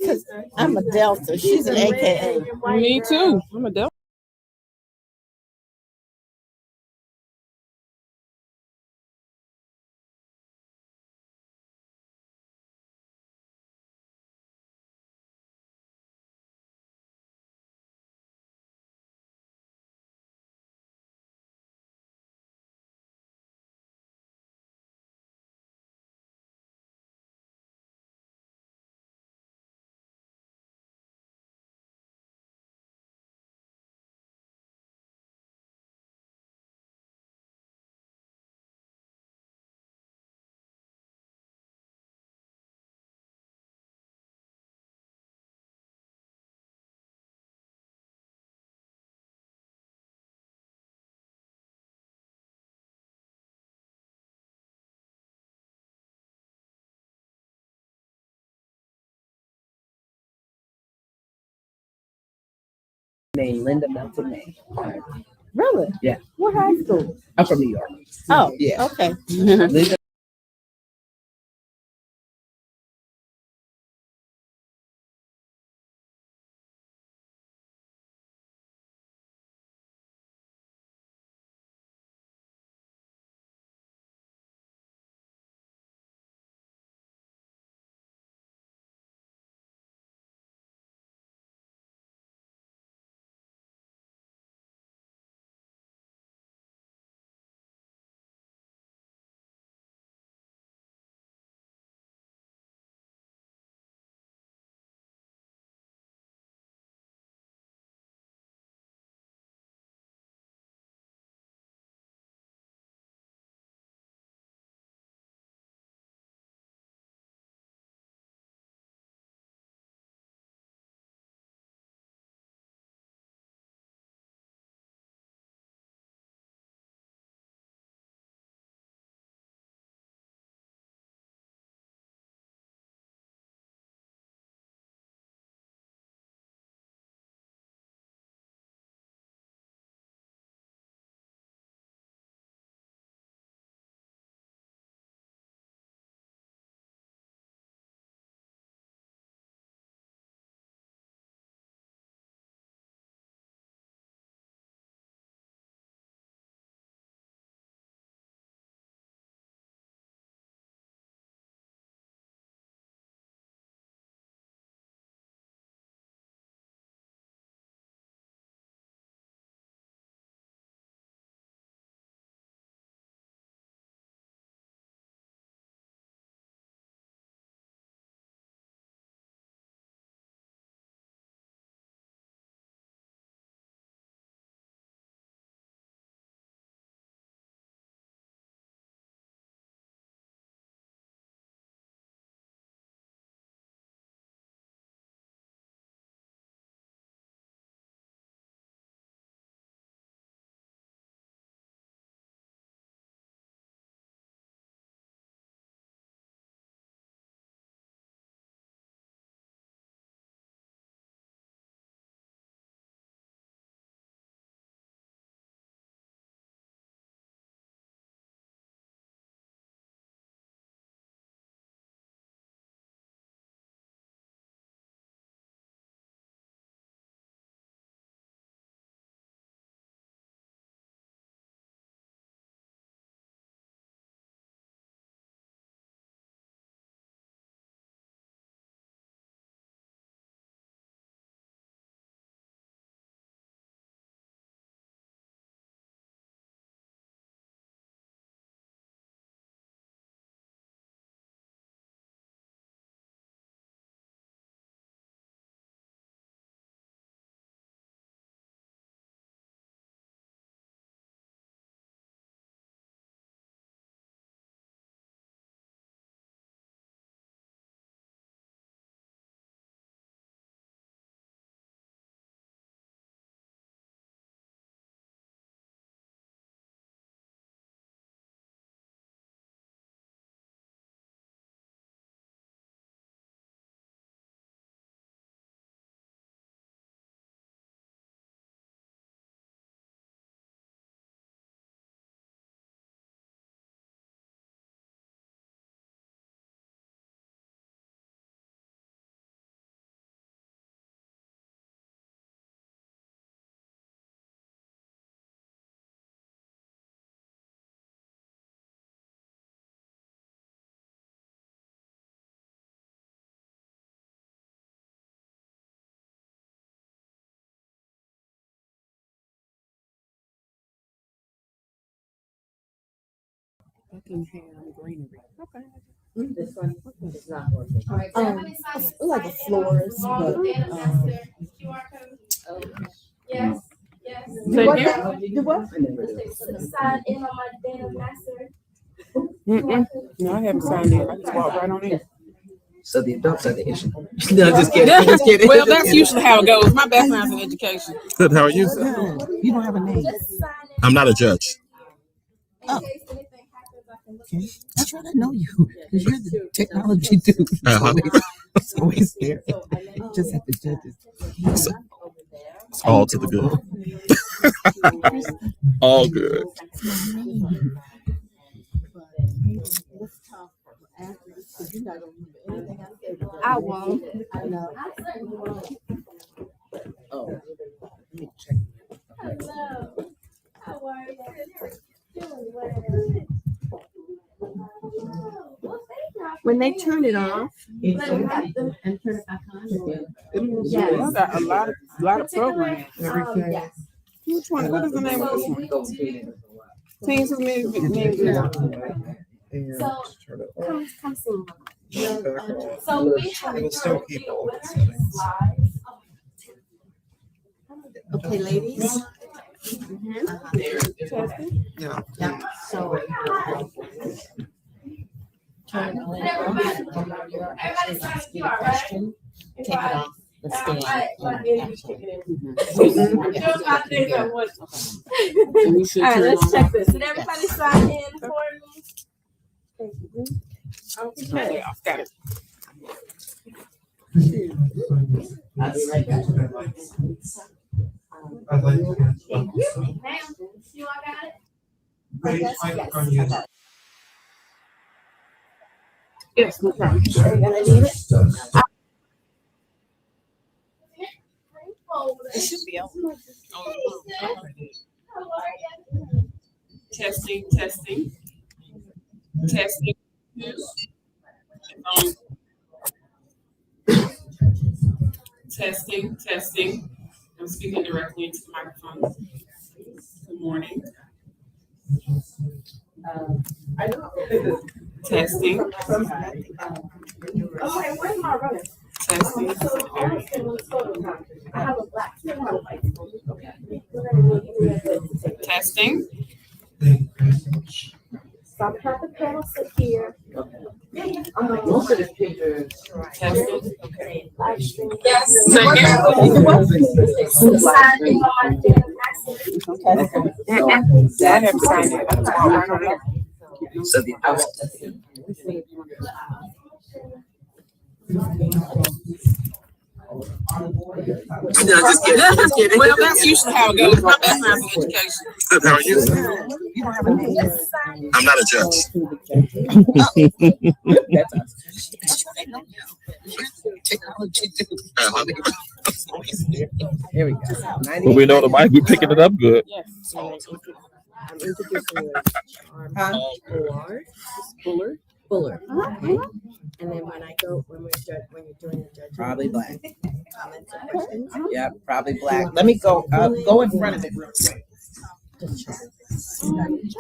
Because I'm a Delta. She's an AKA. Me too. I'm a Delta. Name Linda Melton May. Really? Yeah. What high school? I'm from New York. Oh, Yeah. okay. Linda Buckingham Greenery. Okay. This one is not working. It's like a florist, but Yes. So here? do what? I never do. Sign in on my data master. Mm-mm. No, I haven't signed in. I just walked right on in. So the adults are the issue. No, just kidding. Just kidding. Well, that's usually how it goes. My background's in education. Good. How are you? You don't have a name. Just sign in. I'm not a judge. In case anything happens, I can look. Okay. That's right. I know you because you're the technology dude. Uh-huh. It's always there. Just at the judges. It's all to the good. All good. I won't. I know. Oh, Hello. How are you? Doing well. Well, thank you. When they turn it off, And turn it back on. Yes. I got a lot of programs. Yes. Which one? What is the name of this one? Teens with me. So, come soon. So we have It'll still keep all the slides. okay, ladies. Yeah. So turn it on. Everybody signs Get a QR, right? question. Take it off. Let's stay My on. energy's kicking in. Mhm. Just my things at once. And we should All right, turn let's on. check this. Did everybody sign in for me? Okay, got it. I'll be right back. I'd like to get Thank you. Ma'am, you all got it? raise Yes, microphone yes. use. Yes, no problem. Are you gonna need it? It should be on. How are you? Testing. Testing. I'm speaking directly into the microphone. Good morning. Testing. Okay, where's my runner? Testing. So, almost in Minnesota now. I have a black, I have a white. Okay. Testing. Thank you very much. So I'm gonna have the panel sit here. I'm like, Most of the pictures. Testing. yes. Sign Sign in on my data master. I haven't signed it. I just walked right on in. So the adults are the issue. No, just kidding. Well, that's usually how it goes. My background's in education. Good. How are you? You don't have a name. Just sign in. I'm not a judge. That's us. Technology dude. Uh-huh. Here we go. But we know the mic. We're picking it up good. Yes. I'm introducing you as Huh? Bullard. Fuller. Okay. And then when you're doing the judging. Probably black. Comments or questions. Yeah, probably black. Let me go in front of it real quick.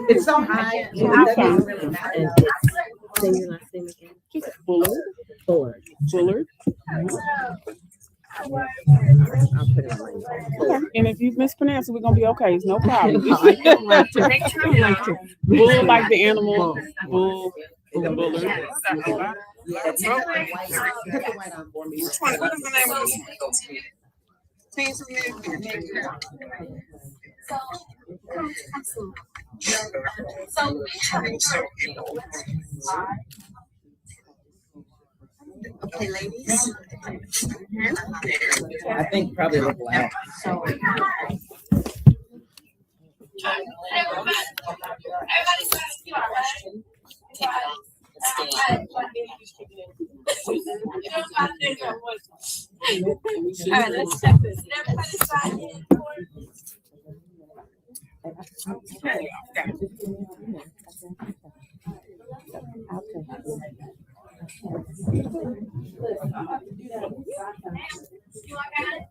It's so high. It doesn't really matter. Say your last name again. Bullard. Bullard. How are I'll put it on. And if you mispronounce it, we're gonna be okay. It's no problem. I don't like to. I don't like to. Bull like the animal. Bull. Bullard. Yeah, put the white on for me. Which one? What is the name of this one? Teens with me. So, come soon. So we have Okay, ladies. I think probably the black. everybody signs QR, right? All right, let's check this. Did everybody sign in for me? You all got it?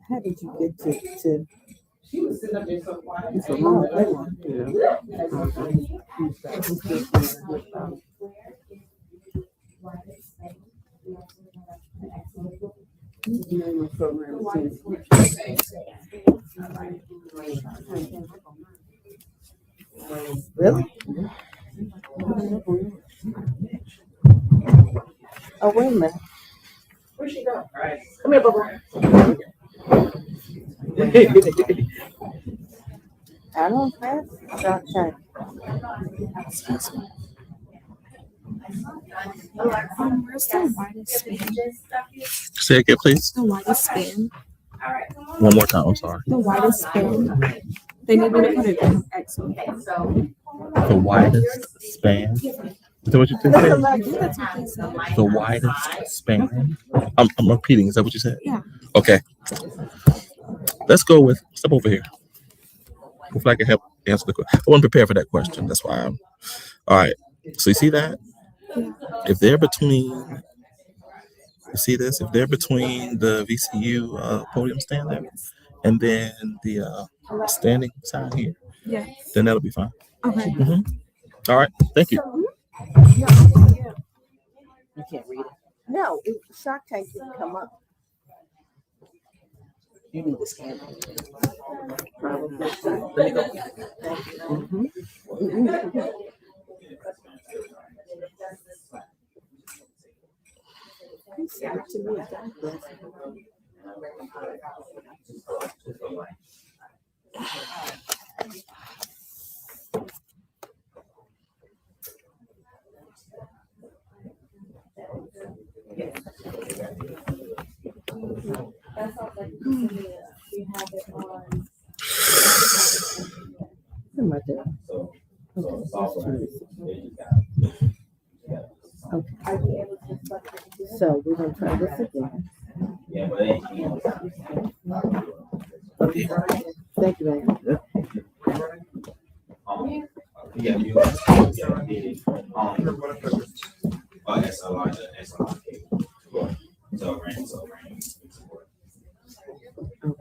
How did you get to It's a long one. Really? Oh, wait a minute. Where'd she go? Come here, Bubba. I don't have shot tank. Where's the widest span? Say it again, please. The widest span. One more time. I'm sorry. The widest span. They need me to put it in Excel. The widest span. Is that what you said? I think that's what they said. The widest span. I'm repeating. Is that what you said? Yeah. Okay. Let's go with step over here. Hopefully I can help answer the question. I wasn't prepared for that question. That's why I'm. All right. So you see that? If they're between, you see this? If they're between the VCU podium stand there, and then the standing sign here, Yeah. then that'll be fine. Okay. All right. Thank you. You can't read it. No, shot tank didn't come up. You need to scan it. Probably. Let me go. Right there. Okay. So we're gonna try this again. Okay. Thank you, man. Yeah, you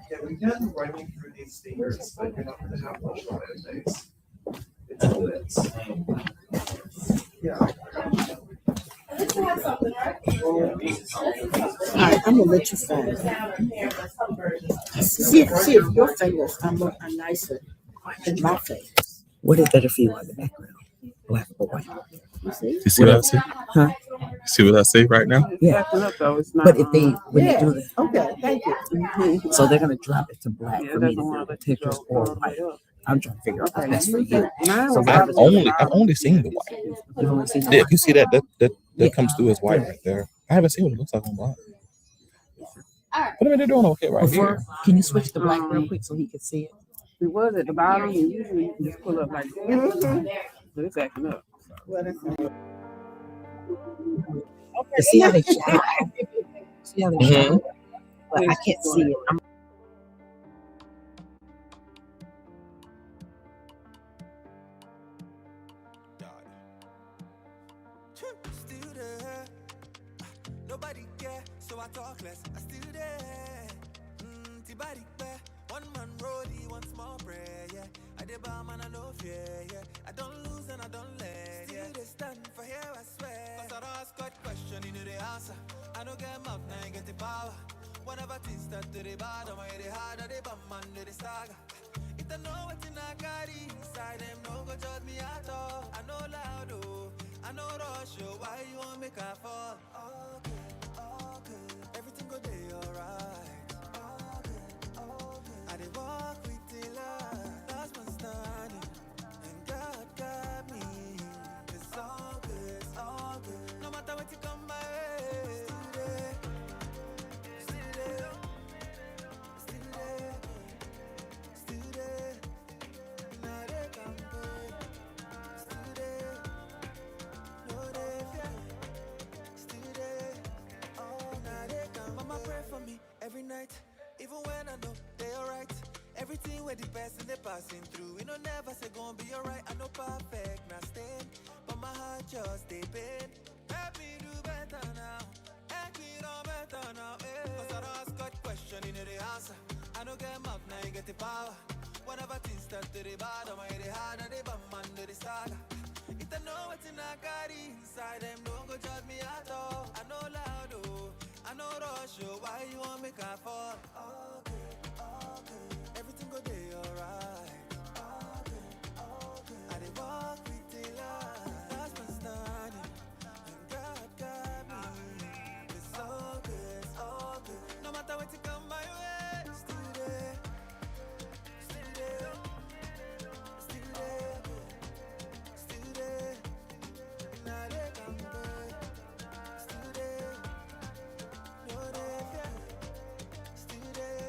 Yeah, we can run you through these fingers, but you're not gonna have much on it, it's yeah. All right, I'm gonna let you find. See if your fingers are nicer than my fingers. What is better for you on the background? Black or white? You see? You see what I see? Huh? See what I see right now? Yeah. But if they, when they do this, Okay, thank you. so they're gonna drop it to black for me to do pictures or white. I'm trying to figure out what's best for you. So I've only seen the white. you've only seen the Yeah, white. if you see that comes through as white right there. I haven't seen what it looks like on black. But I mean, they're doing okay right Before, here. can you switch to black real quick so he can see it? It was at the bottom, and usually you can just pull up like that. But it's acting up. To see how they show. See how they show. But I can't see it. I'm Still there. Nobody care, so I talk less. I still there. Tibadi bear. One man rollie, one small prayer. Yeah, I did bomb and I no fear. Yeah, I don't lose and I don't let. Still they stand for here, I swear. Cause I ask God question, you know the answer. I don't get mouth, now I get the power. Whatever things that to the bottom, I the harder they bomb and the saga. If they know what in I carry inside them, no go judge me at all. I know loud, oh, I know rush, oh, why you want make a fall? Okay, everything go day alright. Okay, I did walk with the love, last man standing, and God got me. It's all good, no matter what you come my way. Every night, even when I know they alright. Everything with the best and they passing through. We don't never say gon' be alright. I know perfect, not stand, but my heart just stay pain. Help me do better now. Help me do better now. Cause I don't ask God question, you know the answer. I don't get mouth, now you get the power. Whatever things that to the bottom, I the hard and the bum under the saga. If I know what's in a carry inside them, don't go judge me at all. I know loud, oh, I know rush, oh, why you want me car fall? Okay, everything go day alright. Okay, I dey walk with the light. That's my standing, and God got me. It's all good, no matter what you come my way, still there, still there, still there, still there. Now they come back, still there, no they fear, still there.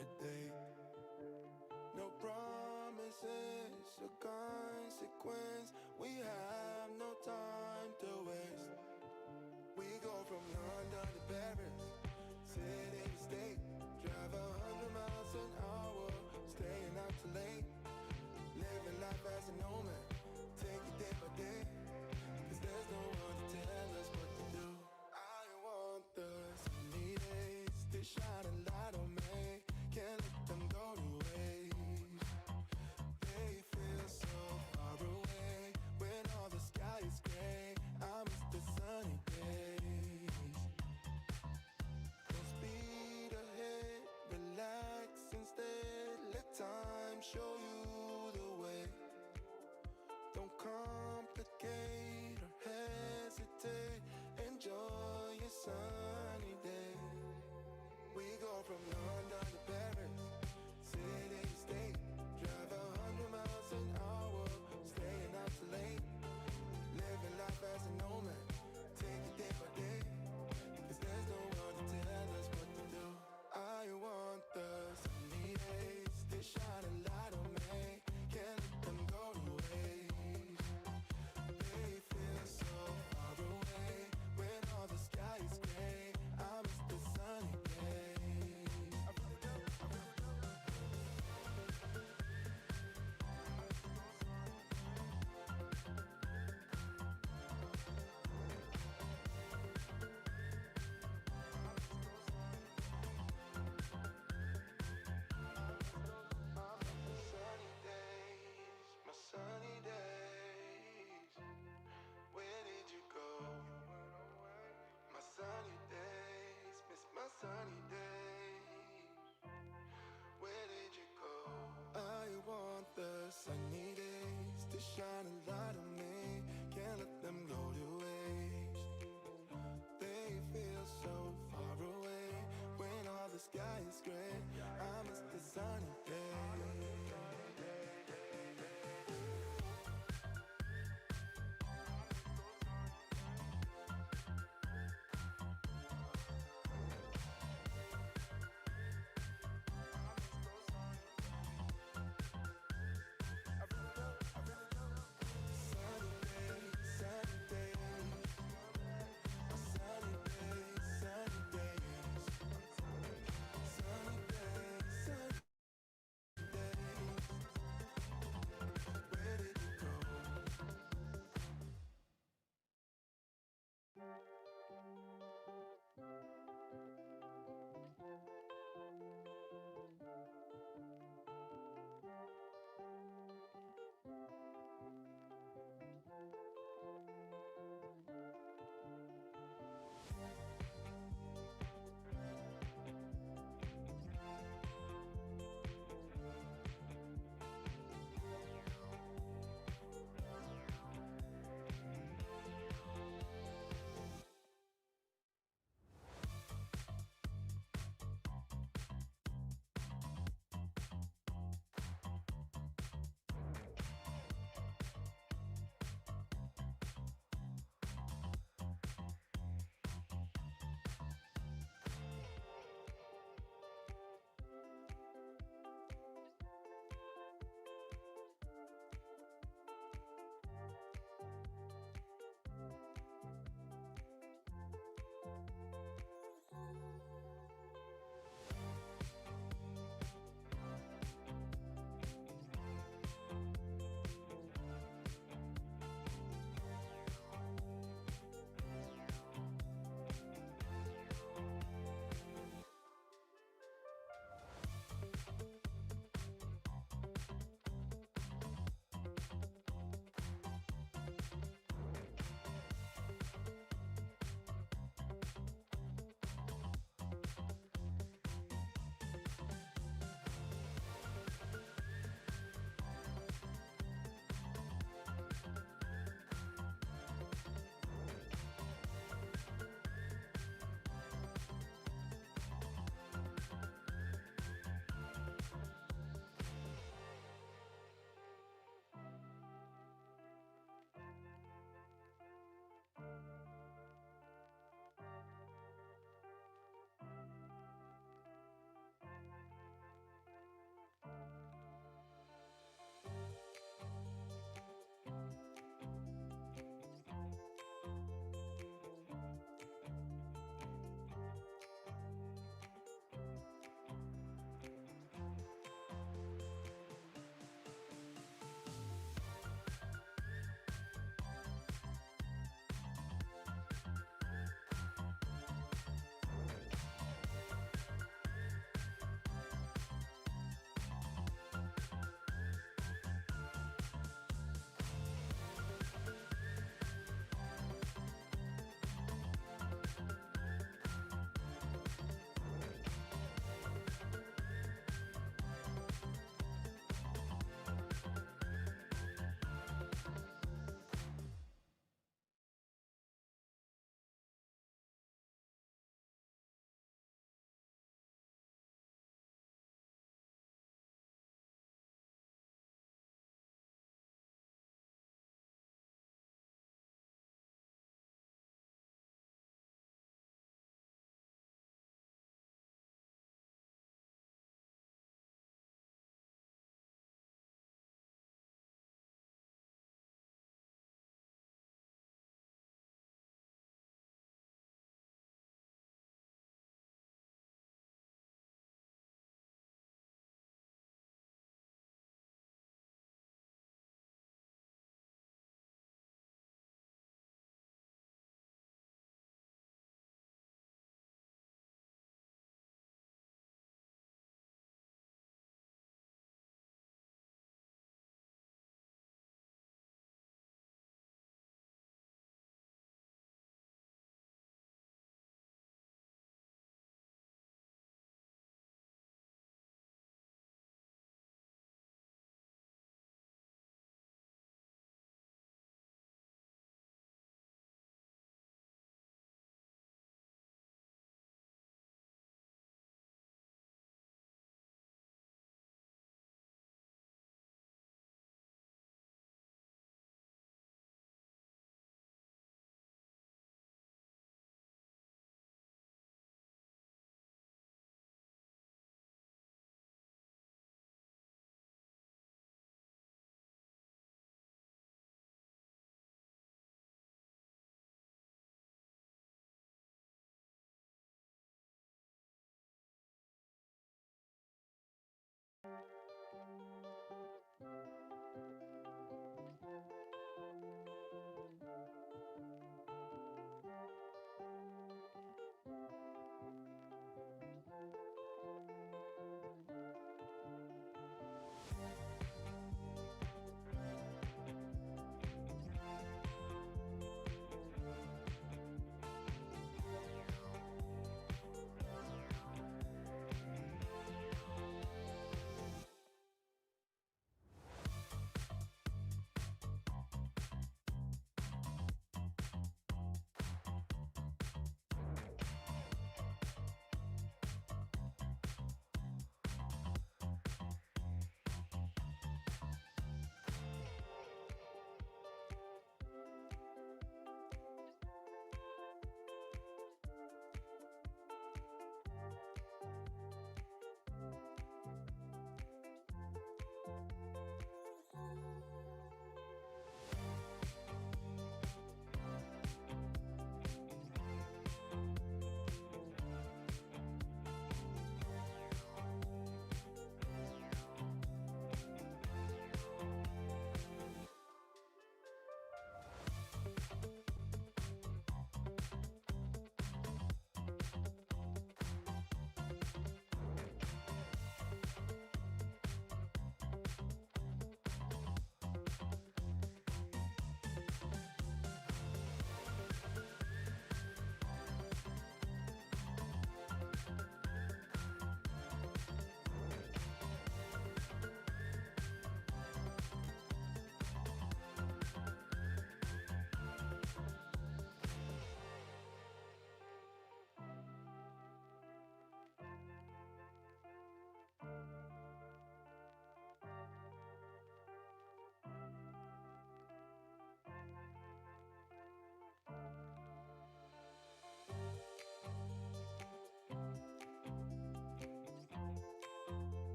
a day. No promises or consequence. We have no time to waste. We go from London to Paris, city to state. Drive 100 miles an hour, staying out too late. Living life as a nomad, take it day by day. Cause there's no one to tell us what to do. I want the sunny days to shine a light on me. Can't let them go to waste. They feel so far away when all the sky is gray. I miss the sunny days. Don't speed ahead, relax instead. Let time show you the way. Don't complicate or hesitate. Enjoy your sunny day. We go from London to Paris, city to state. Drive 100 miles an hour, staying out too late. Living life as a nomad, take it day by day. Cause there's no one to tell us what to do. I want the sunny days to shine a light on me. Can't let them go to waste. They feel so far away when all the sky is gray. I miss the sunny days. Sunny days, my sunny days. Where did you go? My sunny days, miss my sunny days. Where did you go? I want the sunny days to shine a light on me. Can't let them go to waste. They feel so far away when all the sky is gray. I miss the sunny days.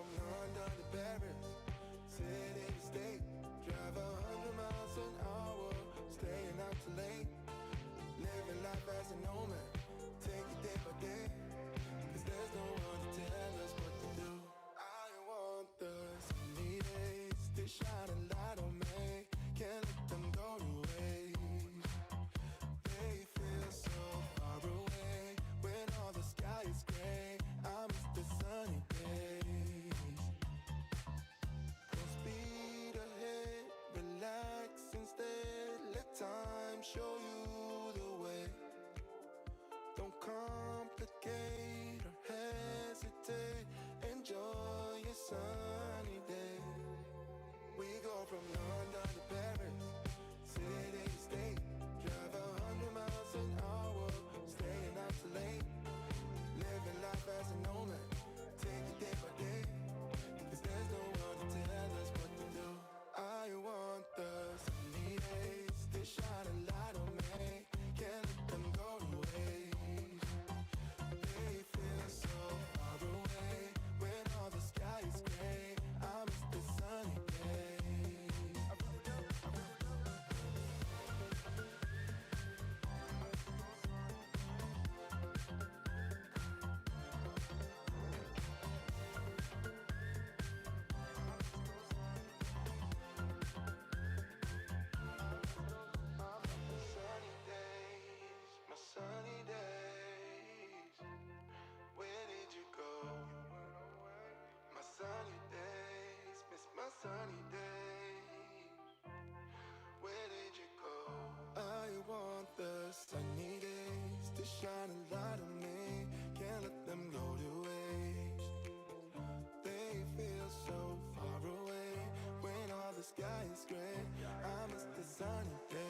from London to Paris, city to state. Drive 100 miles an hour, staying out too late. Living life as a nomad, take it day by day. Cause there's no one to tell us what to do. I want the sunny days to shine a light on me. Can't let them go to waste. They feel so far away when all the sky is gray. I miss the sunny days. Don't speed ahead, relax instead. Let time show you the way. Don't complicate or hesitate. Enjoy your sunny day. We go from London to Paris, city to state. Drive 100 miles an hour, staying out too late. Living life as a nomad, take it day by day. Cause there's no one to tell us what to do. I want the sunny days to shine a light on me. Can't let them go to waste. They feel so far away when all the sky is gray. I miss the sunny days. Sunny days, my sunny days. Where did you go? My sunny days, miss my sunny days. Where did you go? I want the sunny days to shine a light on me. Can't let them go to waste. They feel so far away when all the sky is gray. I miss the sunny days.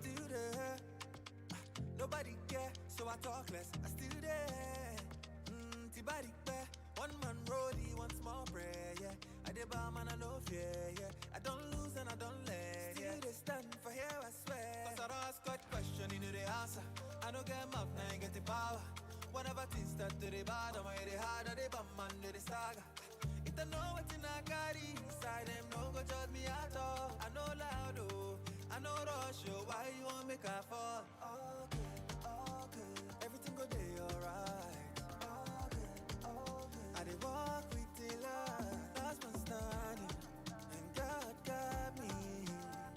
Still there. Nobody care, so I talk less. I still there. Tibadi care. One man rollie, one small prayer, yeah. I did bar man, I no fear, yeah. I don't lose and I don't let, yeah. Still they stand for here, I swear. Cause I don't ask God question, you know the answer. I don't get mouth, now I get the power. Whenever things start to the bottom, I hit it harder, they bum man, do the saga. If they know what in I carry inside them, no go judge me at all. I know loud, oh, I know rush, oh, why you want me car fall? All good, everything go day alright. All good, I did walk with the love, last man standing, and God got me.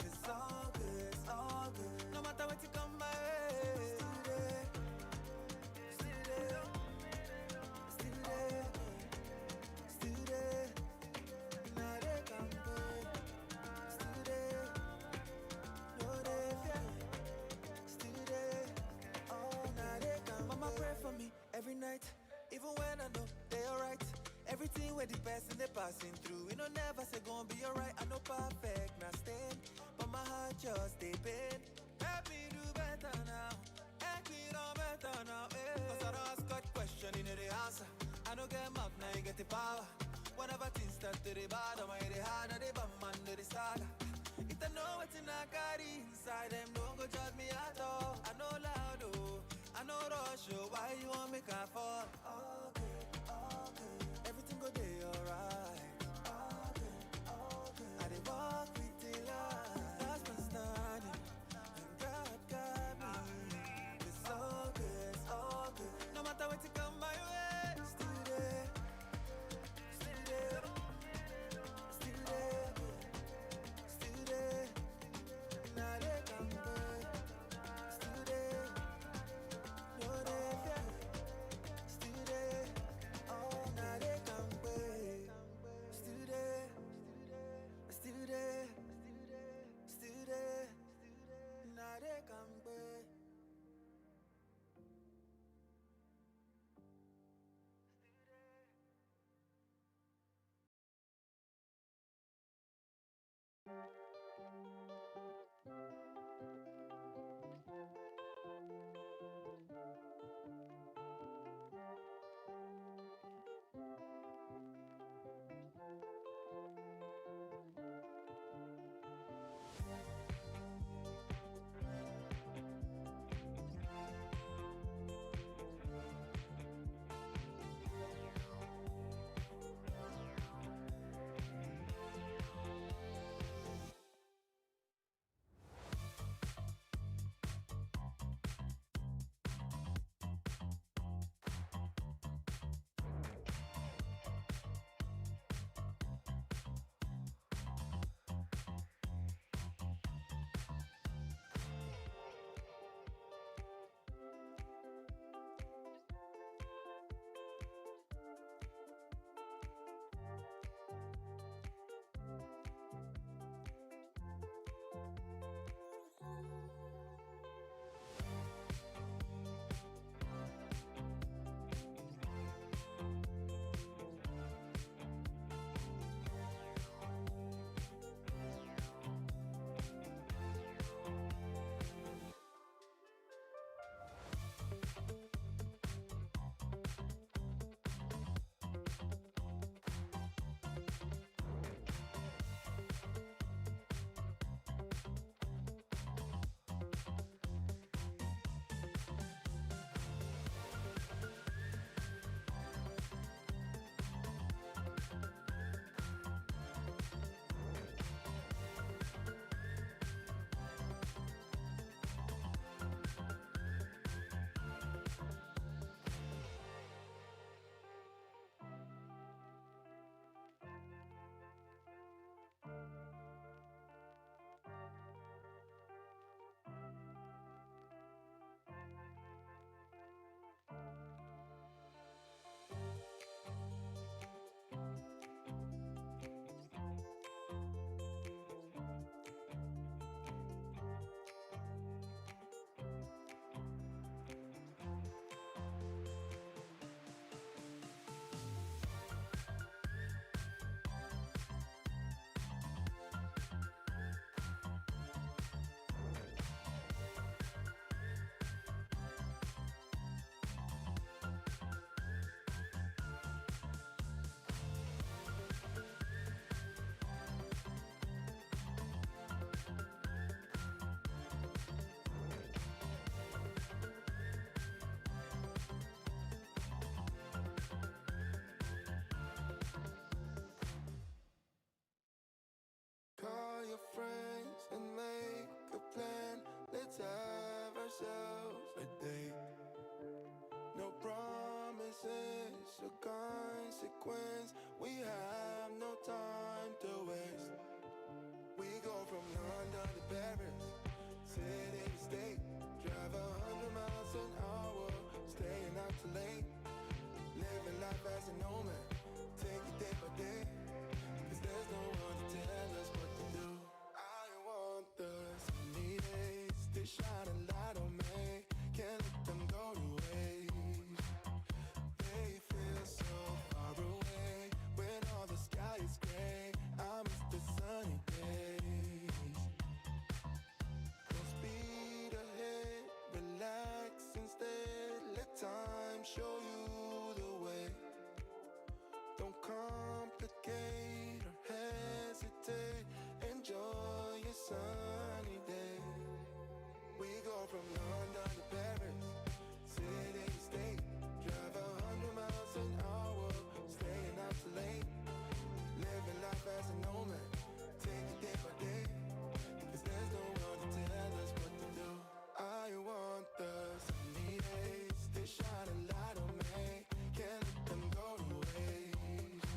It's all good, no matter what you come my way. Every night, even when I know they alright. Everything where the person they passing through, you know never say gon' be alright. I know perfect, not stand, but my heart just they pain. Help me do better now, help me do better now, eh. Cause I don't ask God question, you know the answer. I don't get mouth, now you get the power. Whenever things start to the bottom, I hit it harder, they bum under the saga. If they know what's in I carry inside them, don't go judge me at all. I know loud, oh, I know rush, oh, why you want me car fall? All good, everything go day alright. All good, I did walk with the light. Last man standing, and God got me. It's all good, no matter what you come my way. Still there, now they come good. from London to Paris, city to state. Drive 100 miles an hour, staying out too late. Living life as a nomad, take it day by day. Cause there's no one to tell us what to do. I want the sunny days to shine a light on me. Can't let them go to waste. They feel so far away when all the sky is gray. I miss the sunny days. Go speed ahead, relax instead. Let time show you the way. Don't complicate or hesitate. Enjoy your sunny day. We go from London to Paris, city to state. Drive 100 miles an hour, staying out too late. Living life as a nomad, take it day by day. Cause there's no one to tell us what to do. I want the sunny days to shine a light on me. Can't let them go to waste.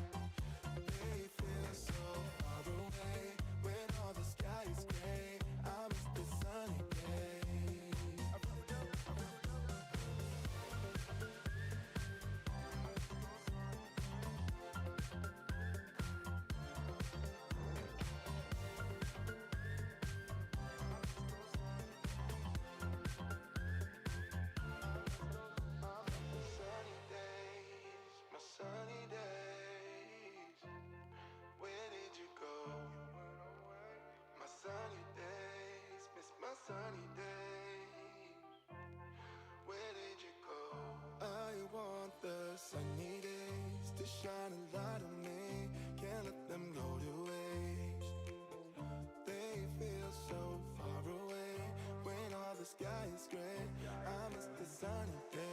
They feel so far away when all the sky is gray. I miss the sunny days. Sunny days, my sunny days. Where did you go? My sunny days, miss my sunny days. Where did you go? I want the sunny days to shine a light on me. Can't let them go to waste. They feel so far away when all the sky is gray. I miss the sunny days.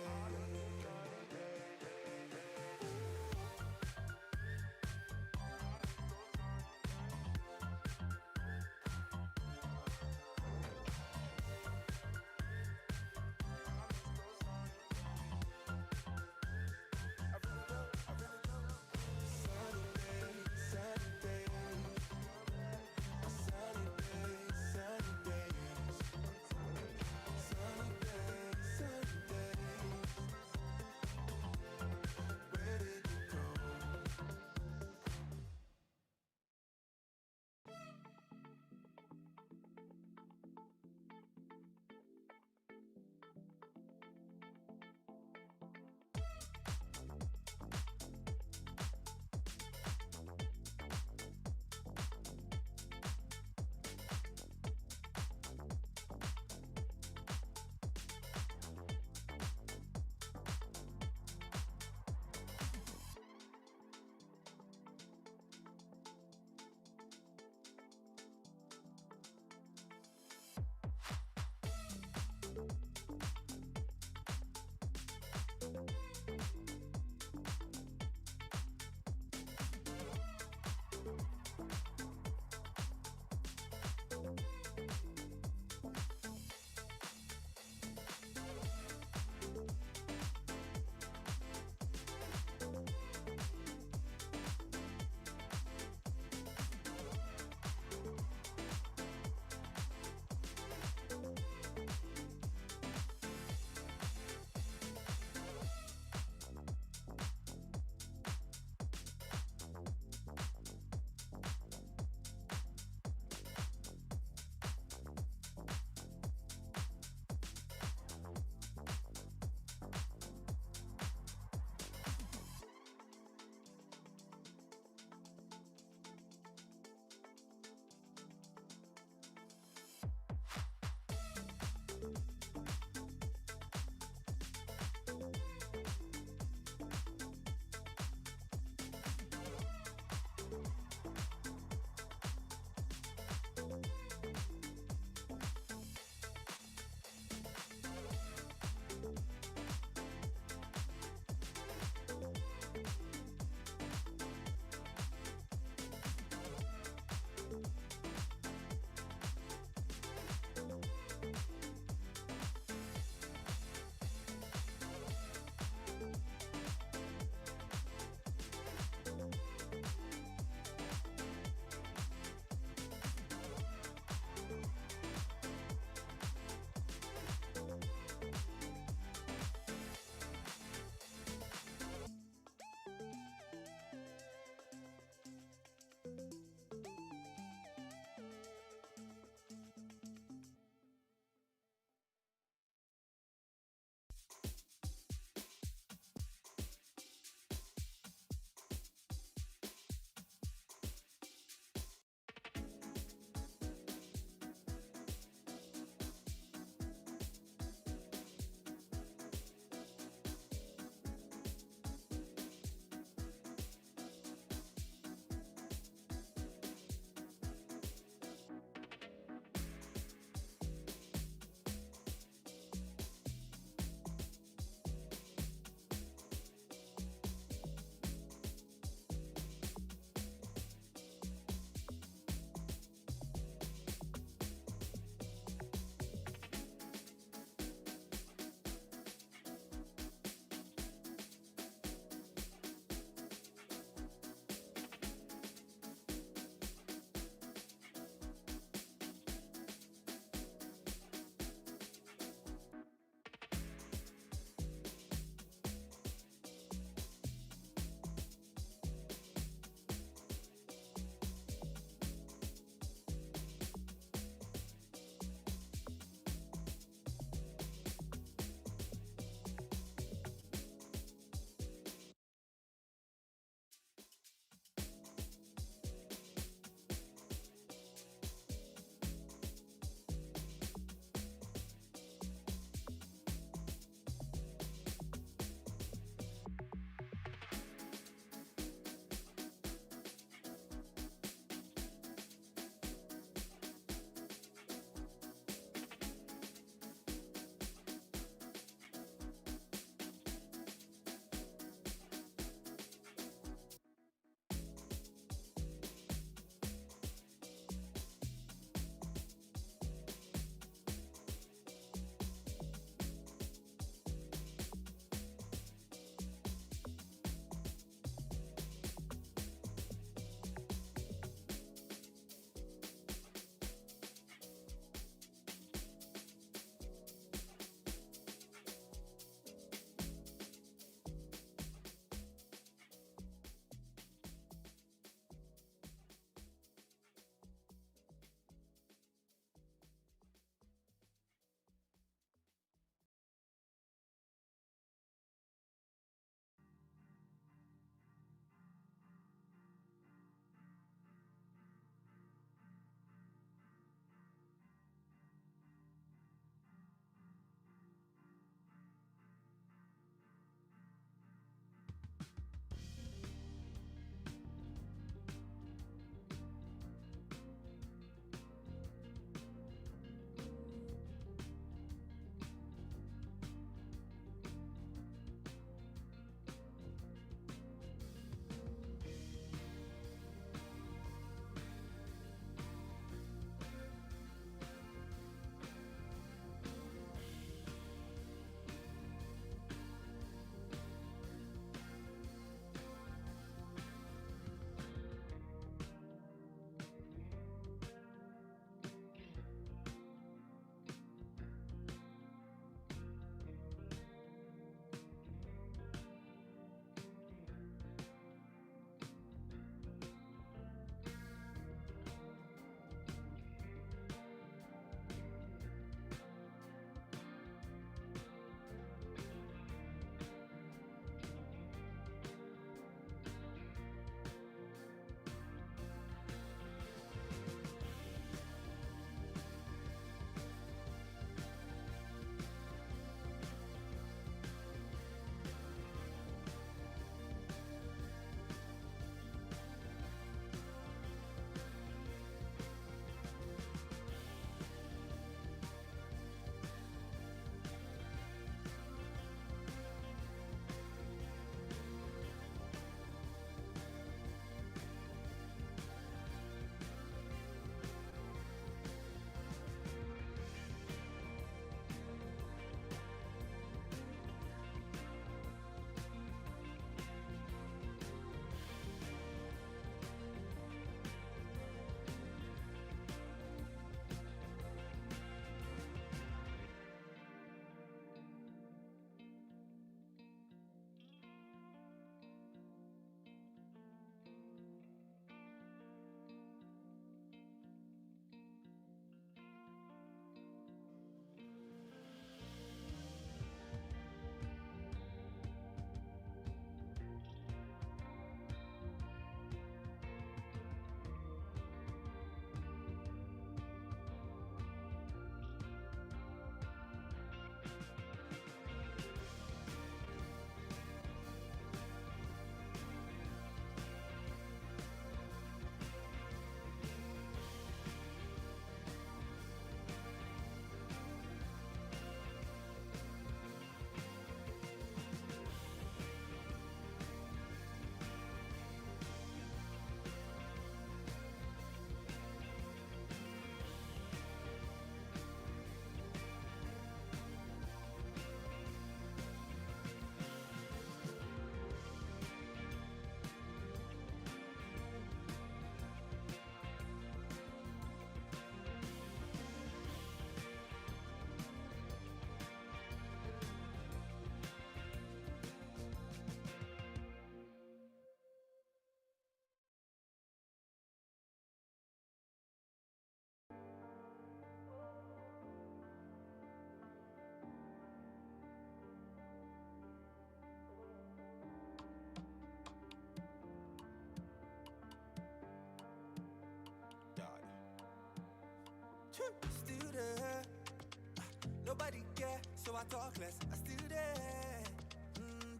so I talk less. I still there.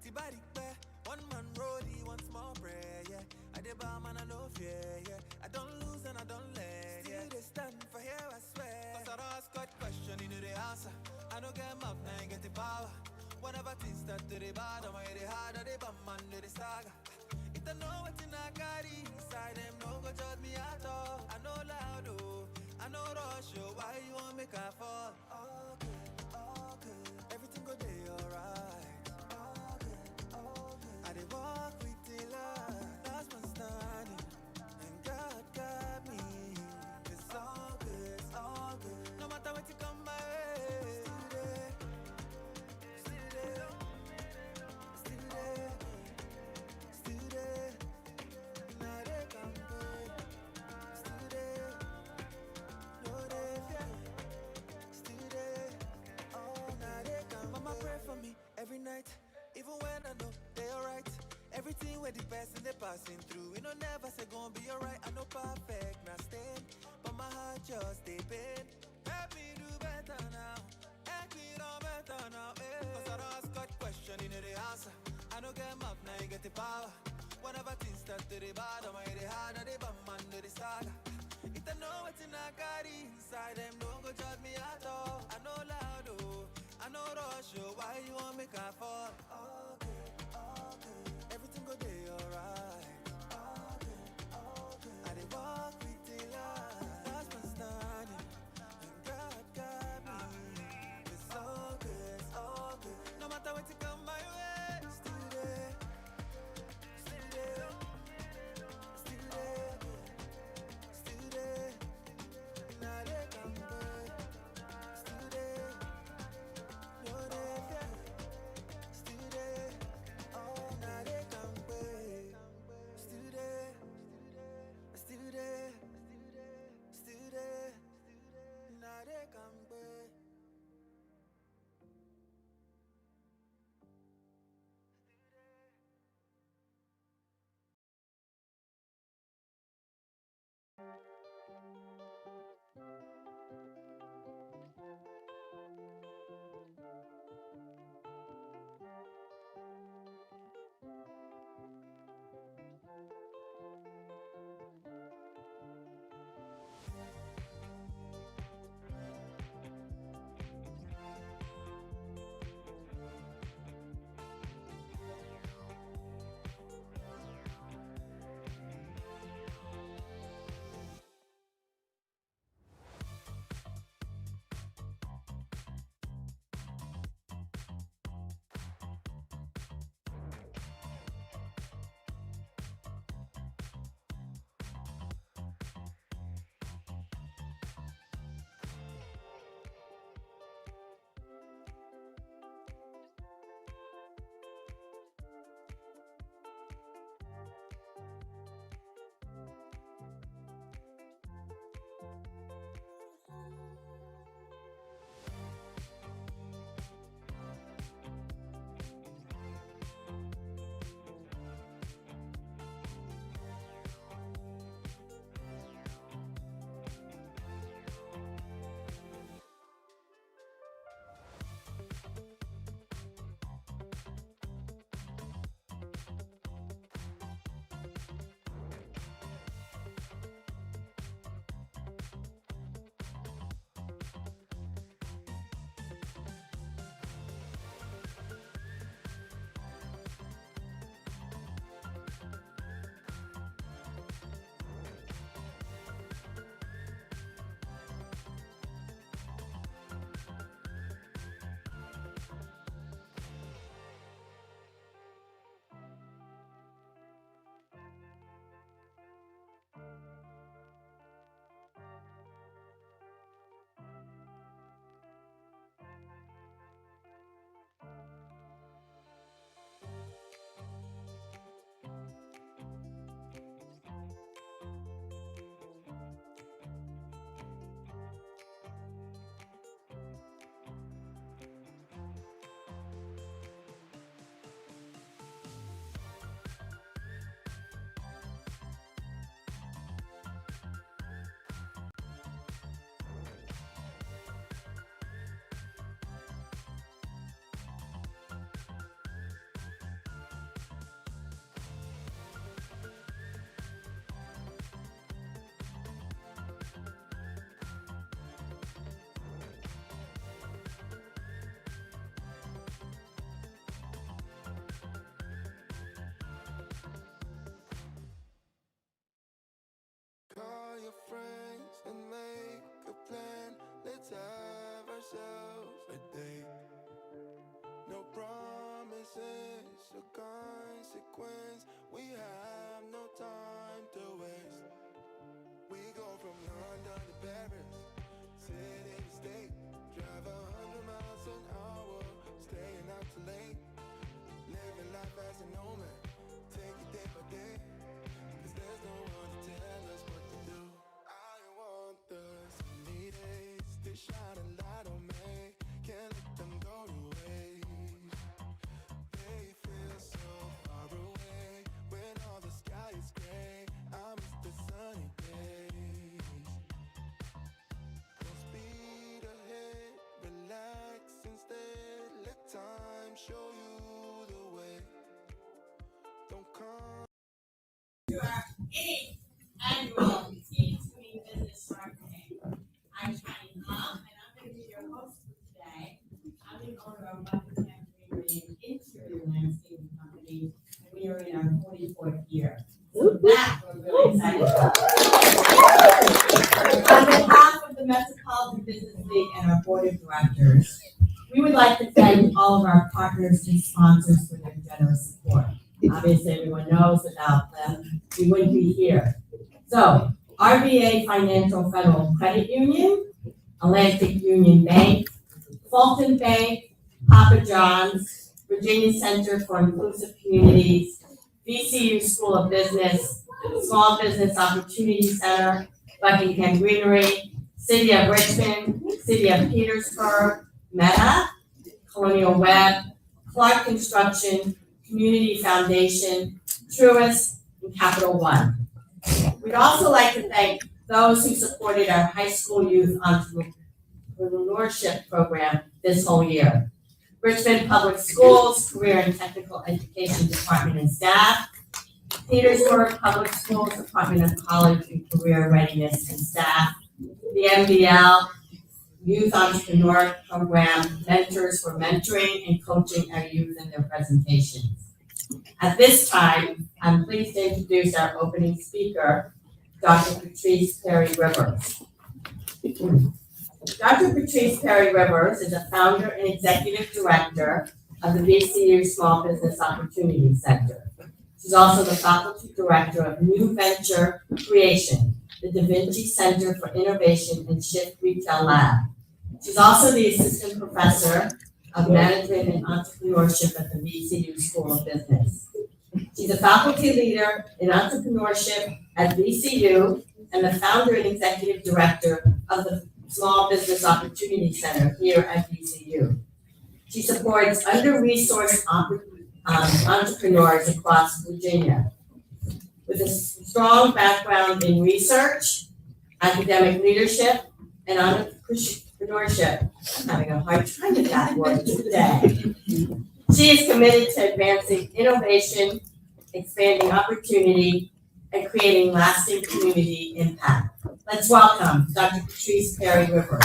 Tibari bear. One man rollie, one small prayer, yeah. I did bar man, I no fear, yeah. I don't lose and I don't let, yeah. Still they stand for here, I swear. Cause I don't ask God question, you know the answer. I don't get mouth, now I get the power. Whatever things start to the bad, I'm the hard, I the bad man, do the saga. If I know what I carry inside them, no go judge me at all. I know loud, oh, I know rush, oh, why you want me to fall? All good, everything go day alright. I dey walk with the last man standing, and God got me. It's all good, it's all good. No matter what you come my way, still there, still there, still there, still there. Now they come good, still there, no they fear, still there. Oh, now they come. Mama pray for me every night. Even when I know they alright. Everything where the person they passing through. You know never say gon' be alright. I know perfect, not staying. But my heart just stay pain. Help me do better now. Help me do better now, eh. Cause I don't ask God question, you know the answer. I don't get mouth, now you get the power. Whenever things start to the bad, I'm the hard, I the bad man, do the saga. If I know what's in I carry inside them, don't go judge me at all. I know loud, oh, I know rush, oh, why you want me to fall? All good, everything go day alright. All good, I dey walk with the last man standing, and God got me. It's all good, it's all good. No matter what you come my way, still there, still there, still there, still there. Now they come good. your friends and make a plan. Let's have ourselves a date. No promises or consequence. We have no time to waste. We go from London to Paris, city to state. Drive 100 miles an hour, staying out too late. Living life as a nomad, take it day by day. 'Cause there's no one to tell us what to do. I want the sunny days to shine a light on me. Can't let them go to waste. They feel so far away when all the sky is gray. I miss the sunny days. Don't speed ahead, relax instead. Let time show you the way. Don't come. Annual Team Doing Business Shark Tank. I'm Shani Hall, and I'm going to be your host for today. I'm the owner of Buckingham Greenery, an interior landscaping company, and we are in our 44th year. So that we're really excited about. On behalf of the Metropolitan Business League and our board of directors, we would like to thank all of our partners and sponsors for their generous support. Obviously, everyone knows without them, we wouldn't be here. So, RBA Financial Federal Credit Union, Atlantic Union Bank, Fulton Bank, Papa John's, Virginia Center for Inclusive Communities, VCU School of Business, Small Business Opportunity Center, Buckingham Greenery, City of Richmond, City of Petersburg, Meta, Colonial Web, Clark Construction, Community Foundation, Truist, and Capital One. We'd also like to thank those who supported our high school youth entrepreneurship program this whole year. Richmond Public Schools, Career and Technical Education Department and staff, Petersburg Public Schools, Department of College and Career Readiness and staff, the MBL, Youth Entrepreneur Program, Mentors for mentoring and coaching our youth in their presentations. At this time, I'm pleased to introduce our opening speaker, Dr. Patrice Perry Rivers. Dr. Patrice Perry Rivers is a founder and executive director of the VCU Small Business Opportunity Center. She's also the faculty director of New Venture Creation, the Da Vinci Center for Innovation and Shift Retail Lab. She's also the assistant professor of management and entrepreneurship at the VCU School of Business. She's a faculty leader in entrepreneurship at VCU and the founder and executive director of the Small Business Opportunity Center here at VCU. She supports under-resourced entrepreneurs across Virginia. With a strong background in research, academic leadership, and entrepreneurship. I'm having a hard time with that word today. She is committed to advancing innovation, expanding opportunity, and creating lasting community impact. Let's welcome Dr. Patrice Perry Rivers.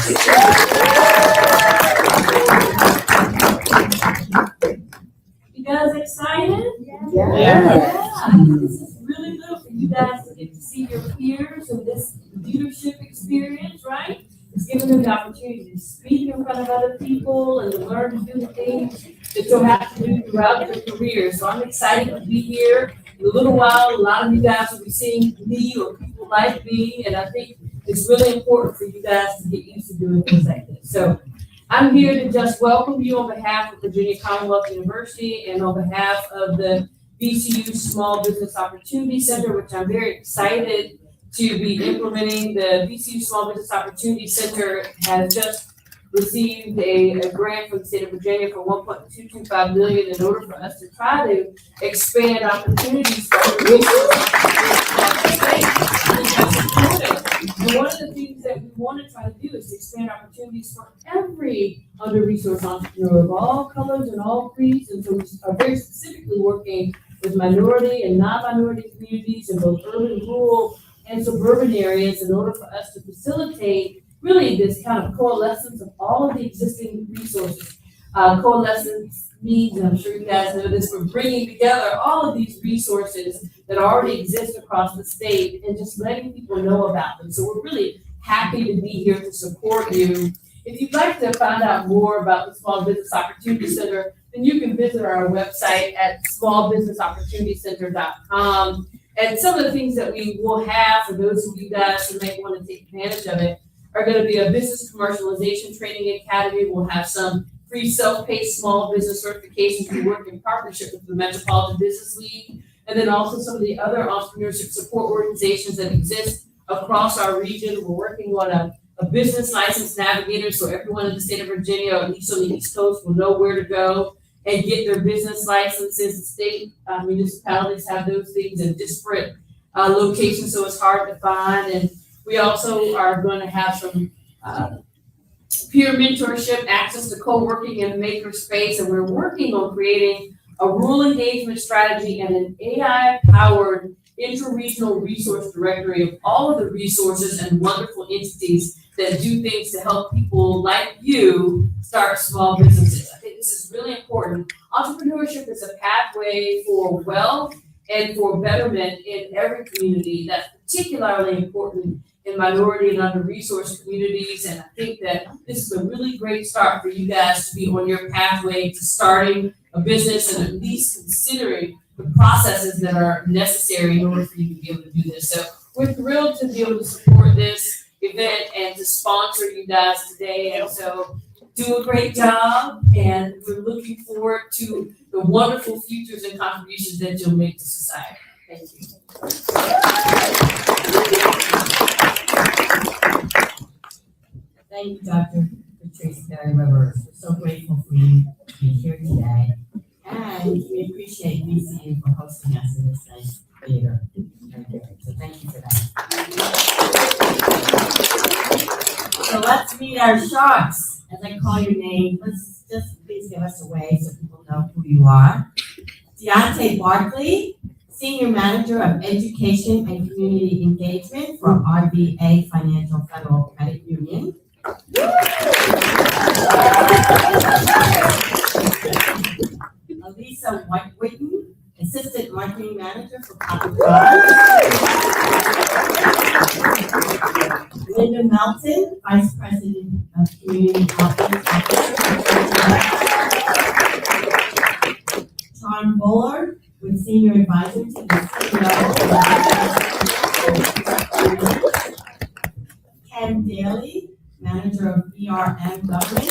You guys excited? Yeah. This is really good for you guys to get to see your peers and this leadership experience, right? It's giving them the opportunity to speak in front of other people and to learn to do the things that you'll have to do throughout your career. So I'm excited to be here. In a little while, a lot of you guys will be seeing me or people like me, and I think it's really important for you guys to get used to doing things like this. So I'm here to just welcome you on behalf of Virginia Commonwealth University and on behalf of the VCU Small Business Opportunity Center, which I'm very excited to be implementing. The VCU Small Business Opportunity Center has just received a grant from the state of Virginia for $1.225 million in order for us to try to expand opportunities for the And one of the things that we want to try to do is to expand opportunities for every under-resourced entrepreneur of all colors and all creeds. And so we are very specifically working with minority and non-minority communities in both urban, rural, and suburban areas in order for us to facilitate really this kind of coalescence of all of the existing resources, coalescence means, and I'm sure you guys know this, we're bringing together all of these resources that already exist across the state and just letting people know about them. So we're really happy to be here to support you. If you'd like to find out more about the Small Business Opportunity Center, then you can visit our website at smallbusinessopportunitycenter.com. And some of the things that we will have for those of you guys who may want to take advantage of it are going to be a business commercialization training academy. We'll have some free self-paced small business certifications. We work in partnership with the Metropolitan Business League, and then also some of the other entrepreneurship support organizations that exist across our region. We're working on a business license navigator, so everyone in the state of Virginia, or at least on the East Coast, will know where to go and get their business licenses. The state municipalities have those things in disparate locations, so it's hard to find. And we also are going to have some peer mentorship, access to co-working and maker space, and we're working on creating a rural engagement strategy and an AI-powered interregional resource directory of all of the resources and wonderful entities that do things to help people like you start small businesses. I think this is really important. Entrepreneurship is a pathway for wealth and for betterment in every community. That's particularly important in minority and under-resourced communities. And I think that this is a really great start for you guys to be on your pathway to starting a business and at least considering the processes that are necessary in order for you to be able to do this. So we're thrilled to be able to support this event and to sponsor you guys today. And so do a great job, and we're looking forward to the wonderful futures and contributions that you'll make to society. Thank you. Thank you, Dr. Patrice Perry Rivers. We're so grateful for you to be here today. And we appreciate VCU for hosting us in this nice theater. So thank you for that. So let's meet our sharks. As I call your name, let's just please give us a wave so people know who you are. Deontay Barkley, Senior Manager of Education and Community Engagement for RBA Financial Federal Credit Union. Lisa White-Witten, Assistant Marketing Manager for Papa John's. Linda Melton, Vice President of Community Outreach. John Bullard, with Senior Advisor to the CEO. Ken Daly, Manager of ERM Government.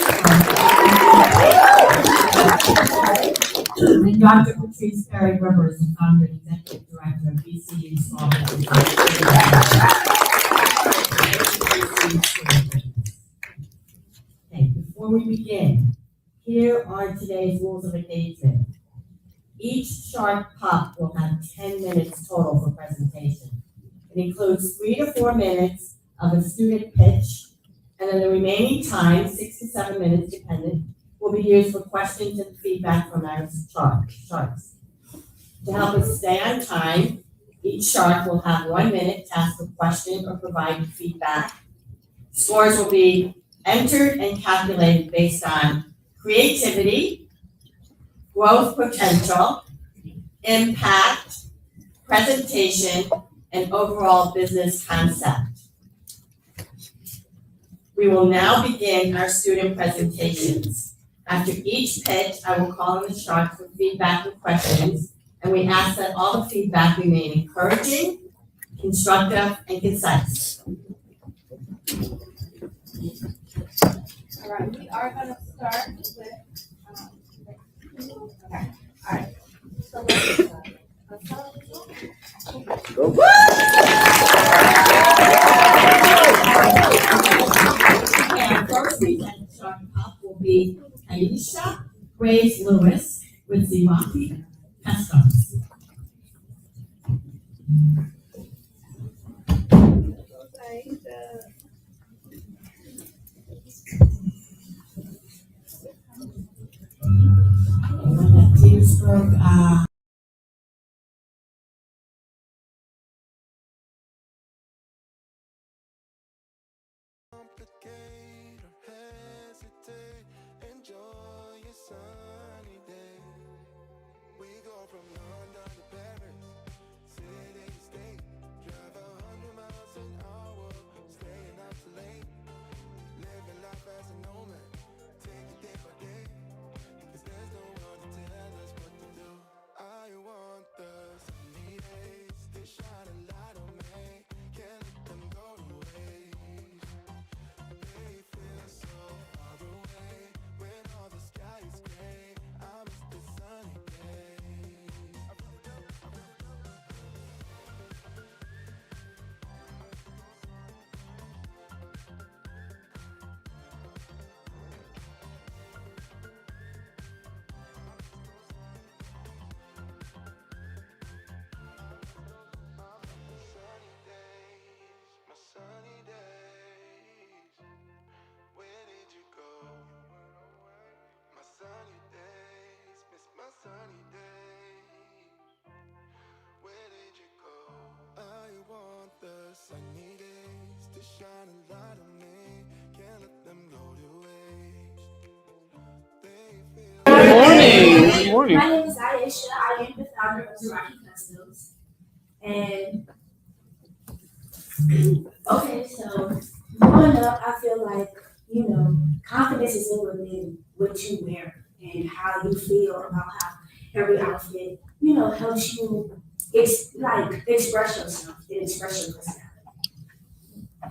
And Dr. Patrice Perry Rivers, the Founder and Executive Director of VCU Small Business. Okay, before we begin, here are today's rules of engagement. Each Shark Pop will have 10 minutes total for presentation. It includes 3 to 4 minutes of a student pitch, and then the remaining time, 6 to 7 minutes dependent, will be used for questions and feedback from our sharks. To help us stay on time, each shark will have 1 minute to ask a question or provide feedback. Scores will be entered and calculated based on creativity, growth potential, impact, presentation, and overall business concept. We will now begin our student presentations. After each pitch, I will call on the sharks for feedback and questions, and we ask that all the feedback remain encouraging, constructive, and concise. All right, we are going to start with, okay, all right. So let's start with Our first presenting Shark Pop will be Aisha Grace Lewis with Zimaki Customs. Petersburg, Complicate or hesitate, enjoy your sunny day. the sunny days to shine a light on me. Can't let them go to waste. They feel Good morning. Good morning. My name is Aisha. I am the founder of Zeraki Customs. And okay, so growing up, I feel like, confidence is in what you wear and how you feel about how every outfit, helps you express yourself and express your personality.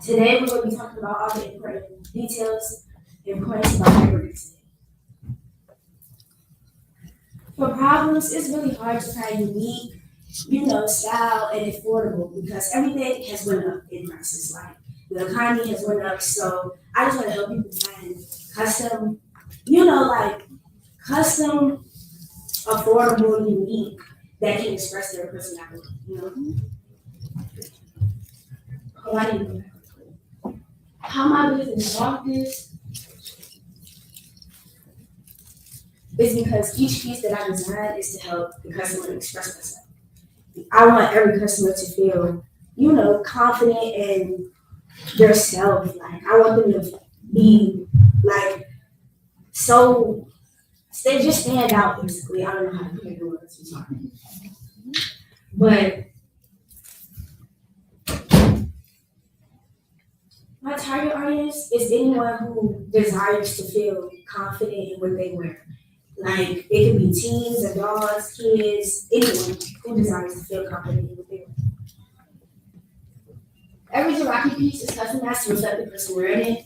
Today, we're going to be talking about all the important details and points about hypermixing. For problems, it's really hard to find unique, style and affordable because everything has went up in prices. Like the economy has went up, so I just want to help people find custom, custom, affordable, unique that can express their personality. How my business solved this is because each piece that I design is to help the customer express themselves. I want every customer to feel, confident in their self. Like I want them to be they just stand out basically. I don't know how to put it in words, I'm sorry. But my target audience is anyone who desires to feel confident in what they wear. Like it could be teens, adults, kids, anyone who desires to feel confident in what they wear. Every Zeraki piece is customized to reflect the person wearing it.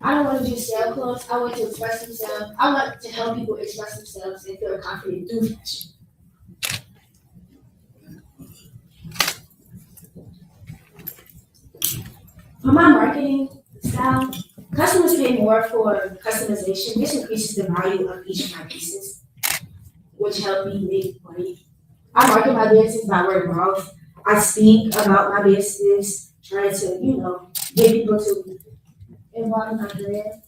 I don't want to just sell clothes. I want to express themselves. I want to help people express themselves and feel confident through fashion. For my marketing style, customers pay more for customization. This increases the value of each of my pieces, which help me make money. I market my business by word of mouth. I speak about my business, trying to, get people to involve in my brand.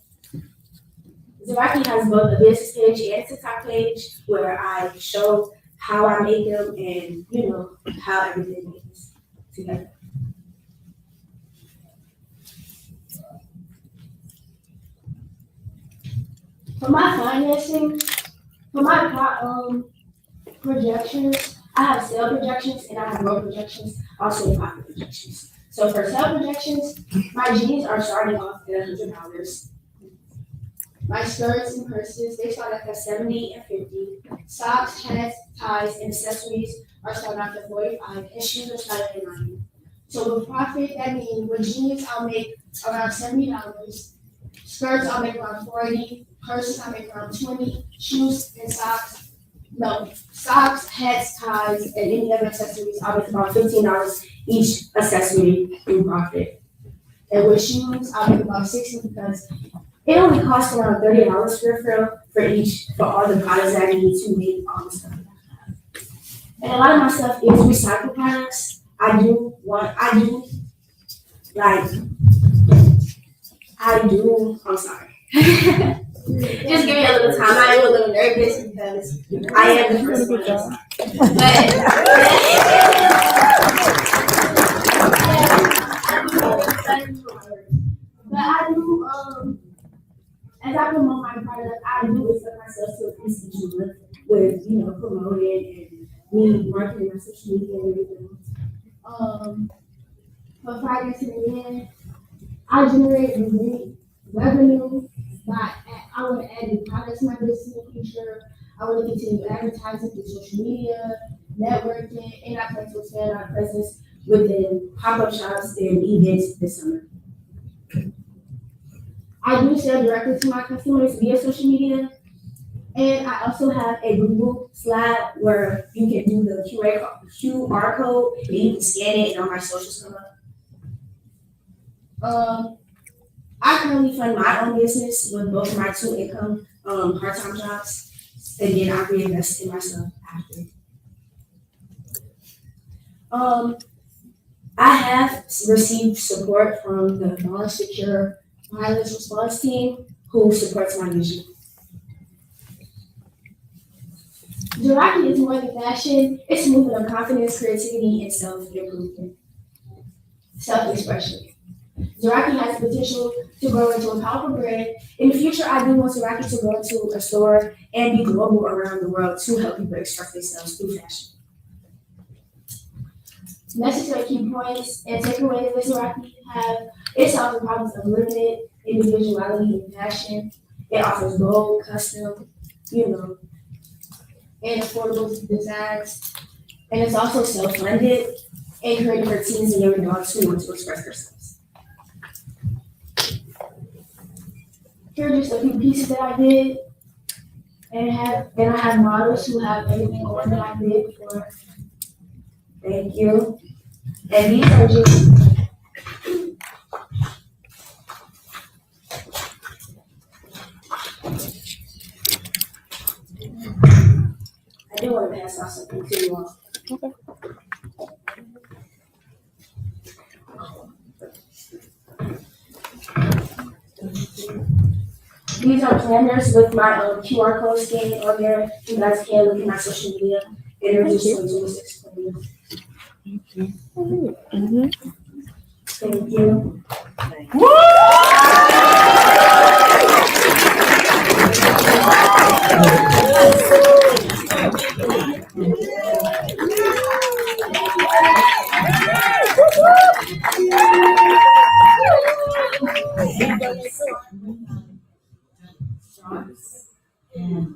Zeraki has both a business page and a TikTok page where I show how I make them and, how everything is together. For my financing, for my projections, I have sale projections and I have growth projections, also profit projections. So for sale projections, my jeans are starting off at $100. My skirts and purses, they start off at $70 and $50. Socks, hats, ties, and accessories are starting off at $45, and shoes are starting at $90. So with profit, that means with jeans, I'll make around $70. Skirts, I'll make around $40. Purses, I'll make around $20. Shoes and socks, hats, ties, and any other accessories, I'll make about $15 each accessory in profit. And with shoes, I'll make about $60 because it only costs around $30 for all the products that I need to make all the stuff. And a lot of my stuff is recycled products. I'm sorry. Just give me a little time. I am a little nervous because I am the first one. But I do, as I promote my product, I do expect myself to appreciate with, promoting and me marketing my social media and everything. For financing again, I generate revenue. I want to add new products to my business in the future. I want to continue advertising through social media, networking, and I plan to expand our presence within pop-up shops and events this summer. I do sell directly to my customers via social media, and I also have a Google slide where you can do the QR code and you can scan it and all my socials come up. I currently fund my own business with both my two income part-time jobs, and then I reinvest in myself after. I have received support from the Knowledge Secure Violence Response Team, who supports my vision. Zeraki is more than fashion; it's movement of confidence, creativity, and self-improvement. self-expression. Zeraki has the potential to grow into a powerful brand. In the future, I do want Zeraki to go into a store and be global around the world to help people express themselves through fashion. Necessary key points and takeaways that Zeraki have: it solves the problems of limited individuality in fashion. It offers bold, custom, and affordable designs. And it's also self-funded and created for teens and young adults who want to express themselves. Here are just a few pieces that I did. And I have models who have everything on that I did before. Thank you. And these are just I do want to pass out something to you all. Okay. These are planners with my QR code scanning on there. You guys can look at my social media. Introduce 2026 planners. Thank you. And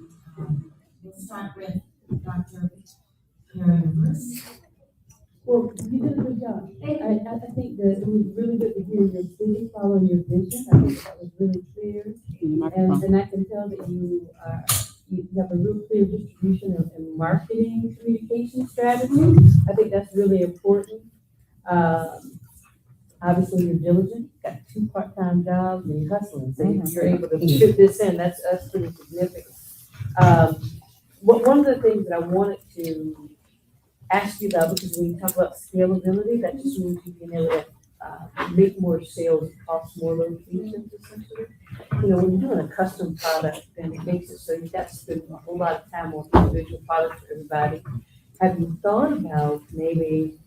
we'll start with Dr. Rivers. Well, you did a good job. I think that it was really good to hear your vision, following your vision. I think that was really clear. And I can tell that you have a real clear distribution and marketing communication strategy. I think that's really important. Obviously, you're diligent, got 2 part-time jobs, and you're hustling, so you're able to fit this in. That's pretty significant. One of the things that I wanted to ask you about, because when you talk about scalability, that just means you being able to make more sales across more locations, essentially. When you're doing a custom product, then it makes it so you got to spend a whole lot of time on individual products for everybody. Have you thought about maybe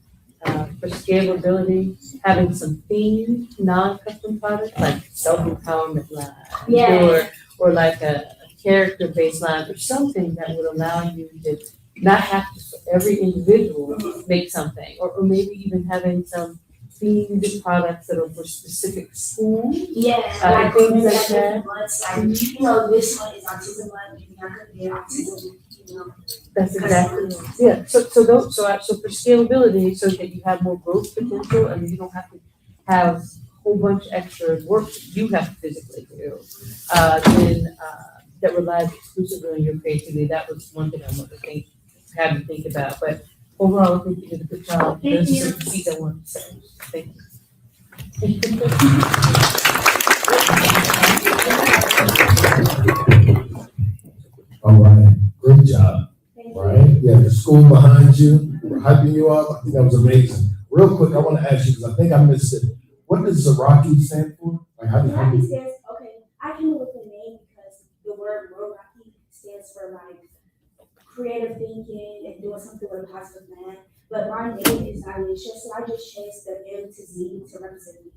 for scalability, having some themed non-custom products like self-empowerment line, or like a character-based line, or something that would allow you to not have to, for every individual, make something, or maybe even having some themed products that are for specific schools. Like things like that. This one is autism month, maybe I could be autism. That's exactly right. So for scalability, so that you have more growth potential, and you don't have to have a whole bunch of extra work that you have to physically do. Then that relies exclusively on your creativity. That was one thing I wanted to have you think about. But overall, I think you did a good job. There's some things I wanted to say. Thank you. All right, great job. Right? You have the school behind you, we're hyping you up. I think that was amazing. Real quick, I want to ask you, because I think I missed it. What does Zeraki stand for? Like, Zeraki stands, I came up with the name because the word Zeraki stands for like creative thinking and doing something with a positive plan. But my name is Alicia, so I just changed the M to Z to represent me.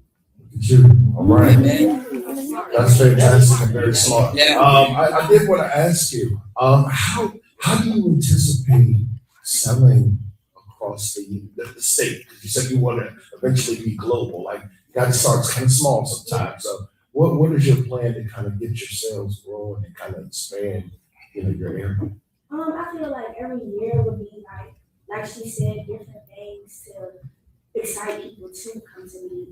Sure. All right. That's fantastic and very smart. I did want to ask you, how do you anticipate selling across the state? You said you want to eventually be global. Like, you got to start kind of small sometimes. So what is your plan to kind of get your sales growing and kind of expand, your area? I feel like every year would be like she said, different things to excite people to come to me.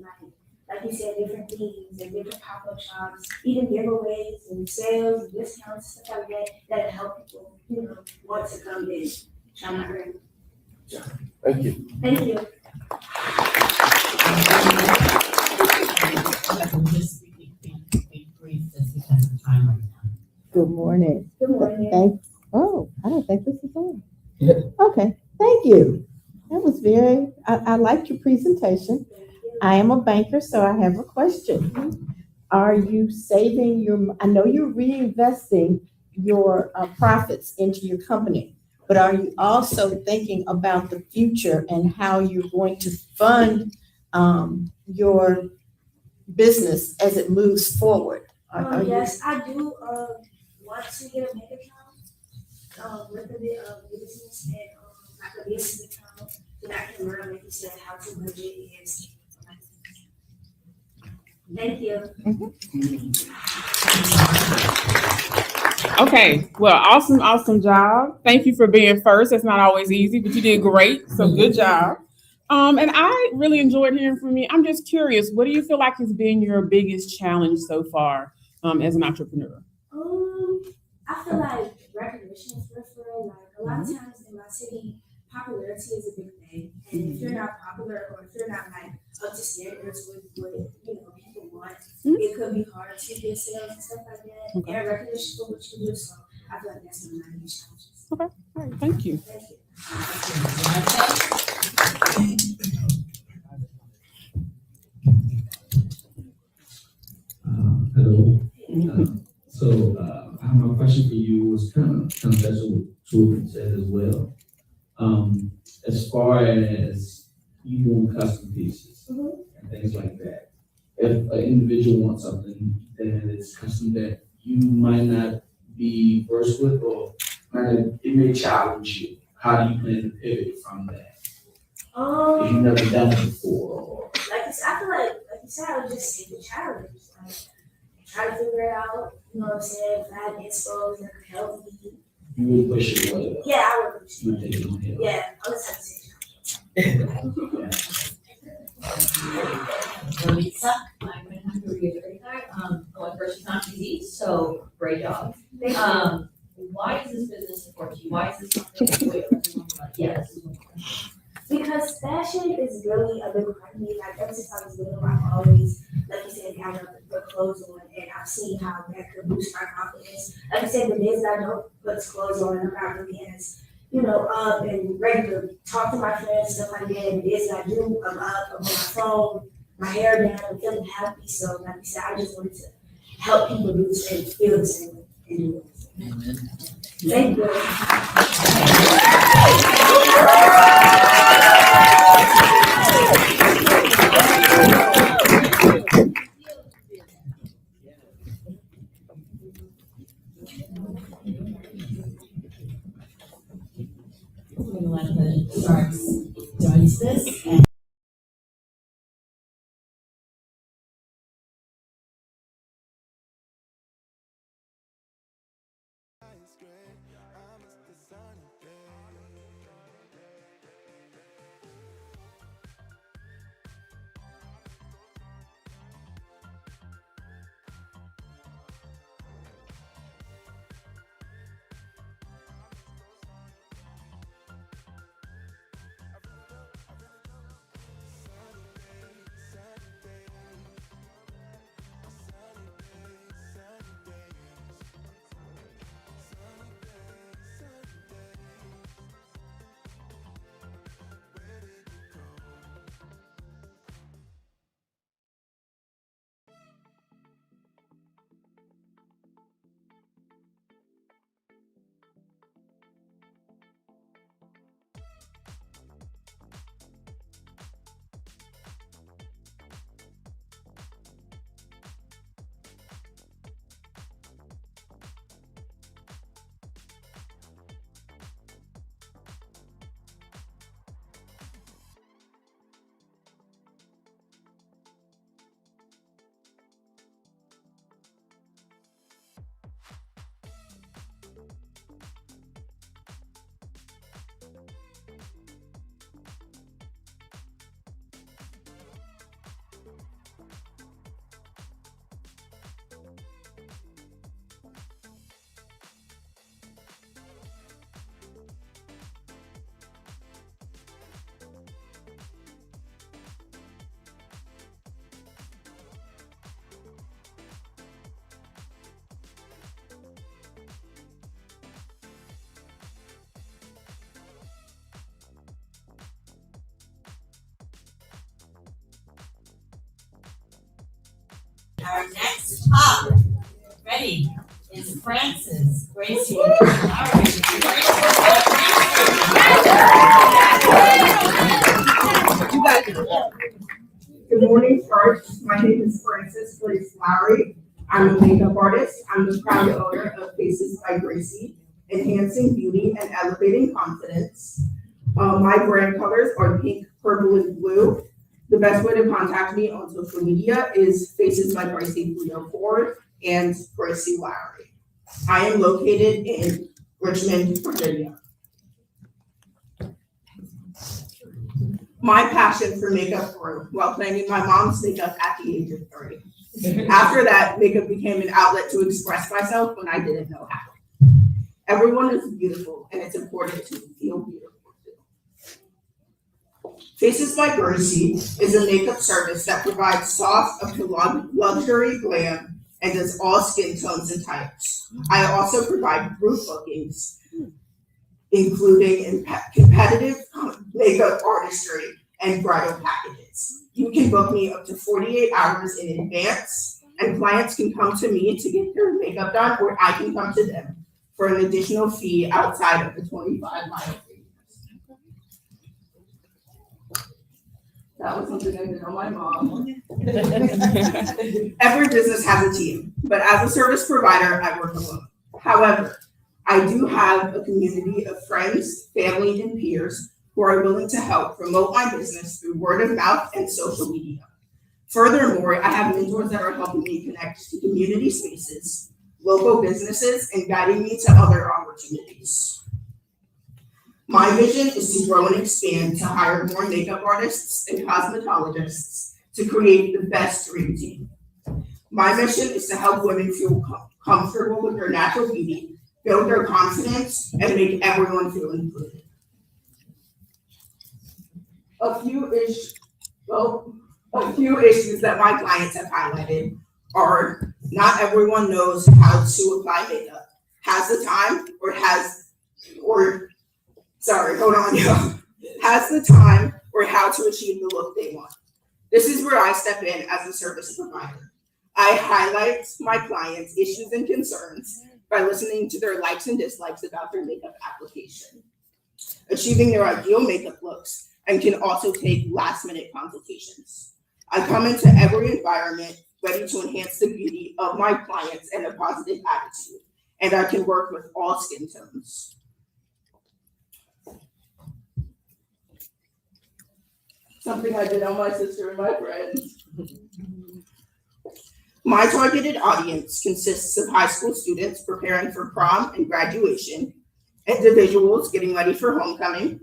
Like you said, different things and different pop-up shops, even giveaways and sales and discounts, stuff like that help people, want to come in. Try my brand. Thank you. Thank you. Just be brief, just because of time right now. Good morning. Good morning. I don't think this is on. Okay, thank you. That was I liked your presentation. I am a banker, so I have a question. Are you saving I know you're reinvesting your profits into your company, but are you also thinking about the future and how you're going to fund your business as it moves forward? Are you- Yes, I do, want to get a bank account, with the, business and, like a business account, that I can learn, like you said, how to budget is. Thank you. Okay, well, awesome job. Thank you for being first. It's not always easy, but you did great. So good job. And I really enjoyed hearing from you. I'm just curious, what do you feel like has been your biggest challenge so far as an entrepreneur? I feel like recognition is real. Like a lot of times in my city, popularity is a big thing. And if you're not popular or if you're not like up to standards with what people want, it could be hard to get sales and stuff like that. Okay. And recognition for what you do. So I feel like that's one of my biggest challenges. Okay, all right, thank you. Thank you. Hello. My question for you was kind of special to what you said as well. As far as you doing custom pieces and things like that, if an individual wants something that is custom that you might not be versed with, or it may challenge you, how do you plan to pivot from that? If you've never done it before, or I feel like you said, I would just take the challenge. Like, try to figure it out, you know what I'm saying? If I had inspos that could help me. you would push it away. Yeah, I would push You it. would take it on here. Yeah, I was have to say. Lisa, I'm going to have to reiterate that. Going first is not easy, so great job. Why does this business support you? Why is this something that you're like, yeah, this is what we're doing? Because fashion is really a big part of me. Like ever since I was little, I've always, like you said, had the clothes on, and I've seen how that could boost my confidence. Like I said, the days that I don't put clothes on, I'm not really as, up and ready to talk to my friends, stuff like that. And the days that I do, I'm up, I'm on my phone, my hair down, I'm feeling happy. So like I said, I just wanted to help people do the same, feel the same way. And do it. Thank you. We're gonna let the sharks join this. And our next talk, ready, is Francis Gracie. You got it. I'm a makeup artist. I'm the proud owner of Faces by Gracie, enhancing beauty and elevating confidence. My brand colors are pink, purple, and blue. The best way to contact me on social media is Faces by Gracie 304 and Gracie Lowry. I am located in Richmond, Virginia. My passion for makeup grew while playing in my mom's makeup at the age of 3. After that, makeup became an outlet to express myself when I didn't know how. Everyone is beautiful, and it's important to feel beautiful too. Faces by Gracie is a makeup service that provides soft up to luxury glam and does all skin tones and types. I also provide group bookings, including competitive makeup artistry and bridal packages. You can book me up to 48 hours in advance, and clients can come to me to get their makeup done, or I can come to them for an additional fee outside of the 25-mile radius. That was something I did on my mom. Every business has a team, but as a service provider, I work alone. However, I do have a community of friends, family, and peers who are willing to help promote my business through word of mouth and social media. Furthermore, I have mentors that are helping me connect to community spaces, local businesses, and guiding me to other opportunities. My vision is to grow and expand to hire more makeup artists and cosmetologists to create the best dream team. My mission is to help women feel comfortable with their natural beauty, build their confidence, and make everyone feel included. A few issues that my clients have highlighted are not everyone knows how to apply makeup, has the time, has the time or how to achieve the look they want. This is where I step in as a service provider. I highlight my clients' issues and concerns by listening to their likes and dislikes about their makeup application, achieving their ideal makeup looks, and can also take last-minute consultations. I come into every environment ready to enhance the beauty of my clients and a positive attitude, and I can work with all skin tones. Something I did on my sister and my friends. My targeted audience consists of high school students preparing for prom and graduation, individuals getting ready for homecoming,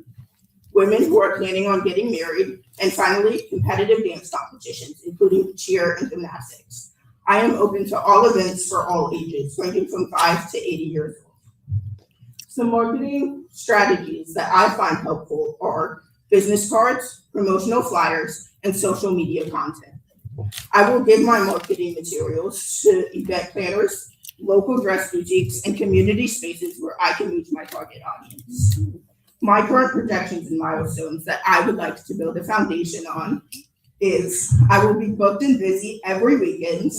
women who are planning on getting married, and finally, competitive dance competitions, including cheer and gymnastics. I am open to all events for all ages, ranging from 5 to 80 years old. Some marketing strategies that I find helpful are business cards, promotional flyers, and social media content. I will give my marketing materials to event planners, local dress boutiques, and community spaces where I can reach my target audience. My current projections and milestones that I would like to build a foundation on is I will be booked and busy every weekend,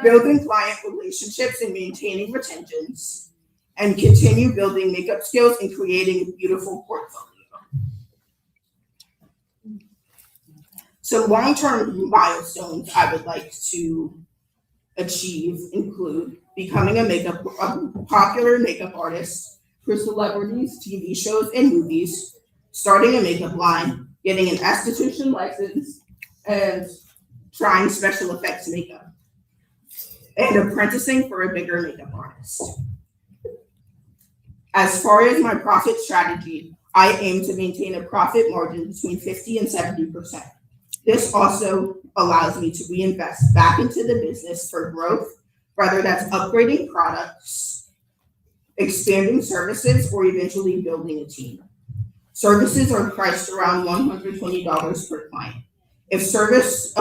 building client relationships and maintaining retentions, and continue building makeup skills and creating a beautiful portfolio. So long-term milestones I would like to achieve include becoming a popular makeup artist for celebrities, TV shows, and movies, starting a makeup line, getting an esthetician license, and trying special effects makeup, and apprenticing for a bigger makeup artist. As far as my profit strategy, I aim to maintain a profit margin between 50 and 70%. This also allows me to reinvest back into the business for growth, whether that's upgrading products, expanding services, or eventually building a team. Services are priced around $120 per client. If I service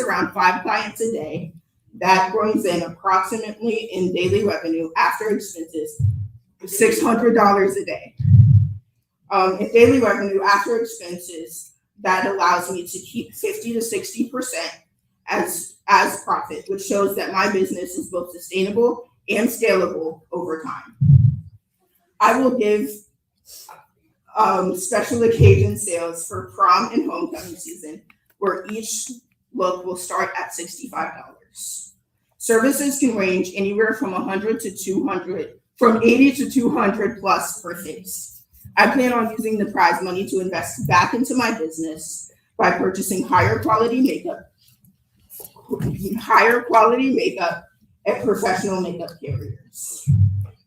around 5 clients a day, that brings in approximately in daily revenue after expenses, $600 a day. In daily revenue after expenses, that allows me to keep 50 to 60% as profit, which shows that my business is both sustainable and scalable over time. I will give special occasion sales for prom and homecoming season, where each look will start at $65. carriers. Services can range anywhere from 100 to 200, from 80 to 200 plus per face. I plan on using the prize money to invest back into my business by purchasing higher quality makeup at professional makeup carriers.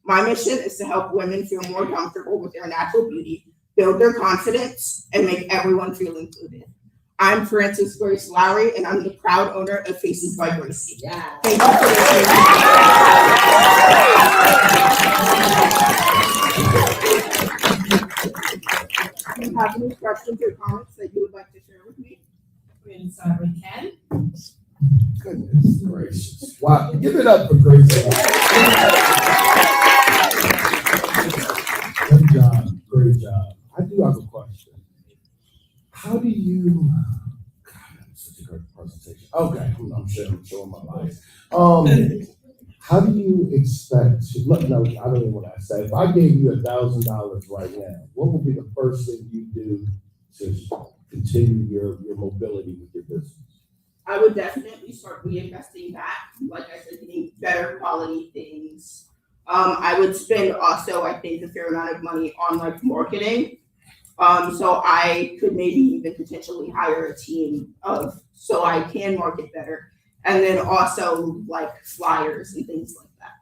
My mission is to help women feel more comfortable with their natural beauty, build their confidence, and make everyone feel included. I'm Frances Grace Lowry, and I'm the proud owner of Faces by Gracie. Yeah. Thank you for listening. Do you have any questions or comments that you would like to share with me? We're going to start with Ken. Goodness gracious. Wow. Give it up for Grace. Good job. Great job. I do have a question. How do you, God, such a great presentation. Okay, I'm showing my life. How do you expect to, no, I don't even want to say, if I gave you $1,000 right now, what would be the first thing you do to continue your mobility with your business? I would definitely start reinvesting back, like I said, getting better quality things. I would spend also, I think, a fair amount of money on like marketing. So I could maybe even potentially hire a team so I can market better. And then also like flyers and things like that.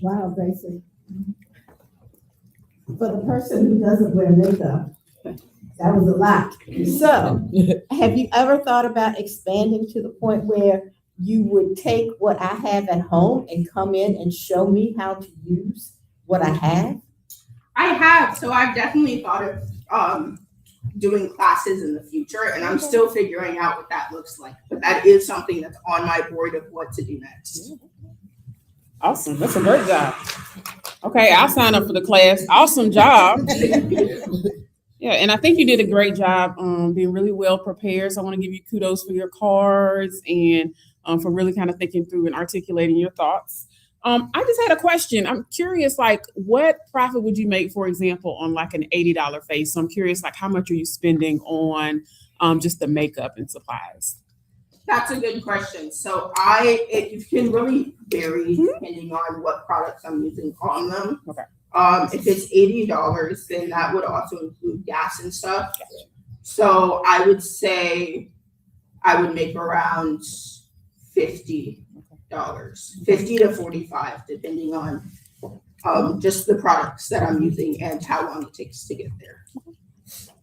Wow, Gracie. For the person who doesn't wear makeup, that was a lot. So, have you ever thought about expanding to the point where you would take what I have at home and come in and show me how to use what I have? I have. So I've definitely thought of doing classes in the future, and I'm still figuring out what that looks like. But that is something that's on my board of what to do next. Awesome. That's a great job. Okay, I'll sign up for the class. Awesome job. Yeah, and I think you did a great job being really well prepared. So I want to give you kudos for your cards and for really kind of thinking through and articulating your thoughts. I just had a question. I'm curious, like, what profit would you make, for example, on like an $80 face? So I'm curious, like, how much are you spending on just the makeup and supplies? That's a good question. So it can really vary depending on what products I'm using on them. Okay. If it's $80, then that would also include gas and stuff. So I would say I would make around $50, 50 to 45, depending on just the products that I'm using and how long it takes to get there.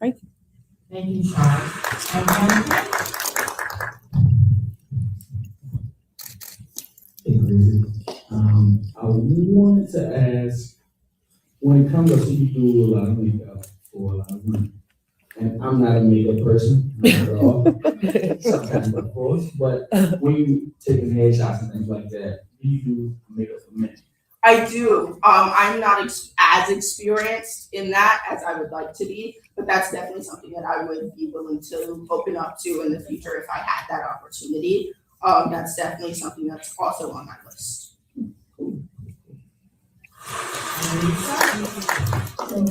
Thank you. Thank you, Sean. I wanted to ask, when it comes to you do a lot of makeup for a lot of women, and I'm not a makeup person, not at all, sometimes of course, but when you taking headshots and things like that, do you do makeup for men? I do. I'm not as experienced in that as I would like to be, but that's definitely something that I would be willing to open up to in the future if I had that opportunity. That's definitely something that's also on my list. I spend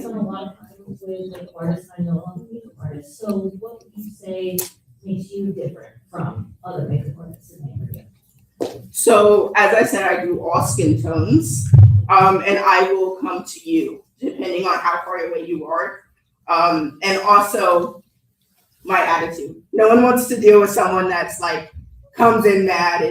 a lot of time with like artists I know, makeup artists. So what would you say makes you different from other makeup artists in the area? So as I said, I do all skin tones, and I will come to you depending on how far away you are, and also my attitude. No one wants to deal with someone that's like comes in mad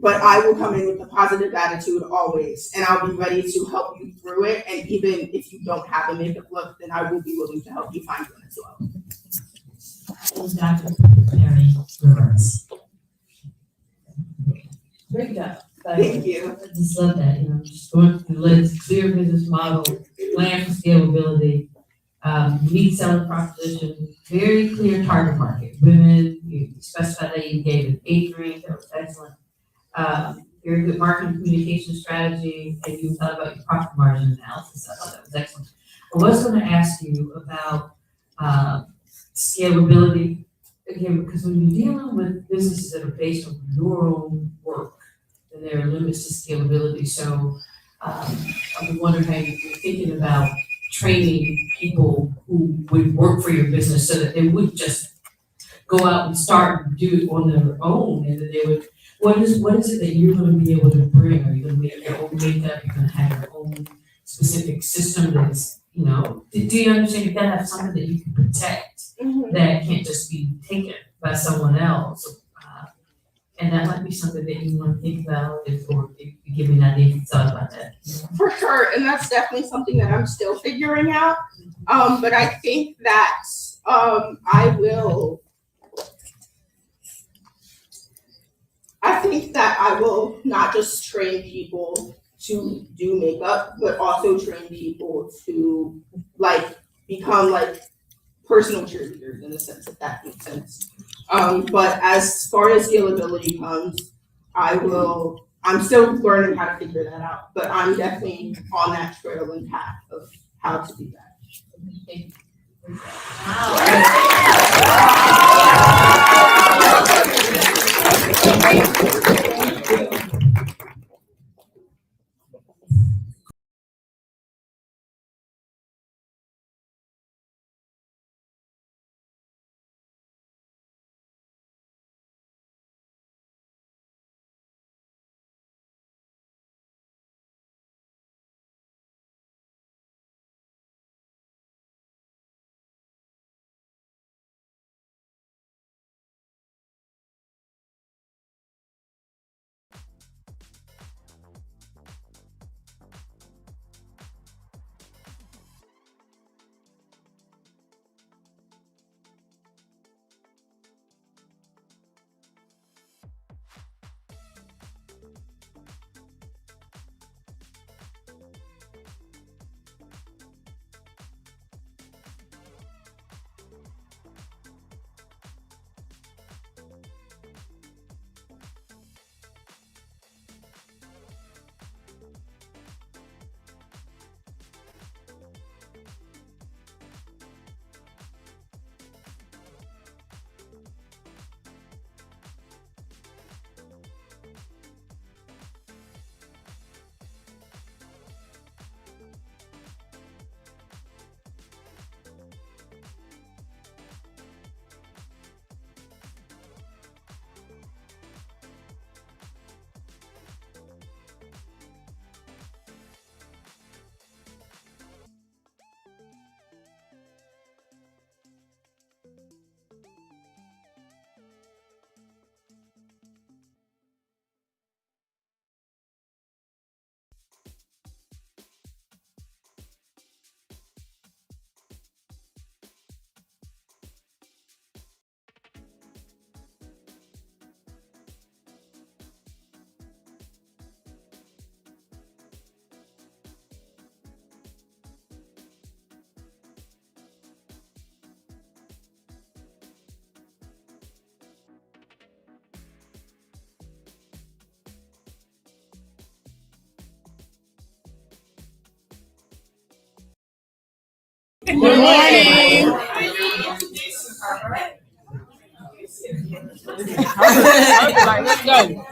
but I will come in with a positive attitude always, and I'll be ready to help you through it. And even if you don't have a makeup look, then I will be willing to help you find one as well. Dr. Mary Rivers. Great job. Thank you. I just love that, just going through the lens, clear business model, plan for scalability, unique selling proposition, very clear target market, women, you specified that you gave an age range, that was excellent. Very good marketing communication strategy, and you thought about your profit margin analysis. I thought that was excellent. I was going to ask you about scalability again, because when you're dealing with businesses that are based on your own work, then there are limits to scalability. So I'm wondering how you're thinking about training people who would work for your business so that they would just go out and start and do it on their own, and that they would, what is it that you're gonna be able to bring? Are you gonna make your own makeup, you're gonna have your own specific system that's, you know, do you understand, you gotta have something that you can protect, that can't just be taken by someone else. And that might be something that you wanna think about, or if you give me an idea if you thought about that. For sure, and that's definitely something that I'm still figuring out. But I think that I will not just train people to do makeup, but also train people to like become like personal cheerleaders in a sense, if that makes sense. But as far as scalability comes, I'm still learning how to figure that out, but I'm definitely on that trail and path of how to do that. Thank you. Good morning. Let's go.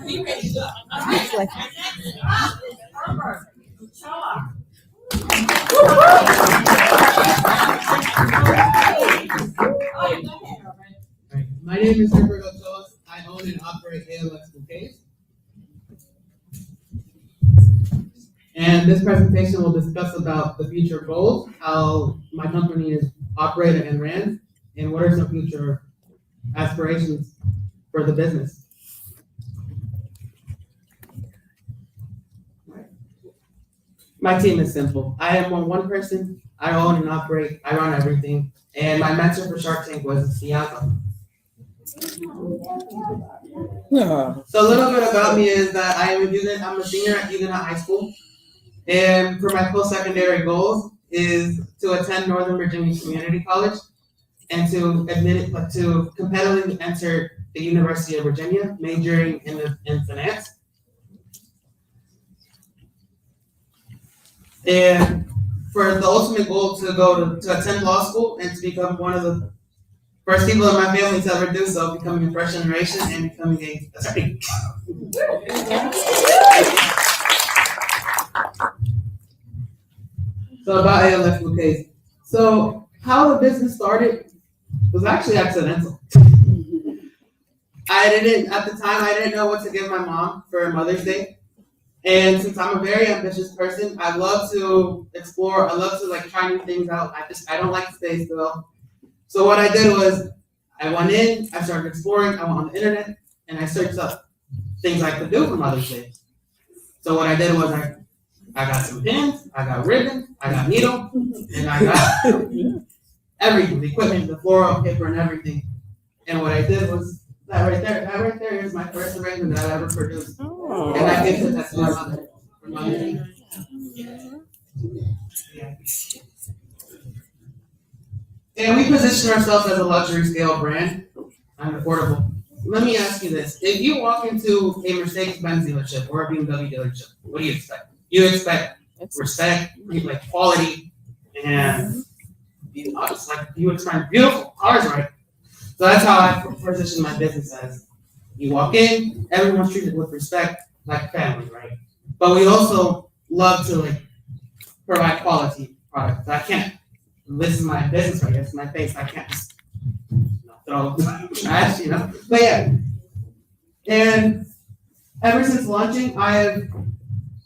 My name is Herbert Ochoa. I own and operate ALX Bouquets. And this presentation will discuss about the future goals, how my company is operated and ran, and what are some future aspirations for the business. My team is simple. I am one person. I own and operate. I run everything. And my mentor for Shark Tank was Bianca. So a little bit about me is that I'm a senior at Huguenot High School. And for my post-secondary goals is to attend Northern Virginia Community College and to competitively enter the University of Virginia, majoring in finance. And for the ultimate goal to attend law school and to become one of the first people in my family to ever do so, becoming a first generation and becoming a attorney. So So about ALF bouquets. So how the business started was actually accidental. At the time, I didn't know what to give my mom for Mother's Day. And since I'm a very ambitious person, I love to explore. I love to like try new things out. I don't like to stay still. So what I did was I went in, I started exploring, I went on the internet, and I searched up things I could do for Mother's Day. So what I did was I got some pins, I got ribbon, I got needle, and I got everything, the equipment, the floral paper and everything. And what I did was that right there is my first arrangement that I ever produced. Oh. And I gifted that to my mother for Mother's Day. Yeah. And we position ourselves as a luxury scale brand and affordable. Let me ask you this. If you walk into a Mercedes-Benz dealership or a BMW dealership, what do you expect? You expect respect, like quality, and it's like you expect beautiful cars, right? So that's how I position my business as. You walk in, everyone's treated with respect, like family, right? But we also love to like provide quality products. I can't. This is my business right here. It's my face. I can't just throw trash, But yeah. And ever since launching, I have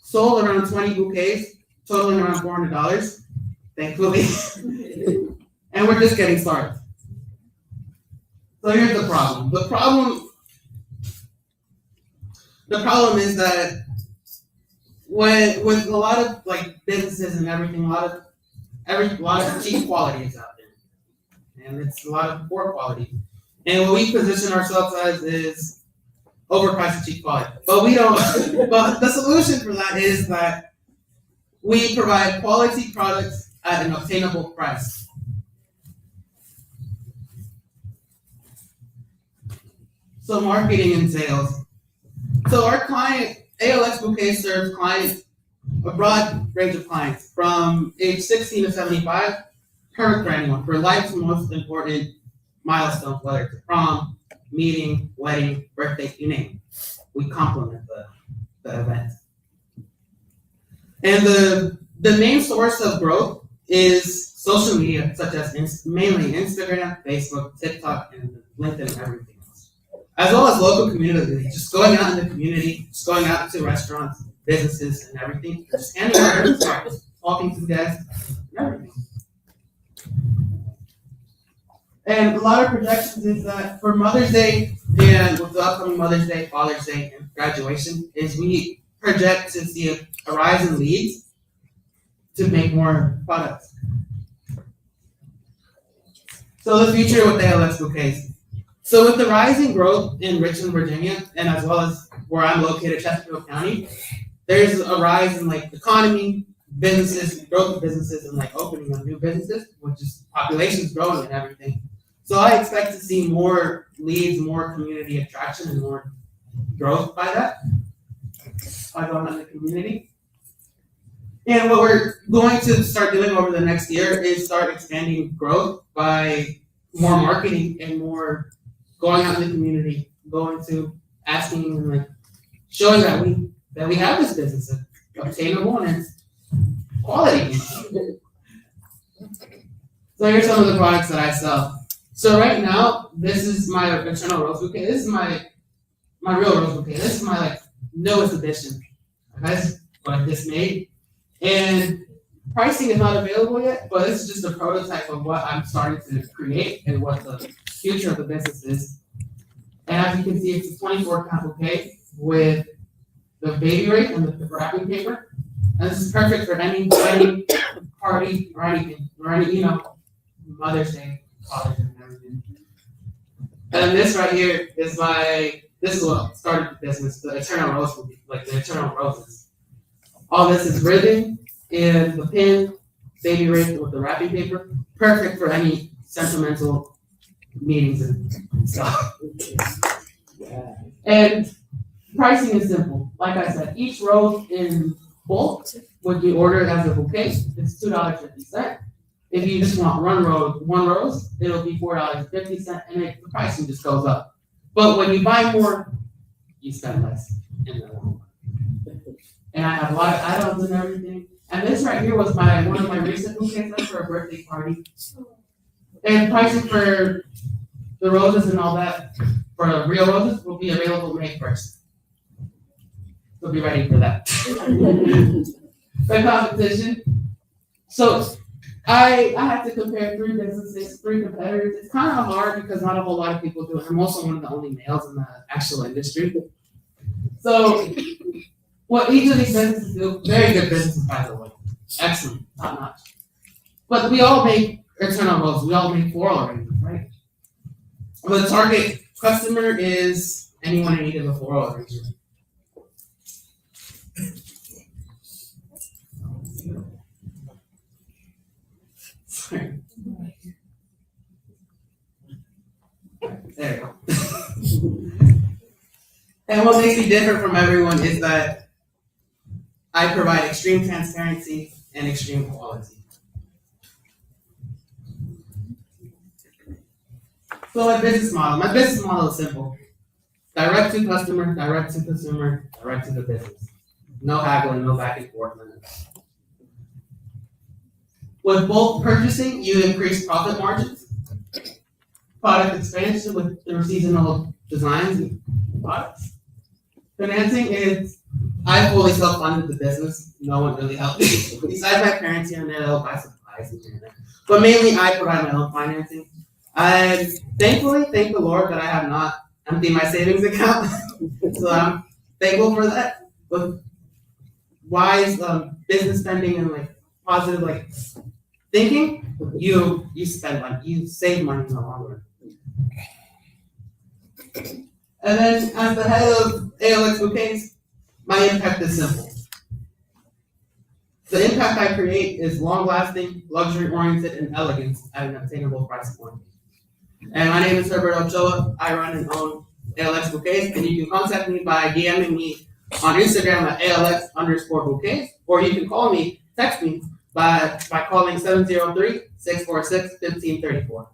sold around 20 bouquets, totaling around $400, thankfully. And we're just getting started. So here's the problem. The problem is that with a lot of like businesses and everything, a lot of cheap quality is out there, and it's a lot of poor quality. And what we position ourselves as is overpriced and cheap quality. But we don't. But the solution for that is that we provide quality products at an obtainable price. So marketing and sales. So our client, ALS Bouquet, serves clients, a broad range of clients, from age 16 to 75, perfect for anyone, for life's most important milestones, whether it's a prom, meeting, wedding, birthday, you name it. We complement the event. And the main source of growth is social media, such as mainly Instagram, Facebook, TikTok, and LinkedIn, and everything else. As well as local community, just going out in the community, just going out to restaurants, businesses, and everything, just handing out business cards, talking to guests, and everything. And a lot of projections is that for Mother's Day, and with the upcoming Mother's Day, Father's Day, and graduation, is we project to see a rise in leads to make more products. So the future with ALS Bouquets. So with the rising growth in Richmond, Virginia, and as well as where I'm located, Chesterfield County, there's a rise in like economy, businesses, growth of businesses, and like opening of new businesses, which is population's growing and everything. So I expect to see more leads, more community attraction, and more growth by that, by going on the community. And what we're going to start doing over the next year is start expanding growth by more marketing and more going out in the community, going to asking and like showing that we have this business, it's obtainable and it's quality. So here's some of the products that I sell. So right now, this is my Eternal Rose Bouquet. This is my real Rose Bouquet. This is my like newest edition. That's what I just made. And pricing is not available yet, but this is just a prototype of what I'm starting to create and what the future of the business is. And as you can see, it's a 24-count bouquet with the baby wreath and the wrapping paper. And this is perfect for any wedding, party, or anything, or any, Mother's Day, Father's Day, and everything. And this right here is this is what started the business, the Eternal Rose, like the Eternal Roses. All this is ribbon and the pin, baby wreath with the wrapping paper. Perfect for any sentimental meetings and stuff. And pricing is simple. Like I said, each rose in bulk would be ordered as a bouquet. It's $2.50. If you just want one rose, it'll be $4.50, and the pricing just goes up. But when you buy more, you spend less in the long run. And I have a lot of add-ons and everything. And this right here was one of my recent bouquets for a birthday party. And pricing for the roses and all that, for the real roses, will be available May 1st. So be ready for that. The competition. So I have to compare 3 businesses, 3 competitors. It's kind of hard because not a whole lot of people do it. I'm also one of the only males in the actual industry. So what each of these businesses do, very good businesses by the way. Excellent, top notch. But we all make internal roses, we all make floral arrangements, right? Well, the target customer is anyone in need of a floral arrangement. Sorry. There you go. And what makes me different from everyone is that I provide extreme transparency and extreme quality. So my business model is simple. Direct to customer, direct to consumer, direct to the business. No haggling, no back and forth. With bulk purchasing, you increase profit margins. Product expansion with their seasonal designs and products. Financing is, I fully self-funded the business. No one really helped me. Besides my parents here and there, they'll buy supplies and here and there. But mainly I provide my own financing. I thankfully thank the Lord that I have not emptied my savings account. So I'm thankful for that. With wise business spending and like positive like thinking, you spend money, you save money in the long run. And then as the head of ALX Bouquets, my impact is simple. The impact I create is long-lasting, luxury-oriented, and elegant at an attainable price point. And my name is Herbert Ochoa. I run and own ALX Bouquets, and you can contact me by DMing me on Instagram at ALX_bouquets, or you can call me, text me by calling 703-646-1534.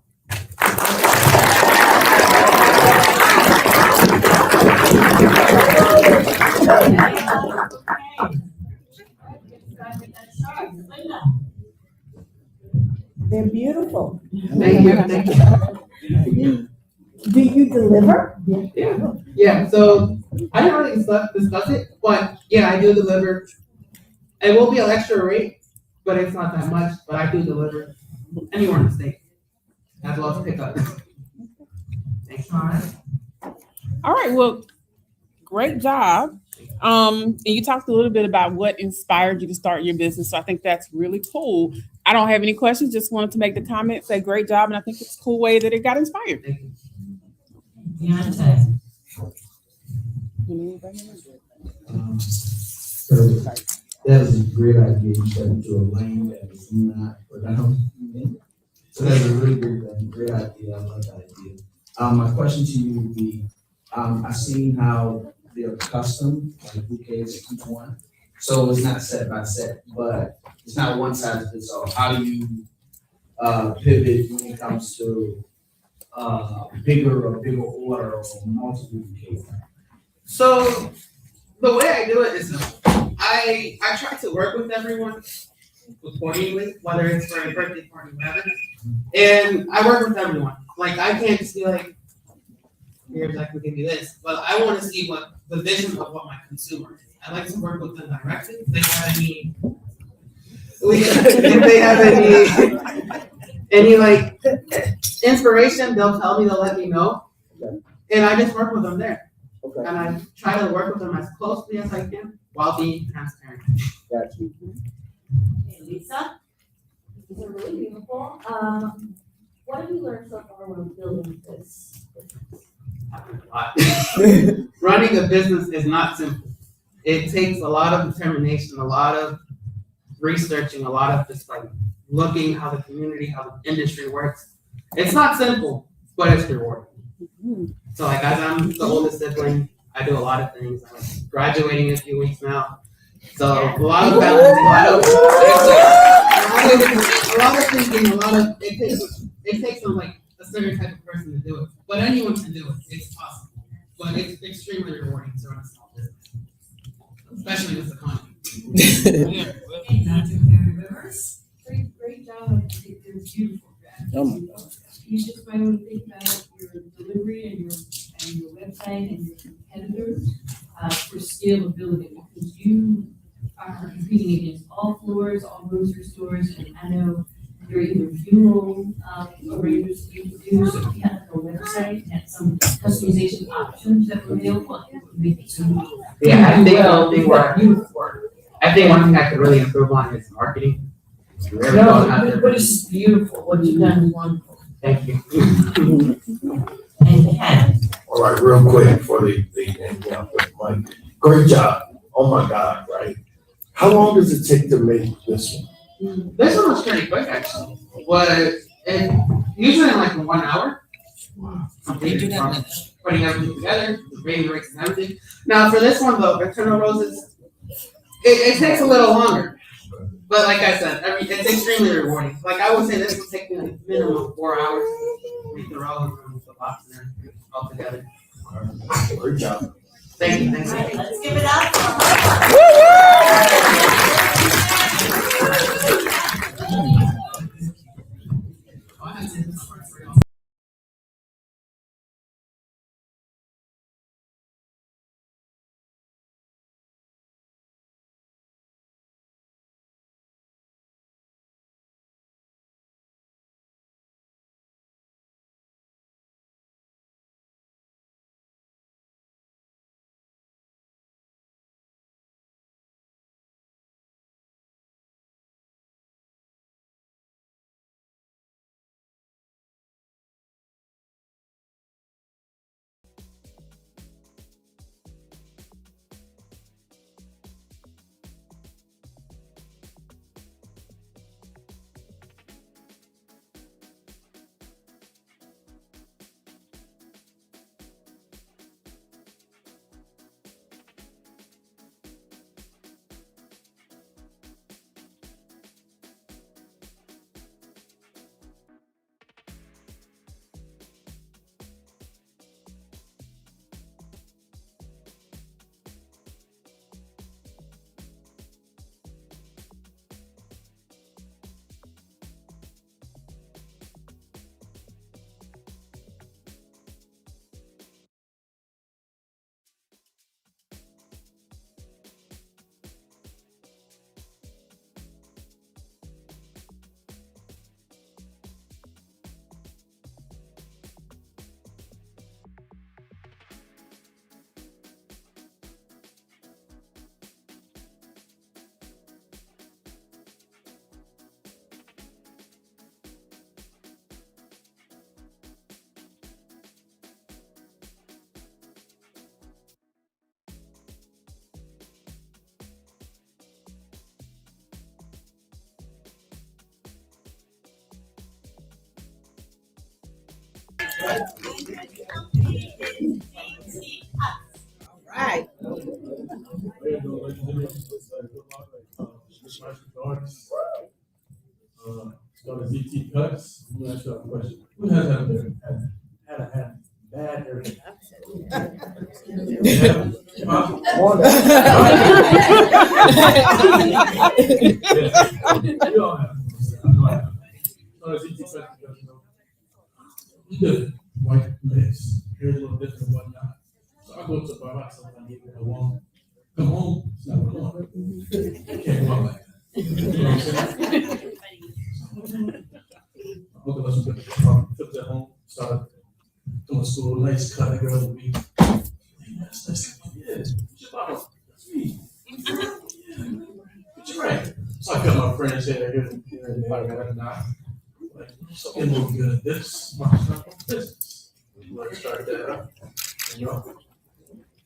They're beautiful. Thank you. Thank you. Do you deliver? Yeah. So I didn't really discuss it, but yeah, I do deliver. It will be an extra rate, but it's not that much. But I do deliver anywhere in the state, as well as pick up. Thanks. All right. Well, great job. And you talked a little bit about what inspired you to start your business. So I think that's really cool. I don't have any questions. Just wanted to make the comment, say great job. And I think it's a cool way that it got inspired. Deontay. That was a great idea. You stepped into a lane that is not for them. So that's a really great idea. I love that idea. My question to you would be, I've seen how they're custom, like bouquets at each one. So it's not set by set, but it's not one size fits all. How do you pivot when it comes to bigger order or multiple bouquets? So the way I do it is I try to work with everyone accordingly, whether it's for a birthday party, whatever. And I work with everyone. Like I can't just be like, here's I can give you this, but I want to see what the vision of what my consumer is. I like to work with them directly. If they have any like inspiration, they'll tell me, they'll let me know. And I just work with them there. Okay. And I try to work with them as closely as I can while being transparent. Got you. Okay, Lisa, these are really beautiful. What have you learned so far when building this business? Running a business is not simple. It takes a lot of determination, a lot of researching, a lot of just like looking how the community, how the industry works. It's not simple, but it's rewarding. So like as I'm the oldest sibling, I do a lot of things. I'm graduating in a few weeks now. So a lot of balancing, it takes like a certain type of person to do it. But anyone can do it. It's possible. But it's extremely rewarding to run a small business. Especially with the economy. your delivery and your website and your competitors for scalability, because you are competing against all floors, all grocery stores, and I know there are either funeral arrangements you can do, so if you have a website and some customization options that were available, I think it would make it so. Yeah, I think the only thing where I think one thing I could really improve on is marketing. But it's beautiful, what you've done is wonderful. Thank you. And Kat. All right, real quick for the Mike. Great job. Oh my God, right? How long does it take to make this one? This one was pretty quick actually. Usually in like 1 hour. They do that. Putting everything together, the grading rates and everything. Now for this one though, Eternal Roses, it takes a little longer. But like I said, it's extremely rewarding. Like I would say this would take me like minimum 4 hours to make the roll and the box and everything all together. Great job. Thank you. Let's give it up. Right. So the ZT cuts, let me ask you a question. Who has had a bad haircut? You all have. So the ZT cuts, because, you good, white mix, hair's a little different and whatnot. So I go to a barber, sometimes I get a woman, come home, it's not what I want. You can't go out like that. You know what I'm saying? Look at us, took that home, started doing school, nice cut, girl with me. That's nice. Yeah, it's your mama. That's me. Yeah, but you're right. So I cut my friend's hair here and there, and not. Like, so it look good. This marks not business. Let's start that up.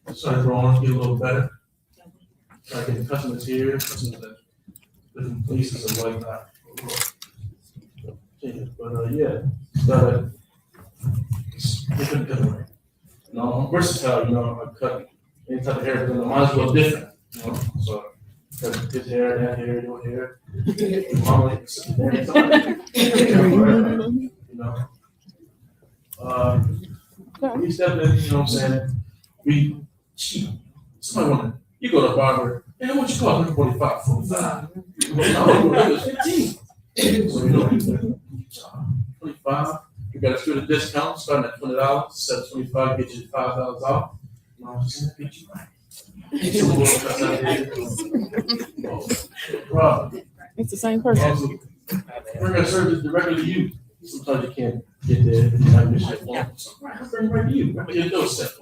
And started growing, get a little better. Started getting customers here, customers at different places and whatnot. But yeah, started different way. You know, I'm versatile, you know, I cut any type of hair, but mine's a little different, you know. So cut his hair, that hair, your hair. Mama, you know. We definitely, you know what I'm saying? We cheap. Somebody wanna, you go to a barber, hey, what you call it? 45, 45. No, it was 15. So you know, 25, You got a student discount starting at $20, instead of $25, get you $5 off. You know what I'm saying? Get you right. It's the same person. Also, bring a service directly to you. Sometimes you can't get there. You might miss your phone. So, right, I'll bring it right to you. Right to your doorstep.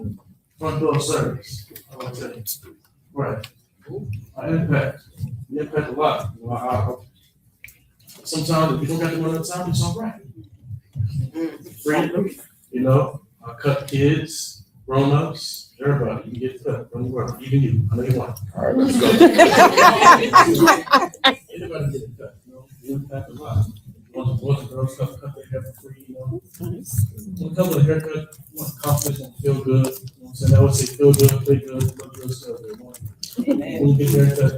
Front door service. I want to tell you. Right. I impact. We impact a lot. You know, sometimes if you don't got the money on time, it's all right. Free, you know, I cut kids, grown-ups, everybody. You get cut. Don't worry. Even you. I know you want. All right, let's go. Anybody get cut. You know, we impact a lot. Want the boys and girls cut their hair for free, you know. When it comes to the haircut, you want the confidence and feel good. You know what I'm saying? I always say feel good, play good, look good, stuff. When you get your haircut,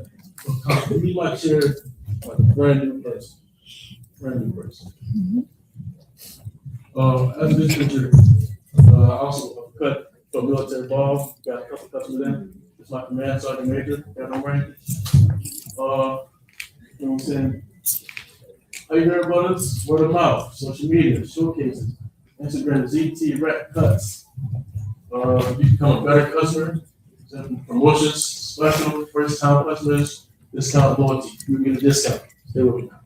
be like you're like a brand new person. Brand new person. As a distributor, I also cut for military ball. Got a couple customers in. It's my command sergeant major. Got no rank. You know what I'm saying? How you heard about us? Word of mouth, social media, showcases, Instagram, ZT, rap cuts. You become a better customer. Promotions, special, first time customers, discount loyalty. You get a discount. Stay with me now.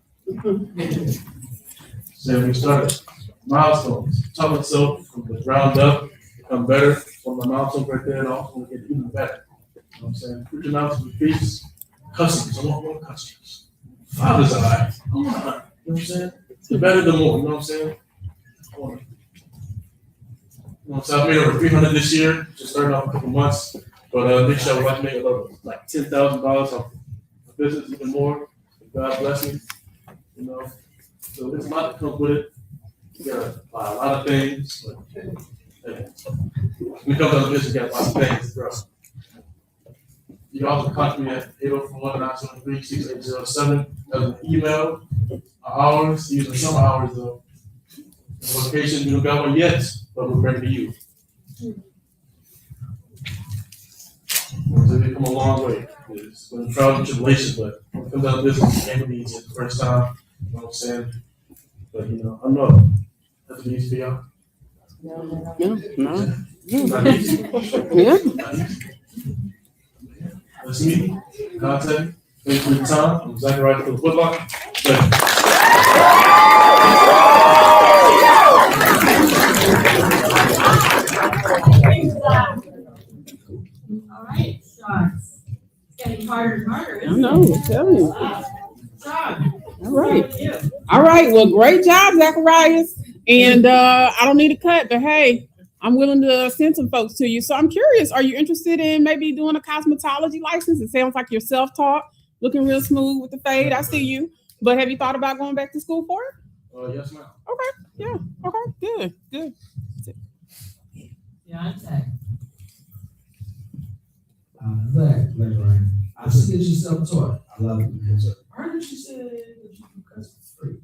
So we started. Milestones. Taught myself from the ground up, become better. From my milestones right there, and I also want to get even better. You know what I'm saying? Reaching out to increase customers. I want more customers. Father's eye. You know what I'm saying? The better, the more. You know what I'm saying? So I made over 300 this year. Just starting off a couple months, but next year I would like to make like $10,000 off the business, even more. God bless me. You know, so there's a lot that comes with it. You gotta buy a lot of things, but hey, when it comes to the business, you gotta buy things, bro. You can also contact me at 804-973-6807. As an email, hours, using some hours though. The location, we don't got one yet, but we'll bring it to you. So we've come a long way. It's been a trial and tribulation, but when it comes down to business, it can't be easy the first time. You know what I'm saying? But you know, I know that's an easy for y'all. No. Not easy. Yeah. Not easy. Let's meet. Contact me. Thank you for your time. I'm Zachariah for the Foot Locker. All right, Sean. It's getting harder and harder. I know, I'm telling you. Sean. All right. All right. Well, great job, Zacharias. And I don't need a cut, but hey, I'm willing to send some folks to you. So I'm curious, are you interested in maybe doing a cosmetology license? It sounds like you're self-taught, looking real smooth with the fade. I see you. But have you thought about going back to school for it? Yes, ma'am. Okay. Yeah. Okay. Good. Good. Yeah, I'd say. Zach, Ryan. I see that you're self-taught. I love it. I heard that you said that you can cuss for free.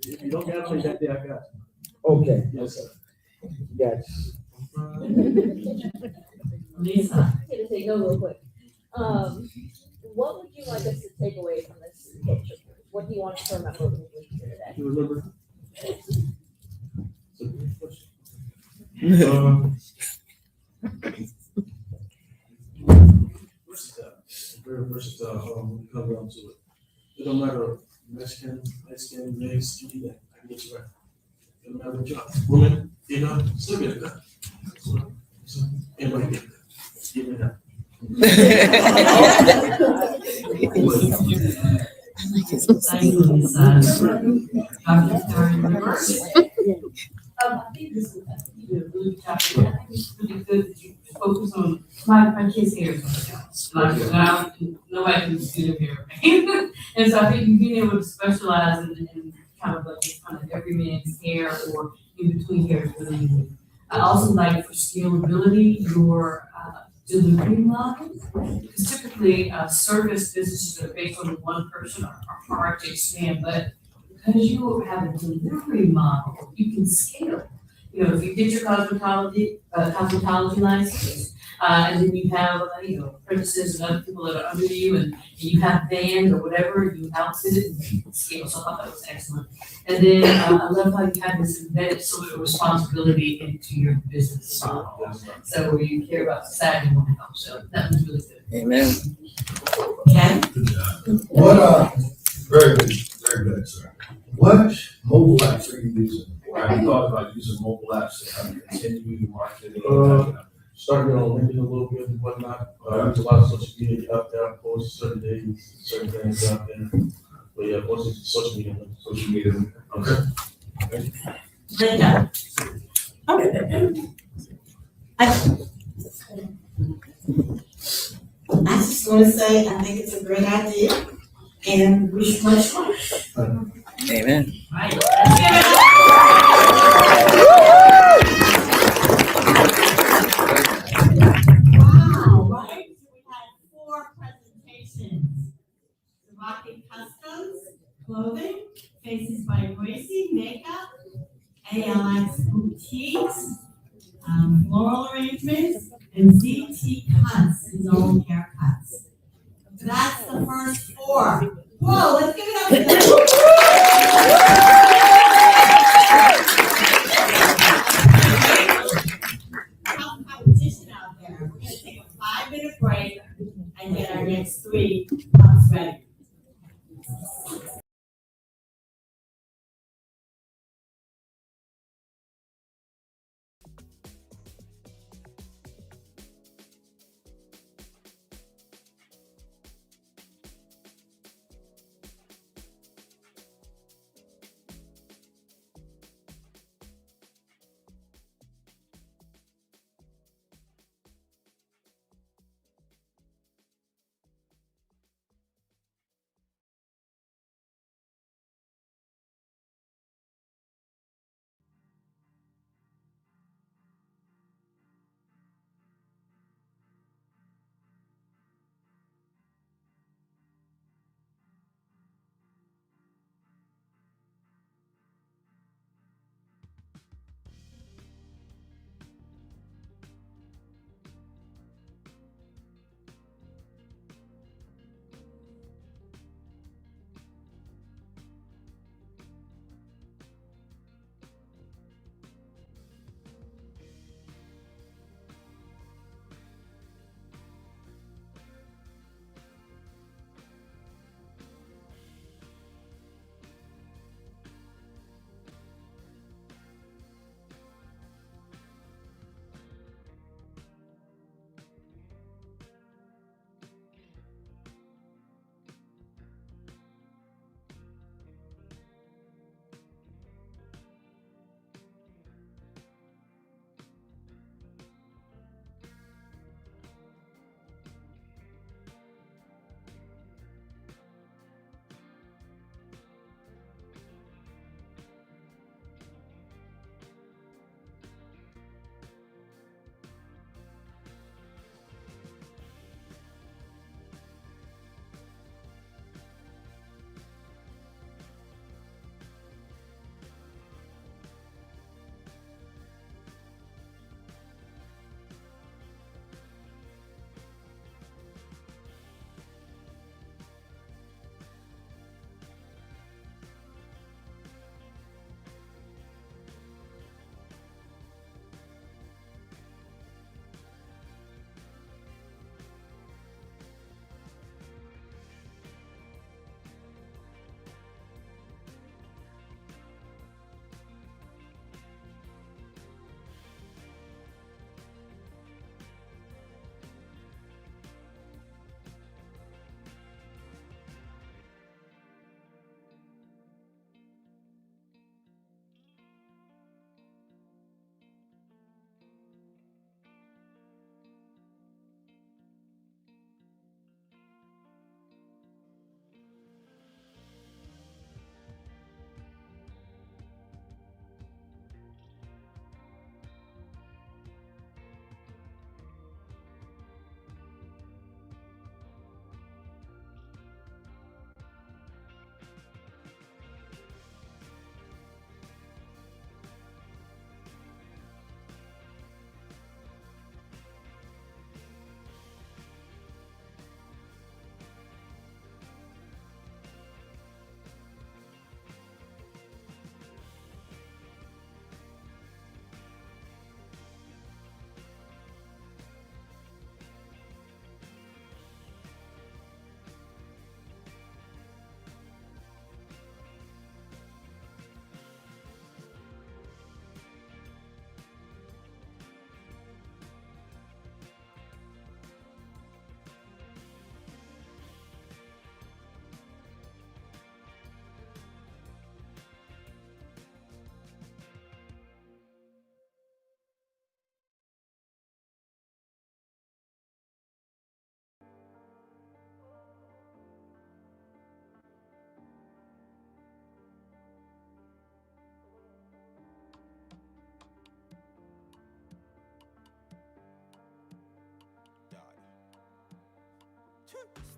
If you don't got it that day, I got you. Okay. Yes, sir. Got Lisa. I'm gonna take over real quick. What would you like us to take away from this picture? What do you want us to remember when we leave here today? You remember? Versatile. Very versatile when you come down to it. It don't matter Mexican, light skin, mixed, anything. I can get you right. It don't matter what you are. Woman, female, still get it done. So, anybody get it done. Give me that. Thank you, Lisa. Dr. Karen Rivers. I think this is you did a really good job. I think it's really good that you focus on my kids' hair is something else. Like now, nobody can do their hair. And so I think you being able to specialize in kind of like this kind of every man's hair or in between hair is really unique. I also like for scalability your delivery model, because typically service businesses that are based on one person are hard to expand, but because you have a delivery model, you can scale. You know, if you get your cosmetology license, And then you have, apprentices and other people that are under you, and you have band or whatever, you outfit it and scale, so I thought that was excellent. And then, I love how you have this embedded social responsibility into your business model. So where you care about society and want to help, so that was really good. Amen. Okay? What, very good, sir. What mobile apps are you using? Have you thought about using mobile apps to kind of continue marketing? Starting on LinkedIn a little bit and whatnot. There's a lot of social media out there. I post certain days, certain things out there. But yeah, mostly social media. Social media. Okay. Linda. I just want to say, I think it's a great idea and wish much luck. Amen. Right. Let's give it up. Wow, right? So we had 4 presentations. Rocket Customs, Clothing, Faces by Gracie, Makeup, ALX Boutiques, Floral Arrangements, and ZT Cuts, his own haircuts. That's the first 4. Whoa, let's give it up for them. Competition out there. We're going to take a 5-minute break and get our next 3 cups ready.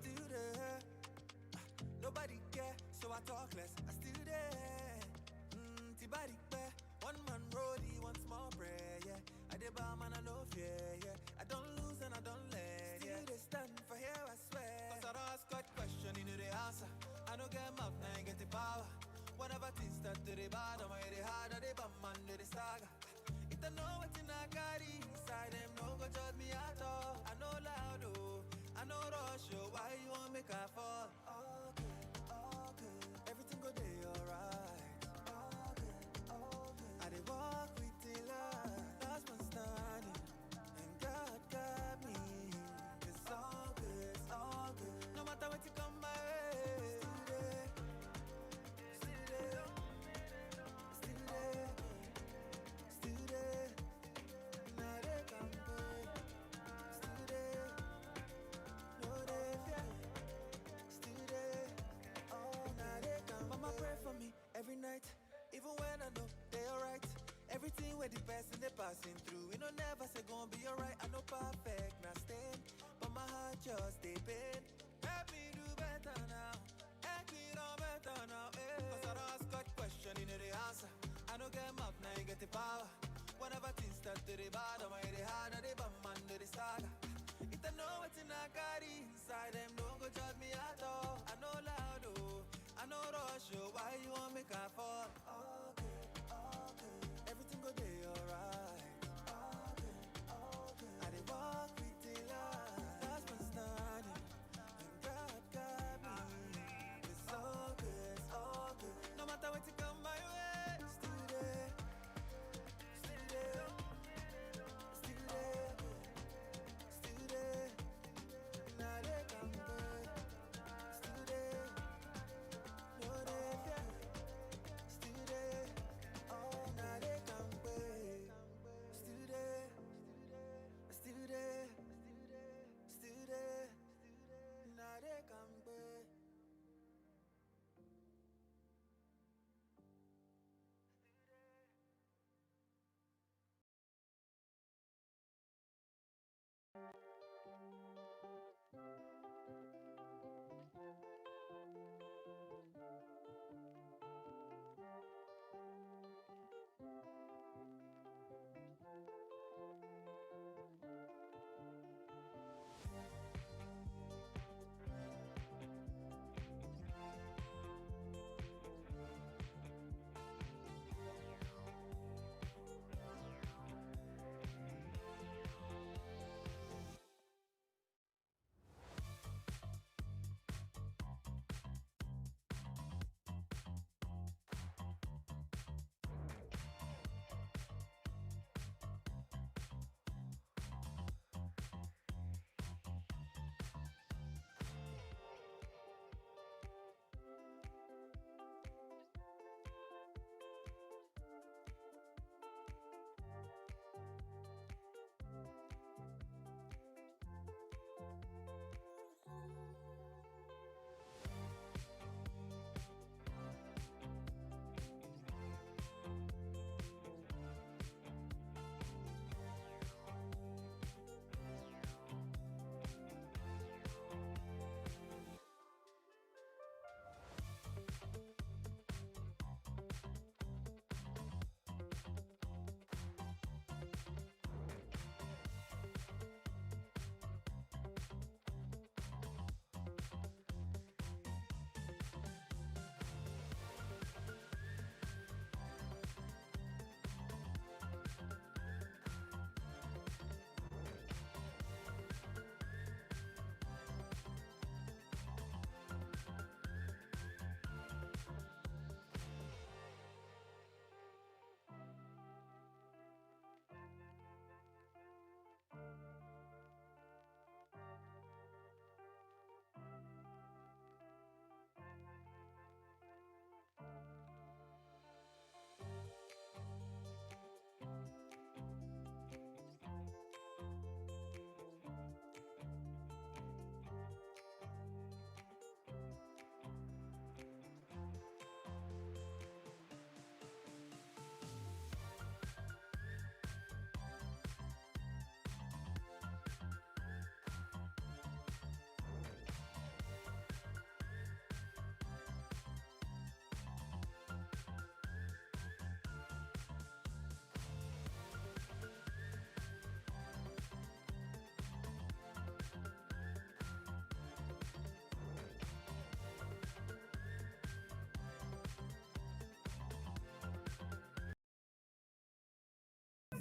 Still there. Nobody care, so I talk less. I still there. Tibadi bear. One man roadie, one small prayer, yeah. I did bar man, I no fear, yeah. I don't lose and I don't let, yeah. Still they stand for here, I swear. Cause I don't ask God question, you know the answer. I don't get mouth, now I get the power. Whatever things that to the bottom, I the harder they bum man, do the saga. If they know what in I carry inside them, no go judge me at all. I know loud, oh, I know rush, oh. Why you want make I fall? Okay, everything go day alright. I did walk with the Lord, last man standing, and God got me. It's all good, it's all good. No matter what you come my way, still there, still there, still there, now they come back, still there, no they fear, still there, oh now they come. Mama pray for me every night. Even when I know they alright. Everything with the person they passing through. You know never say gon' be alright. I know perfect, not staying. But my heart just stay pain. Help me do better now. Help me do better now, eh. Cause I don't ask God question, you know the answer. I don't get mouth, now you get the power. Whenever things start to the bottom, I the harder they bum man do the saga. If they know what's in I carry inside them, don't go judge me at all. I know loud, oh, I know rush, oh. Why you want me to fall? Okay, everything go day alright. I did walk with the Lord, last man standing, and God got me. It's all good, it's all good. No matter what you come my way, still there, still there, still there, still there. Now they come back, still there, no they fear, still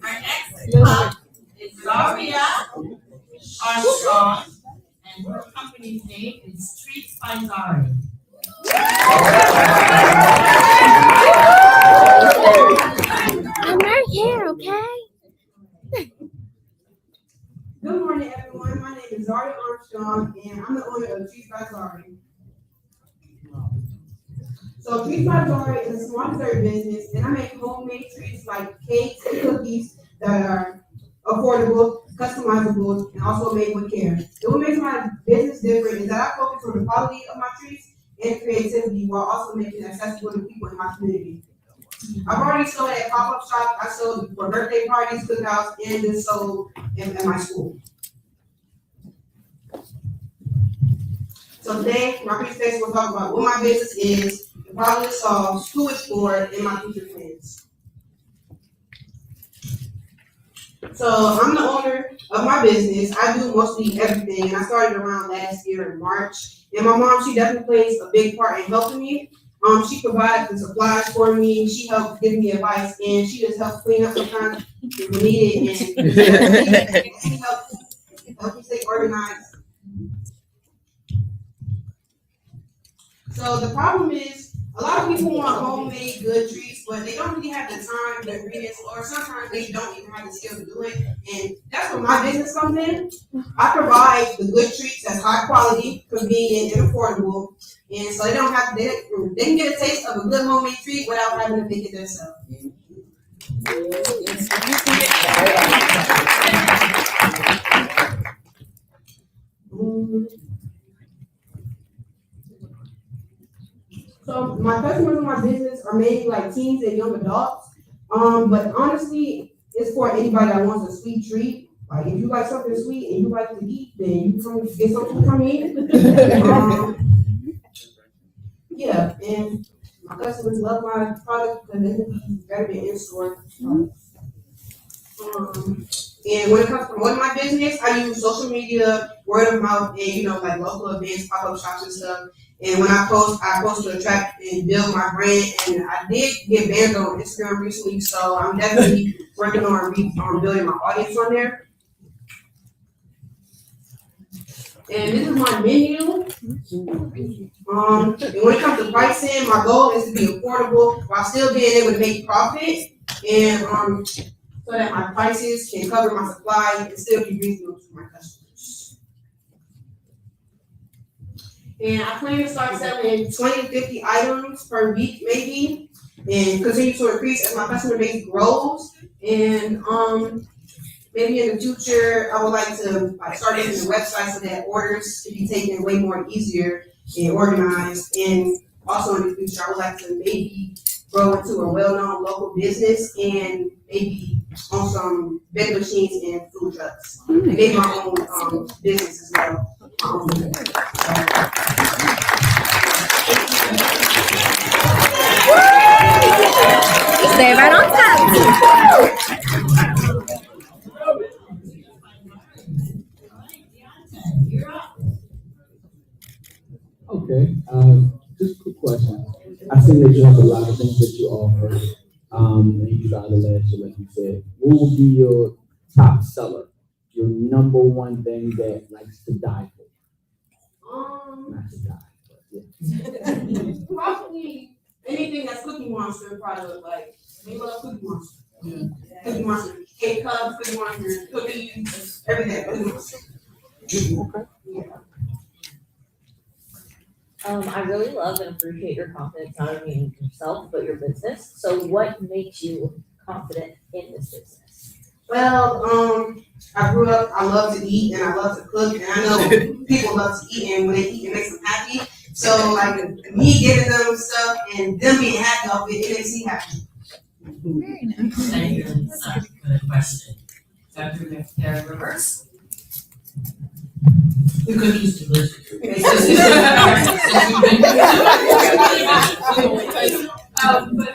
Our next up is Zaria Armstrong, and her company's name is Treats by Zari. I'm right here, okay? Good morning, everyone. My name is Zaria Armstrong, and I'm the owner of Treats by Zari. So Treats by Zari is a small dessert business, and I make homemade treats like cakes and cookies that are affordable, customizable, and also made with care. And what makes my business different is that I focus on the quality of my treats and creativity while also making it accessible to people in my community. I've already sold at pop-up shops. I sold for birthday parties, cookouts, and just sold in my school. So today, my presentation will talk about what my business is, the problem it solves, who it's for, and my future plans. So I'm the owner of my business. I do mostly everything, and I started around last year in March. And my mom, she definitely plays a big part in helping me. She provides the supplies for me. She helps give me advice, and she just helps clean up sometimes if we need it. And she helps me stay organized. So the problem is, a lot of people want homemade good treats, but they don't really have the time, the ingredients, or sometimes they don't even have the skill to do it. And that's where my business comes in. I provide the good treats that's high quality, convenient, and affordable. And so they don't have to, they can get a taste of a good homemade treat without having to make it themselves. So my customers in my business are mainly like teens and young adults. But honestly, it's for anybody that wants a sweet treat. Like if you like something sweet and you like to eat, then you can get something from me. Yeah, and my customers love my product because it's better than in store. And when it comes to promoting my business, I use social media, word of mouth, and like local events, pop-up shops and stuff. And when I post to attract and build my brand. And I did get banned on Instagram recently, so I'm definitely working on building my audience on there. And this is my menu. And when it comes to pricing, my goal is to be affordable while still being able to make profit. And so that my prices can cover my supply and still be reasonable to my customers. And I plan to start selling 20 to 50 items per week, maybe, and continue to increase as my customer base grows. And maybe in the future, I would like to start using the website so that orders can be taken way more easier and organized. And also in the future, I would like to maybe grow into a well-known local business and maybe on some vending machines and food trucks. And maybe my own business as well. Stay right on time. Okay, just a quick question. I see that you have a lot of things that you offer, and you started last year, like you said. What would be your top seller? Your number one thing that likes to die for? Not to die, but yeah. Probably anything that's Cookie Monster product, like we love Cookie Monster. Cookie Monster, cake cups, Cookie Monster, cookies, everything. Cookie Monster. Okay. Yeah. I really love and appreciate your confidence not only in yourself, but your business. So what makes you confident in this business? Well, I grew up, I love to eat and I love to cook, and I know people love to eat, and when they eat, it makes them happy. So, like, me giving them stuff and them being happy off it, it makes me happy. Very nice. Thank you, Lisa, for the question. Dr. McCary Rivers. The cookie's delicious. But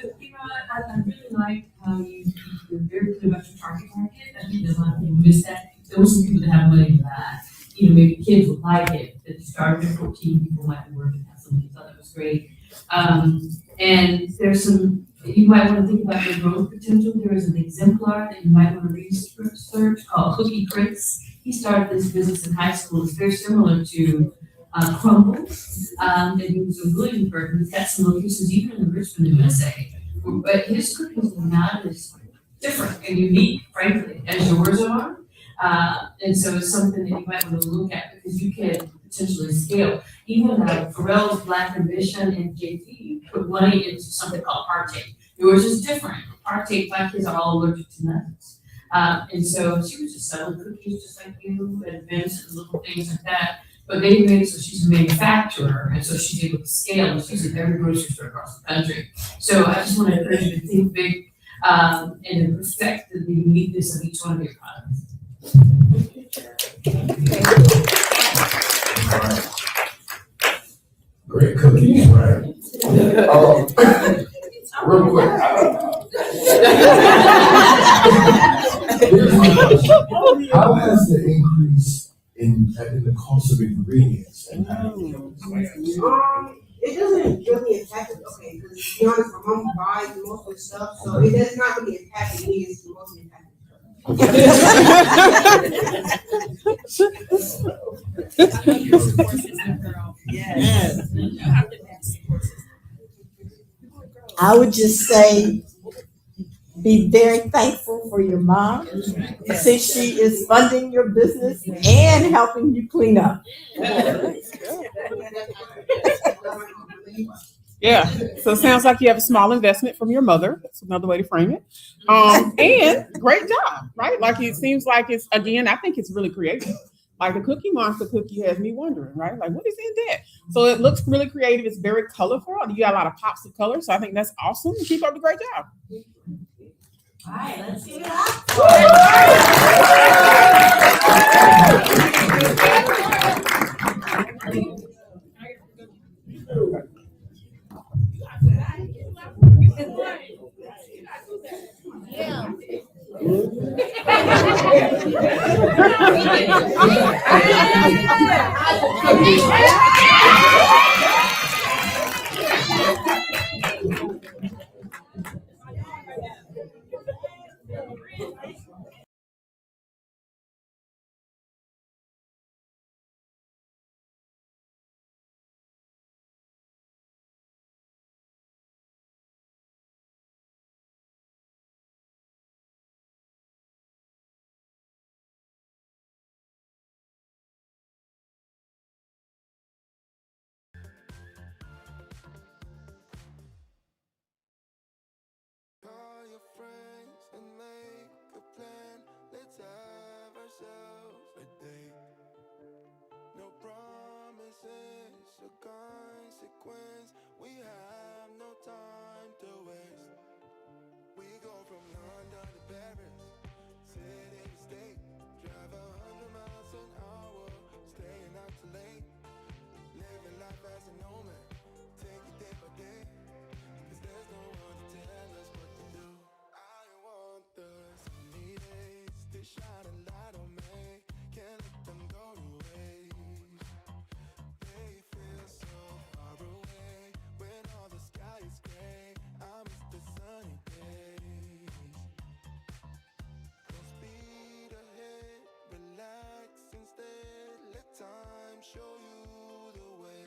I really like how you're very clear about your target market. I think there's a lot of people miss that. There were some people that have money for that. Maybe kids would like it. That you started at 14, people might be working at something. So that was great. And there's some you might want to think about your growth potential. There is an exemplar that you might want to research called Cookie Crates. He started this business in high school. It's very similar to Crumbles. And he was in Williamsburg. He's got some locations even in the Richmond, USA. But his cookies are not as different and unique, frankly, as yours are. And so it's something that you might want to look at because you can potentially scale. Even Pharrell's Black Ambition and Jay-Z put money into something called Partake. Yours is different. Partake, Black kids are all allergic to nuts. And so she was just selling cookies just like you and events and little things like that. But they made it so she's a manufacturer, and so she's able to scale, and she's in every grocery store across the country. So I just want to encourage you to think big and respect the uniqueness of each one of your products. Great cookies, right? Real quick. Here's my question. How has the increase in the cost of ingredients impacted? It doesn't really impact it, okay, because to be honest, my mom buys most of the stuff, so it does not really impact me, it's mostly impacted. I would just say, be very thankful for your mom, since she is funding your business and helping you clean up. Yeah, so it sounds like you have a small investment from your mother. That's another way to frame it. And great job, right? Like it seems like it's, again, I think it's really creative. Like the Cookie Monster cookie has me wondering, right? Like what is in that? So it looks really creative. It's very colorful. You got a lot of pops of color. So I think that's awesome. Keep up the great job. All right, let's give it up. Call your friends and make a plan. Let's have ourselves a date. No promises or consequence. We have no time to waste. We go from London to Paris, city to state. Drive 100 miles an hour, staying out too late. Living life as a nomad, take it day by day. 'Cause there's no one to tell us what to do. I want the sunny days to shine a light on me. Can't let them go to waste. They feel so far away when all the sky is gray. I miss the sunny days. Don't speed ahead, relax instead. Let time show you the way.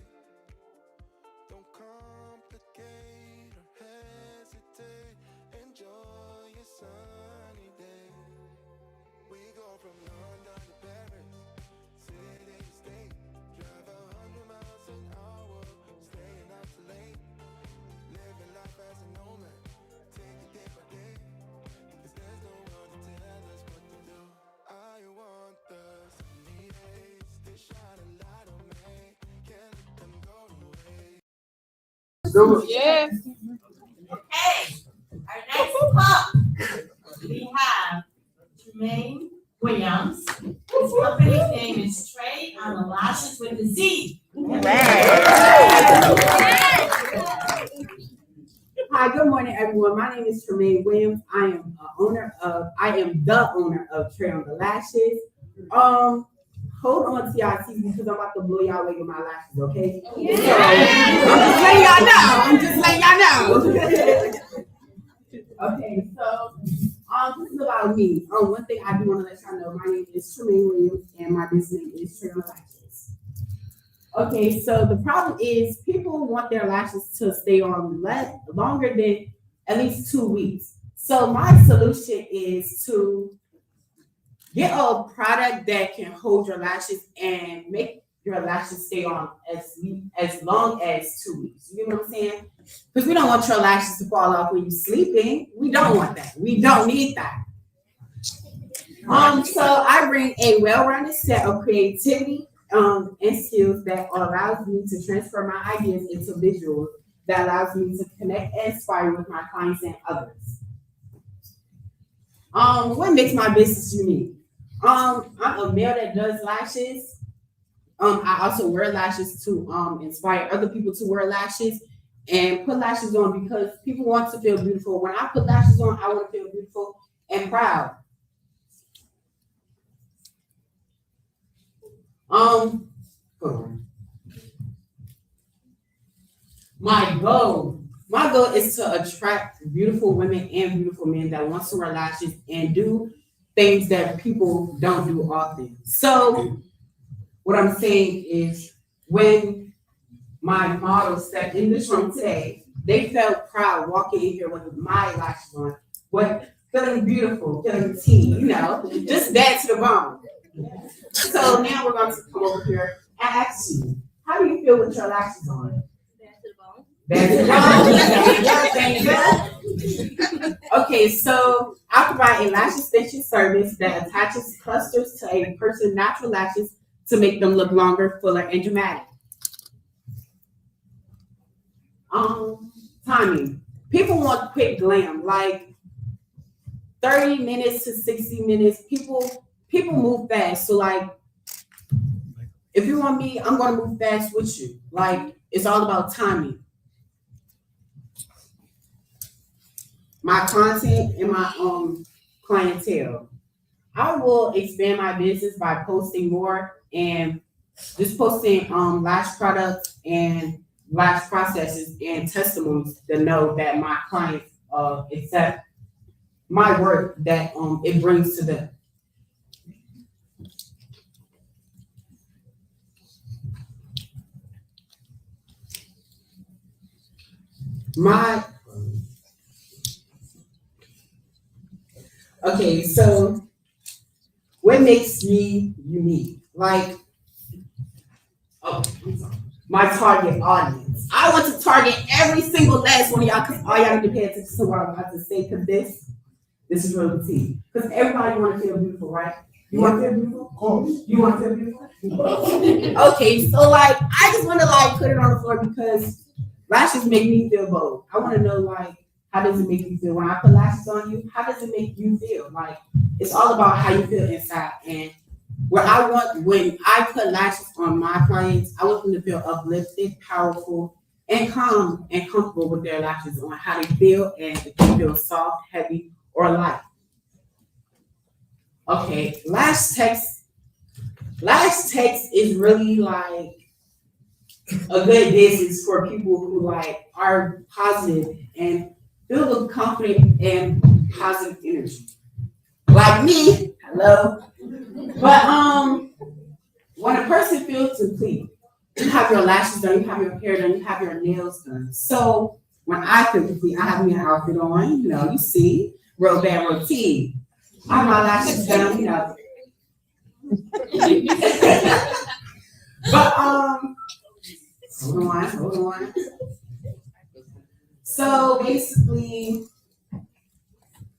Don't complicate or hesitate. Enjoy your sunny day. We go from London to Paris, city to state. Drive 100 miles an hour, staying out too late. Living life as a nomad, take it day by day. 'Cause there's no one to tell us what to do. I want the sunny days to shine a light on me. Can't let them go to waste. Yes. Okay, our next pup, we have Jermaine Williams. His company's name is Trey on the Lashes with a Z. Hi, good morning, everyone. My name is Tremaine Williams. I am the owner of Trey on the Lashes. Hold on to y'all see because I'm about to blow y'all away with my lashes, okay? Yeah. So, I'm just letting y'all know. Okay, so this is about me. One thing I do want to let y'all know, my name is Tremaine Williams, and my business name is Trey on Lashes. Okay, so the problem is people want their lashes to stay on longer than at least 2 weeks. So my solution is to get a product that can hold your lashes and make your lashes stay on as long as 2 weeks. You know what I'm saying? Because we don't want your lashes to fall off when you're sleeping. We don't want that. We don't need that. So I bring a well-rounded set of creativity and skills that allows me to transfer my ideas into visuals that allows me to connect and inspire with my clients and others. What makes my business unique? I'm a male that does lashes. I also wear lashes to inspire other people to wear lashes and put lashes on because people want to feel beautiful. When I put lashes on, I want to feel beautiful and proud. Hold on. My goal is to attract beautiful women and beautiful men that want to wear lashes and do things that people don't do often. So what I'm saying is when my models stepped in this room today, they felt proud walking in here with my lashes on, but feeling beautiful, feeling tea, just bad to the bone. So now we're going to come over here and ask you, how do you feel with your lashes on? Bad to the bone. Okay, so I provide a lash extension service that attaches clusters to a person's natural lashes to make them look longer, fuller, and dramatic. Timing. People want quick glam, like 30 minutes to 60 minutes. People move fast. So like, if you want me, I'm gonna move fast with you. Like, it's all about timing. My content and my clientele. I will expand my business by posting more and just posting lash products and lash processes and testimonies to know that my clients accept my work that it brings to them. Okay, so what makes me unique? Like, my target audience. I want to target every single last one of y'all because all y'all need to pay attention to what I'm about to say because this is really tea. Because everybody want to feel beautiful, right? You want to feel beautiful? Of course. You want to feel beautiful? Okay, so like, I just want to like put it on the floor because lashes make me feel bold. I want to know like, how does it make you feel? When I put lashes on you, how does it make you feel? Like, it's all about how you feel inside. And when I put lashes on my clients, I want them to feel uplifted, powerful, and calm and comfortable with their lashes on how they feel and if they feel soft, heavy, or light. Okay, lash text is really like a good business for people who like are positive and feel confident and positive energy. Like me, hello. But when a person feels complete, you have your lashes done, you have your hair done, you have your nails done. So when I feel complete, I have me an outfit on, you see, real bad routine. I have my lashes done, But hold on. So basically,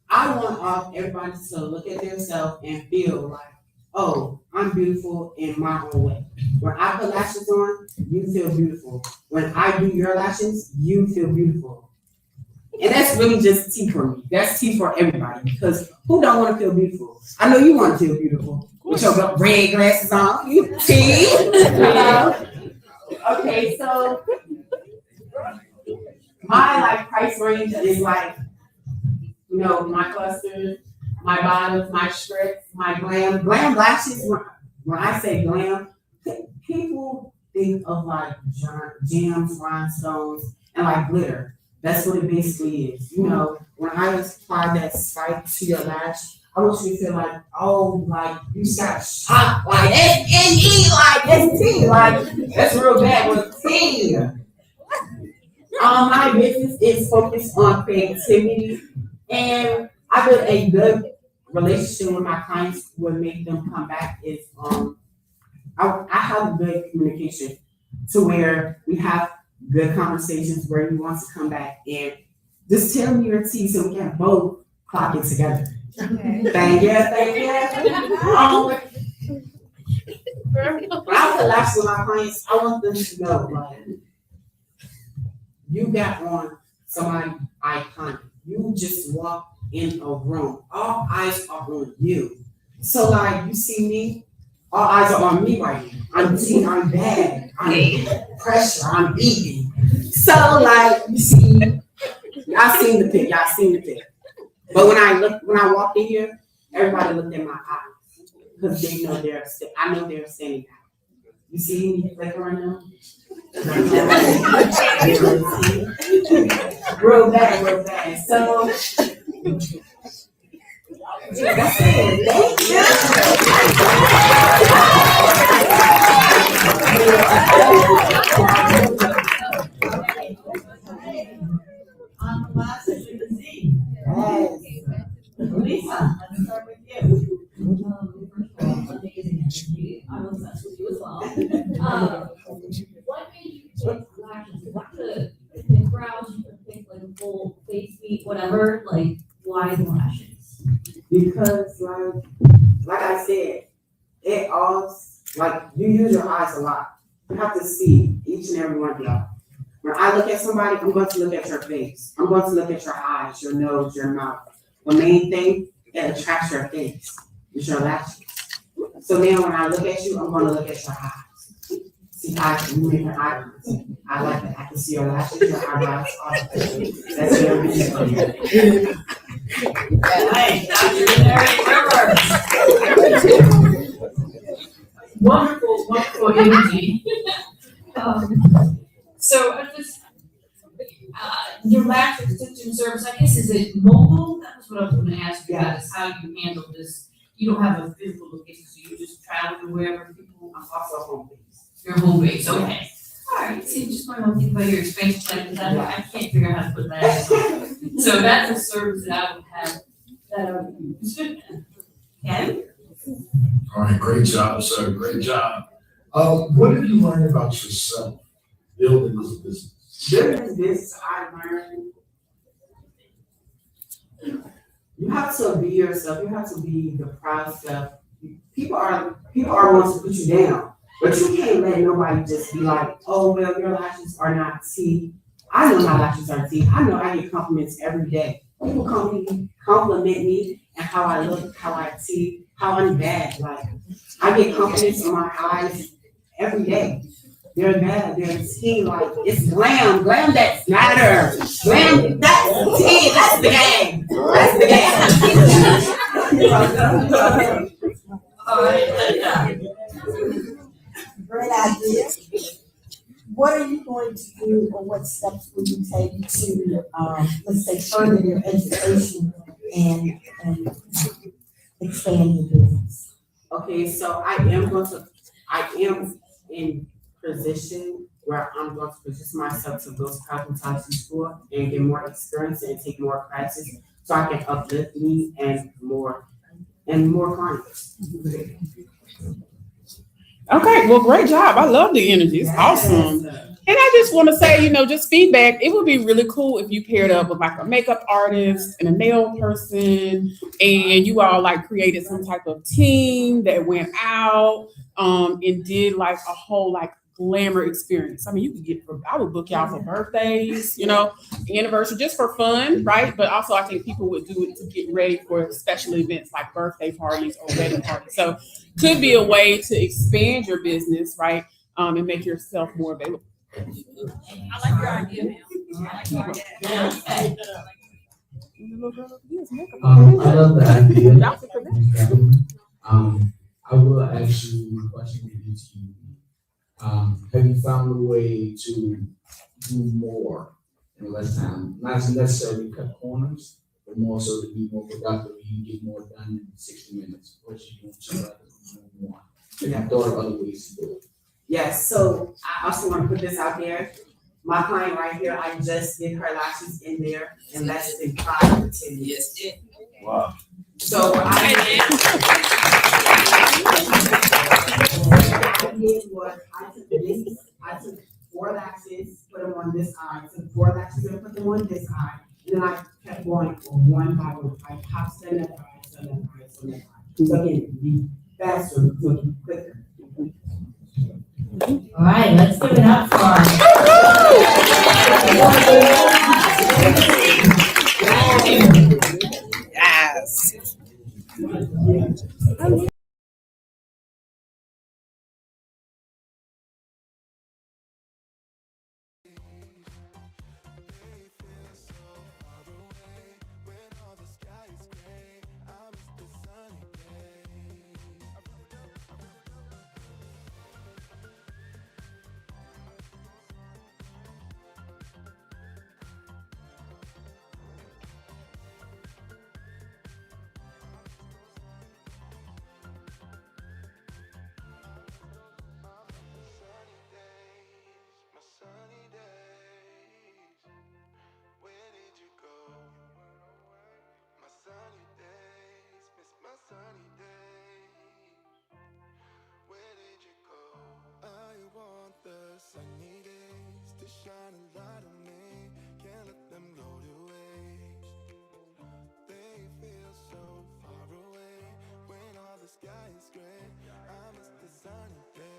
I want everybody to look at themselves and feel like, oh, I'm beautiful in my own way. When I put lashes on, you feel beautiful. When I do your lashes, you feel beautiful. And that's really just tea for me. That's tea for everybody because who don't want to feel beautiful? I know you want to feel beautiful with your red glasses on. You tea. Okay, so my like price range is like, my clusters, my bottoms, my strips, my glam lashes. When I say glam, people think of like gems, rhinestones, and like glitter. That's what it basically is. You know, when I apply that spike to your lash, I want you to feel like, oh, like you just got shot, like S-N-E, like S-T, like that's real bad with T. My business is focused on creativity, and I built a good relationship with my clients. What make them come back is I have good communication to where we have good conversations where he wants to come back and just tell me your tea so we can both clock it together. Okay. Thank you. When I relax with my clients, I want them to know, like, you got on somebody iconic. You just walk in a room. All eyes are on you. So, like, you see me, all eyes are on me right now. I'm bad. I'm pressure. I'm eating. So, like, you see, y'all seen the pic. But when I walked in here, everybody looked in my eyes because they know I know they're standing out. You see me flickering them? Real bad. So that's it. Thank On the last with the Z. Lisa, let's start with you. First of all, amazing energy. I'm obsessed with you as well. What made you take lashes? What the brows? You could pick like a full face beat, whatever. Like, why the lashes? Because like I said, it all like you use your eyes a lot. You have to see each and every one of y'all. When I look at somebody, I'm going to look at your face. I'm going to look at your eyes, your nose, your mouth. The main thing that attracts your face is your lashes. So then when I look at you, I'm going to look at your eyes. See how you make your eye contact. I like that. I can see your lashes, your eyebrows. That's your reason. Wonderful energy. So I just, your lash extension service, I guess, is it mobile? That was what I was going to ask you guys, how you handle this. You don't have a physical location, so you just travel to wherever people. I'm also home base. Your home base, okay. All right, see, just want to think about your expansion plan, because I can't figure out how to put that in. So that's a service that I would have, that I would use. Okay? All right, great job, sir. Great job. What did you learn about yourself building this business? Building this, I learned you have to be yourself. You have to be the proud self. People are wanting to put you down, but you can't let nobody just be like, oh well, your lashes are not T. I know my lashes are T. I know I get compliments every day. People compliment me and how I look, how I see, how I'm bad. Like I get compliments on my eyes every day. They're bad, they're T, like it's glam that's matter. Glam, that's T, that's the game. That's the game. Great idea. What are you going to do, or what steps will you take to, let's say, further your education and expand your business? Okay, so I am in position where I'm going to position myself to go to cosmetology school and get more experience and take more classes so I can uplift me and more clients. Okay, well, great job. I love the energy. It's awesome. And I just want to say, just feedback. It would be really cool if you paired up with like a makeup artist and a nail person, and you all like created some type of team that went out and did like a whole like glamour experience. I mean, I would book y'all for birthdays, anniversary, just for fun, right? But also I think people would do it to get ready for special events like birthday parties or wedding parties. So could be a way to expand your business, right? And make yourself more available. I like your idea, man. I love the idea. I will ask you a question to each of you. Have you found a way to do more and less time. Not necessarily cut corners, but more so to be more productive. You get more done in 60 minutes versus you doing 2 hours in 1. And I thought of other ways to do it. Yes, so I also want to put this out there. My client right here, I just did her lashes in there in less than 5 to 10 minutes. Wow. So I did what I took this, I took 4 lashes, put them on this eye, took 4 lashes and put them on this eye, and then I kept going one by one. I popped in that eye, so that eye, so that eye. So again, be faster, looking quicker. All right, let's give it up for Yes. sunny days to shine a light on me. Can't let them go to waste. They feel so far away when all the sky is gray. I miss the sunny days.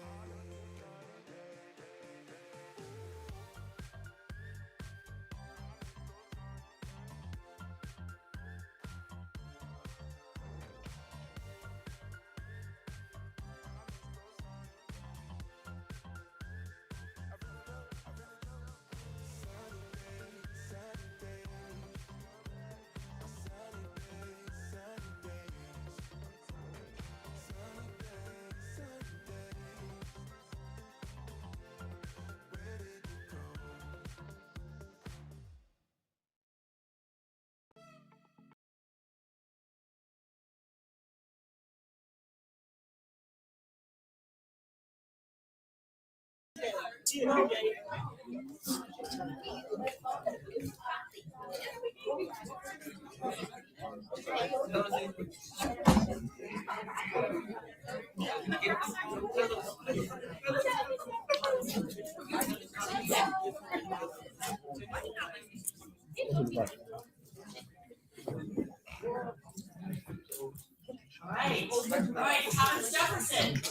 All right, Thomas Jefferson.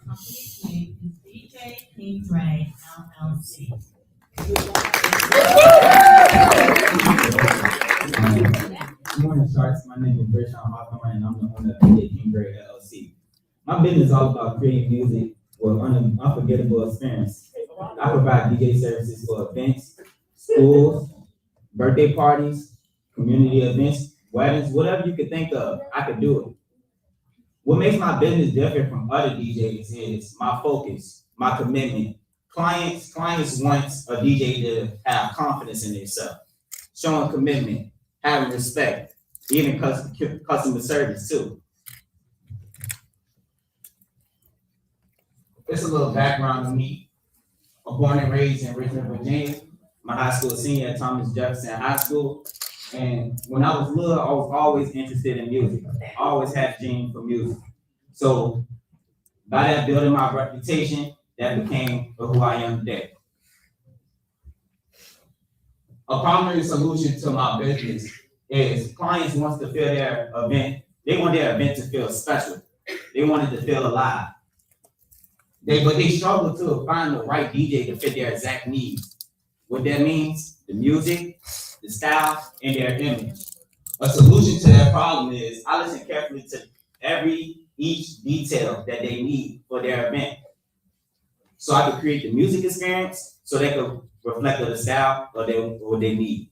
Company's name is DJ King Dre LLC. Good morning, Sharks. My name is Bershawn Hawthorne, and I'm the owner of DJ King Dre LLC. My business is all about creating music with an unforgettable experience. I provide DJ services for events, schools, birthday parties, community events, weddings, whatever you could think of, I could do it. What makes my business different from other DJs is my focus, my commitment. Clients want a DJ to have confidence in themselves, showing commitment, having respect, even customer service too. Just a little background on me. I'm born and raised in Richmond, Virginia. My high school senior at Thomas Jefferson High School. And when I was little, I was always interested in music. I always had a gene for music. So by that building my reputation, that became who I am today. A primary solution to my business is clients want to feel their event. They want their event to feel special. They want it to feel alive. But they struggle to find the right DJ to fit their exact needs. What that means, the music, the style, and their image. A solution to that problem is I listen carefully to each detail that they need for their event. So I can create the music experience so they can reflect the style or what they need.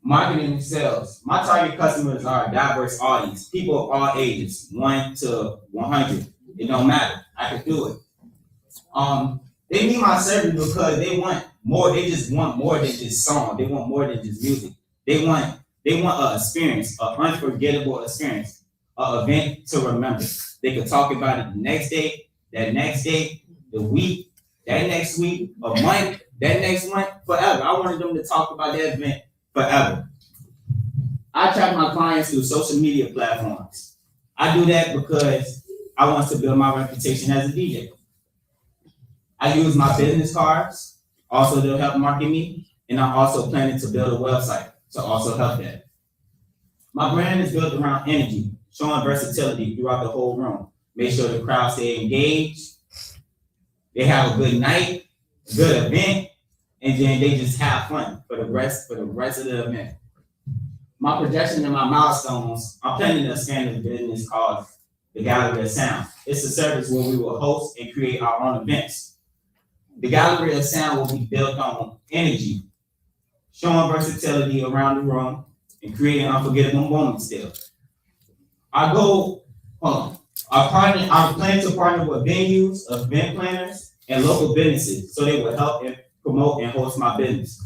Marketing and sales. My target customers are a diverse audience, people of all ages, 1 to 100. It don't matter. I can do it. They need my service because they want more. They just want more than just song. They want more than just music. They want an experience, an unforgettable experience, an event to remember. They could talk about it the next day, that next day, the week, that next week, a month, that next month, forever. I wanted them to talk about that event forever. I track my clients through social media platforms. I do that because I want to build my reputation as a DJ. I use my business cards also to help market me, and I'm also planning to build a website to also help that. My brand is built around energy, showing versatility throughout the whole room. Make sure the crowd stay engaged, they have a good night, a good event, and then they just have fun for the rest of the event. My projection and my milestones, I'm planning to expand a business called the Gallery of Sound. It's a service where we will host and create our own events. The Gallery of Sound will be built on energy, showing versatility around the room and creating unforgettable moments still. I plan to partner with venues, event planners, and local businesses so they will help and promote and host my business.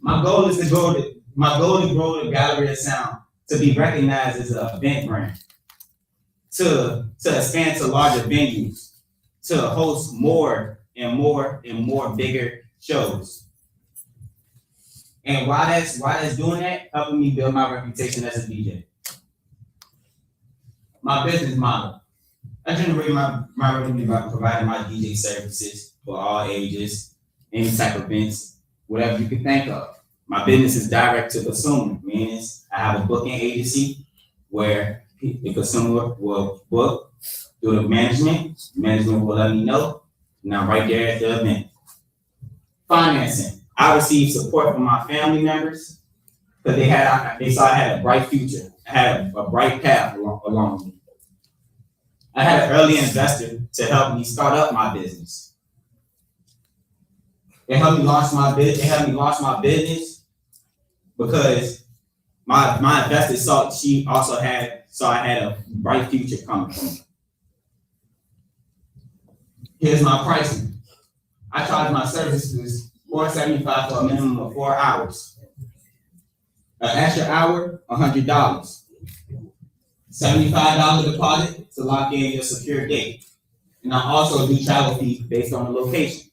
My goal is to grow the Gallery of Sound to be recognized as an event brand, to expand to larger venues, to host more and more bigger shows. And while that's doing that, helping me build my reputation as a DJ. My business model. I generate my revenue by providing my DJ services for all ages, any type of events, whatever you can think of. My business is direct to consumer, meaning I have a booking agency where the consumer will book through the management. Management will let me know, and I'm right there at the event. Financing. I received support from my family members because they saw I had a bright future. I had a bright path along with me. I had an early investor to help me start up my business. They helped me launch my business because my investor saw I had a bright future coming for me. Here's my pricing. I charge my services $4.75 for a minimum of 4 hours. An extra hour, $100. $75 deposit to lock in your secure date. And I also do travel fees based on the location.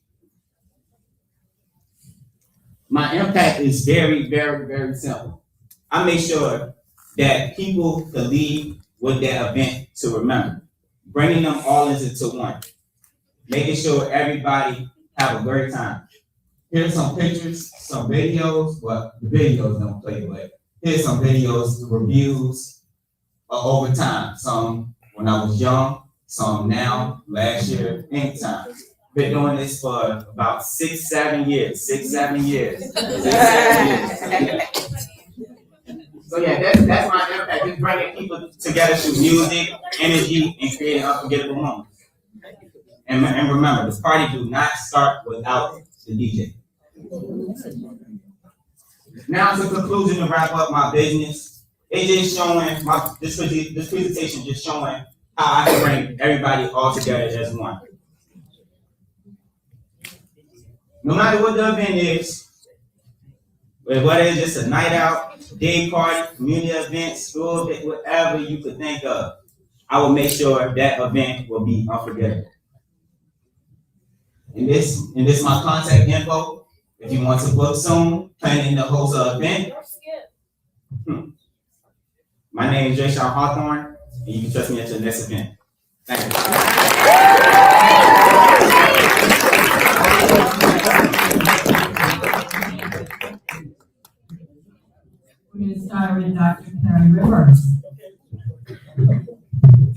My impact is very, very, very simple. I make sure that people can leave with that event to remember, bringing them all into one, making sure everybody have a great time. Here's some pictures, some videos, but the videos don't play, but here's some videos, reviews over time. Some when I was young, some now, last year, anytime. Been doing this for about 6-7 years. So yeah, that's my impact. Just bringing people together through music, energy, and creating unforgettable moments. And remember, this party do not start without the DJ. Now to conclusion to wrap up my business. It's just showing this presentation just showing how I can bring everybody all together as one. No matter what the event is, whether it's just a night out, day party, community event, school, whatever you could think of, I will make sure that event will be unforgettable. And this my contact info. If you want to book soon, planning to host an event. My name is Jayshawn Hawthorne, and you can trust me at your next event. Thank you. We're going to start with Dr. Perry Rivers.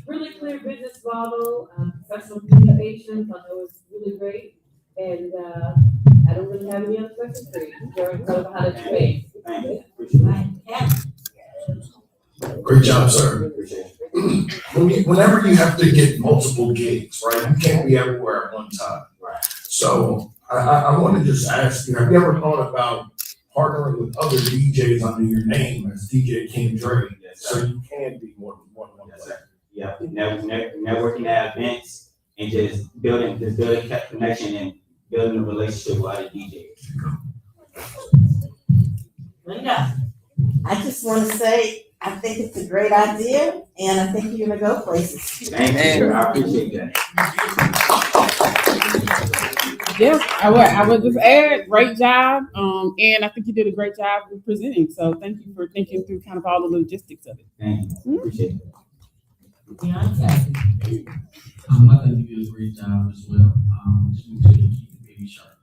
Really clear business model, professional communications. I know it's really great, and I don't really have any other questions for you. You're incredible how to train. Great job, sir. Whenever you have to get multiple gigs, right? You can't be everywhere at one time. So I want to just ask you, have you ever thought about partnering with other DJs under your name as DJ King Dre, so you can be more than one player. Yeah, networking at events and just building connection and building a relationship with other DJs. Linda. I just want to say, I think it's a great idea, and I think you're gonna go places. Thank you, I appreciate that. Yes, I would just add, great job. And I think you did a great job with presenting. So thank you for thinking through kind of all the logistics of it. Thank you, appreciate it. Beyonce. I think you did a great job as well. Just make sure you keep the baby sharp.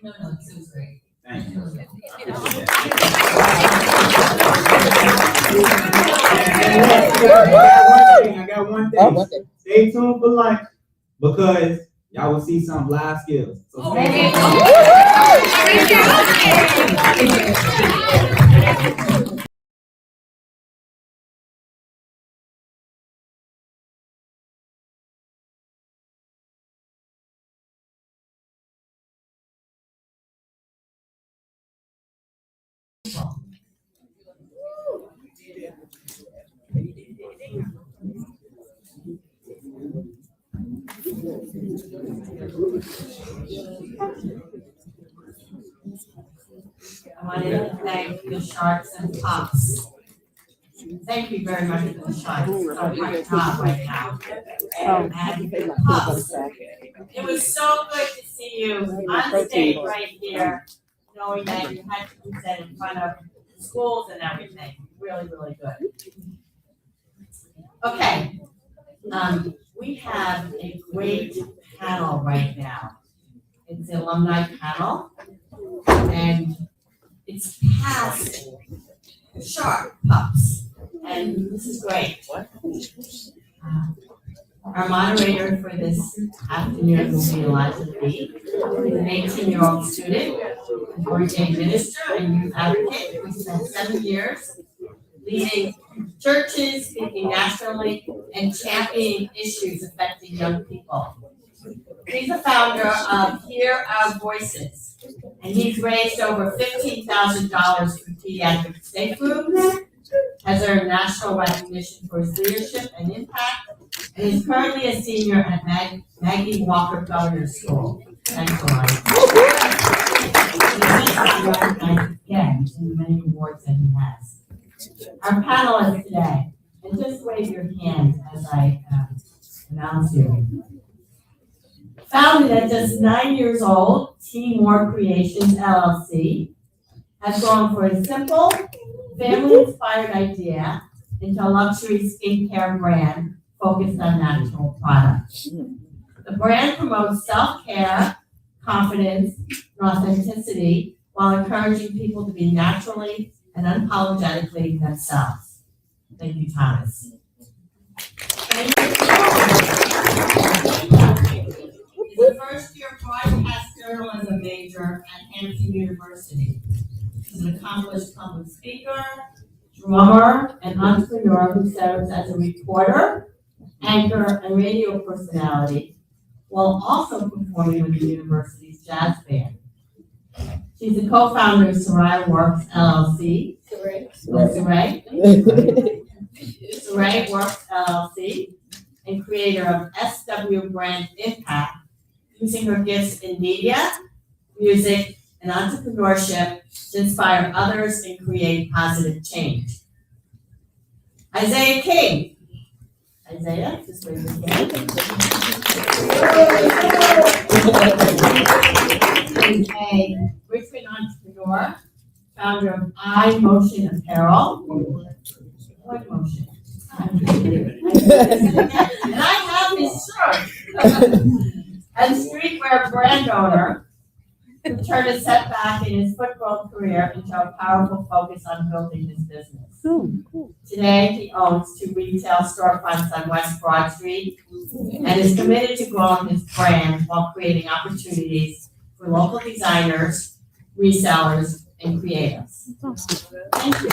No, it was great. Thank you. I got one thing. Stay tuned for lunch because y'all will see some live skills. So I wanted to thank the Sharks and Pops. Thank you very much for the Sharks. It's on my job right now. And the Pops. It was so good to see you on stage right here, knowing that you had to present in front of schools and everything. Really, really good. Okay. We have a great panel right now. It's the alumni panel, and it's past Shark Pups, and this is great. Our moderator for this afternoon will be Elijah B. He's an 18-year-old student, an ordained minister and youth advocate who spent 7 years leading churches, speaking nationally, and championing issues affecting young people. He's the founder of Hear Our Voices, and he's raised over $15,000 for pediatric safe rooms, has earned national recognition for his leadership and impact, and is currently a senior at Maggie Walker Governor's School. Thanks a lot. He's recognized again in the many awards that he has. Our panelists today, and just wave your hand as I announce you. Founded at just 9 years old, Teamwork Creations LLC has grown for a simple, family-inspired idea into a luxury skincare brand focused on natural products. The brand promotes self-care, confidence, and authenticity while encouraging people to be naturally and unapologetically themselves. Thank you, Thomas. He's a first-year broadcast journalism major at Hampton University. He's an accomplished public speaker, drummer, and entrepreneur who serves as a reporter, anchor, and radio personality, while also performing with the university's jazz band. She's a co-founder of Sarai Works LLC. Sarai Works LLC, and creator of SW Brand Impact, using her gifts in media, music, and entrepreneurship to inspire others and create positive change. Isaiah King. Isaiah, just raise your hand. Is a Richmond entrepreneur, founder of iMotion Apparel. What motion? And I have his shirt. And streetwear brand owner who turned a setback in his football career into a powerful focus on building his business. Today, he owns 2 retail storefronts on West Broad Street and is committed to growing his brand while creating opportunities for local designers, resellers, and creatives. Thank you.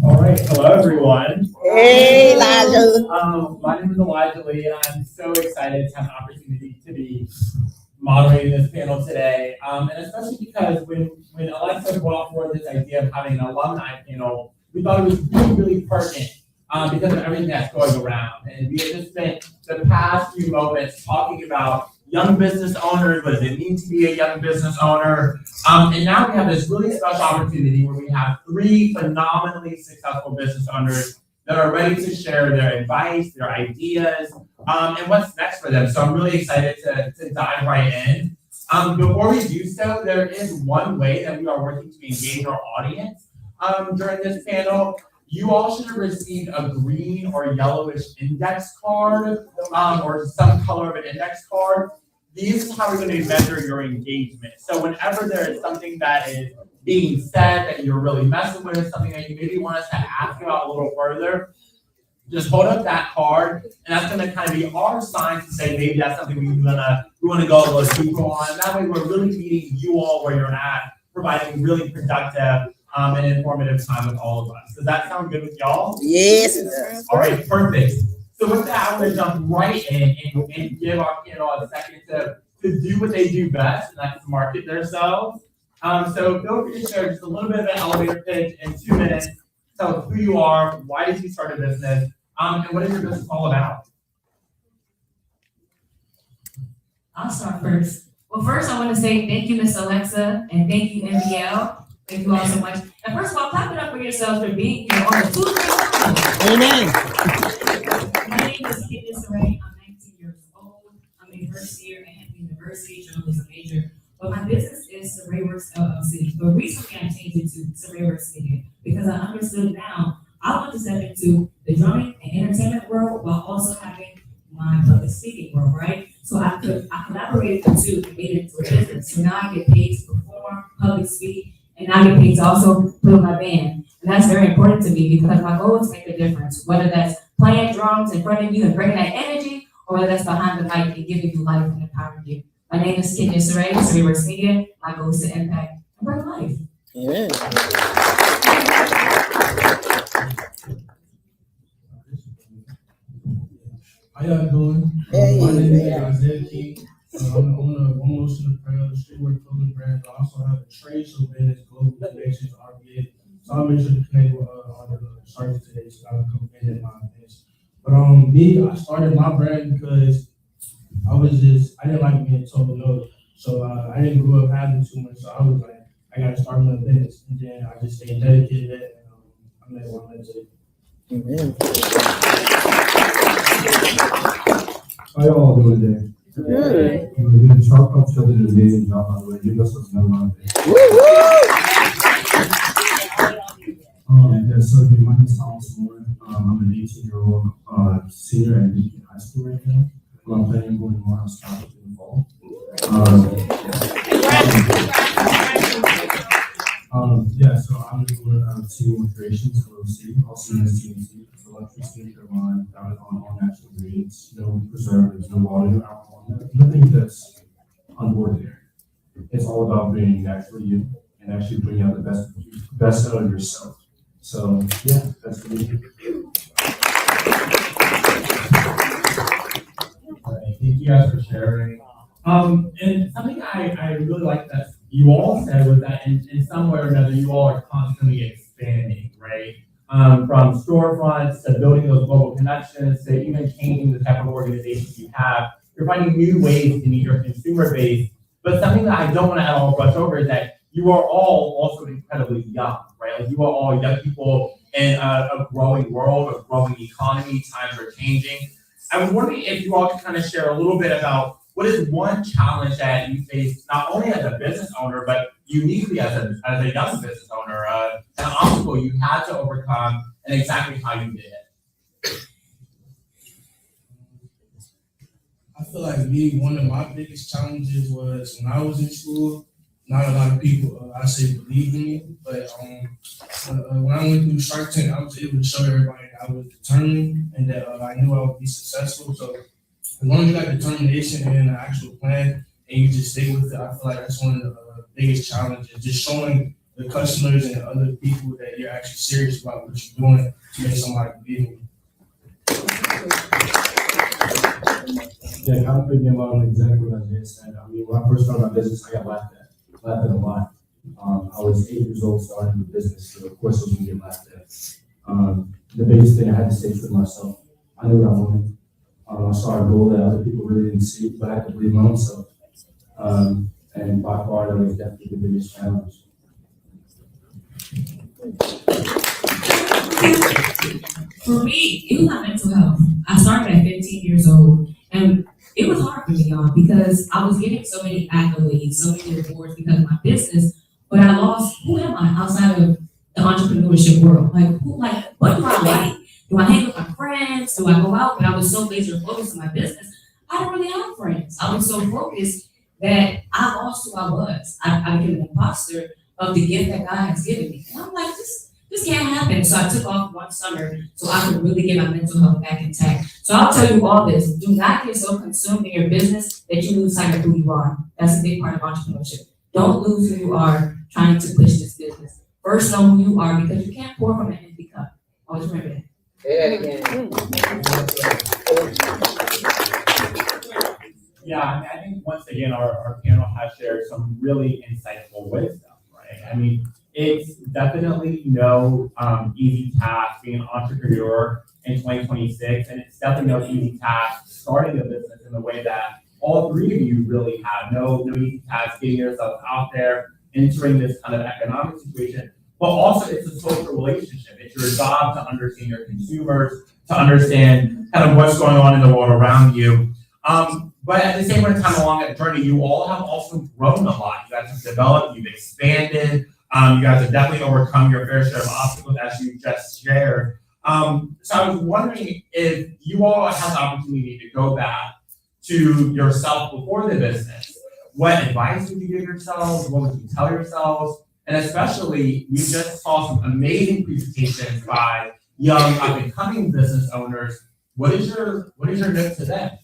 All right. everyone. Hey, Elijah. My name is Elijah Lee, and I'm so excited to have an opportunity to be moderating this panel today. And especially because when Alexa brought forward this idea of having an alumni panel, we thought it was really, really pertinent because of everything that's going around. And we had just spent the past few moments talking about young business owners, what does it mean to be a young business owner? And now we have this really special opportunity where we have 3 phenomenally successful business owners that are ready to share their advice, their ideas, and what's next for them. So I'm really excited to dive right in. Before we do so, there is one way that we are working to engage our audience during this panel. You all should have received a green or yellowish index card or some color of an index card. This is how we're going to measure your engagement. So whenever there is something that is being said that you're really messing with, something that you maybe want us to ask about a little further, just hold up that card, and that's going to kind of be our sign to say maybe that's something we want to go a little deeper on. That way we're really meeting you all where you're at, providing really productive and informative time with all of us. Does that sound good with y'all? Yes, it does. All right, perfect. So with that, I'm going to jump right in and give our panel a second to do what they do best, and that's market themselves. So feel free to share just a little bit of an elevator pitch in 2 minutes. Tell us who you are, why did you start a business, and what is your business all about? I'll start first. Well, first I want to say thank you, Miss Alexa, and thank you, MBL. Thank you all so much. And first of all, clap it up for yourselves for being here on the Tuesday. Amen. My name is Kidney Saray. I'm 19 years old. I'm a first year at Hampton University, journalism major. But my business is Saray Works LLC. But recently I changed it to Saray Works Media because I understood now I want to step into the drumming and entertainment world while also having my public speaking world, right? So I collaborated the two and made it into a business. So now I get paid to perform, public speak, and I get paid to also build my band. And that's very important to me because my goal is to make a difference, whether that's playing drums in front of you and bringing that energy, or whether that's behind the mic and giving you life and empowering you. My name is Kenya Saray, Saray Works Media. My goal is to impact and bring life. Amen. How y'all doing? Hey, my name is Isaiah King. I'm the owner of Almost in the Crown, the streetwear clothing brand. I also have a trade show business, Global Connections, RBA. So I'll make sure to connect with all the starters today so I can come in at my events. But me, I started my brand because I didn't like being told no. So I didn't grow up having too much. So I was like, I gotta start my business. And then I just stayed dedicated and I'm at one legend. Amen. How y'all doing today? Good. The Sharp Club show did an amazing job, by the way. You guys was never on there. Yeah, so again, my name is Thomas Moore. I'm an 18-year-old senior at Beacon High School right now. I'm planning on going more on scholarship in the fall. Yeah, so I'm the owner of Team Creations LLC, also known as TNT. It's a luxury skincare line founded on all natural ingredients, no preservatives, no water, no alcohol, nothing that's unordinary. It's all about being natural you and actually bringing out the best out of yourself. So yeah, that's what we do. Thank you guys for sharing. And something I really like that you all said was that in some way or another, you all are constantly expanding, right? From storefronts to building those global connections to even changing the type of organizations you have. You're finding new ways to meet your consumer base. But something that I don't want to at all brush over is that you are all also incredibly young, right? Like you are all young people in a growing world, a growing economy, times are changing. I was wondering if you all could kind of share a little bit about what is one challenge that you face, not only as a business owner, but uniquely as a young business owner, an obstacle you had to overcome, and exactly how you did it. I feel like one of my biggest challenges was when I was in school, not a lot of people, I say, believed in me, but when I went through Shark Tank, I was able to show everybody that I was determined and that I knew I would be successful. So as long as you got determination and an actual plan and you just stay with it, I feel like that's one of the biggest challenges, just showing the customers and other people that you're actually serious about what you're doing to make somebody believe in you. Yeah, kind of thinking about exactly what I just said. I mean, when I first started my business, I got laughed at a lot. I was 8 years old starting the business, so of course I was gonna get laughed at. The biggest thing I had to stay true to myself. I knew what I wanted. I saw a goal that other people really didn't see, but I had to believe my own self. And by far, that was definitely the biggest challenge. For me, it was my mental health. I started at 15 years old, and it was hard for me, y'all, because I was getting so many accolades, so many rewards because of my business, but I lost, who am I outside of the entrepreneurship world? What do I like? Do I hang with my friends? Do I go out? But I was so laser focused on my business, I don't really have friends. I was so focused that I lost who I was. I became an imposter of the gift that God has given me. And I'm like, this can't happen. So I took off one summer so I could really get my mental health back intact. So I'll tell you all this. Do not get so consumed in your business that you lose sight of who you are. That's a big part of entrepreneurship. Don't lose who you are trying to push this business. First know who you are because you can't pour from an empty cup. Always remember that. Yeah, I mean, I think once again, our panel has shared some really insightful wisdom, right? I mean, it's definitely no easy task being an entrepreneur in 2026, and it's definitely no easy task starting a business in the way that all three of you really have. No easy task getting yourself out there, entering this kind of economic situation, but also it's a social relationship. It's your job to understand your consumers, to understand kind of what's going on in the world around you. But at the same time along that journey, you all have also grown a lot. You guys have developed, you've expanded, you guys have definitely overcome your fair share of obstacles as you just shared. So I was wondering if you all had the opportunity to go back to yourself before the business, what advice would you give yourselves? What would you tell yourselves? And especially, we just saw some amazing presentations by young up-and-coming business owners. What is your note to them?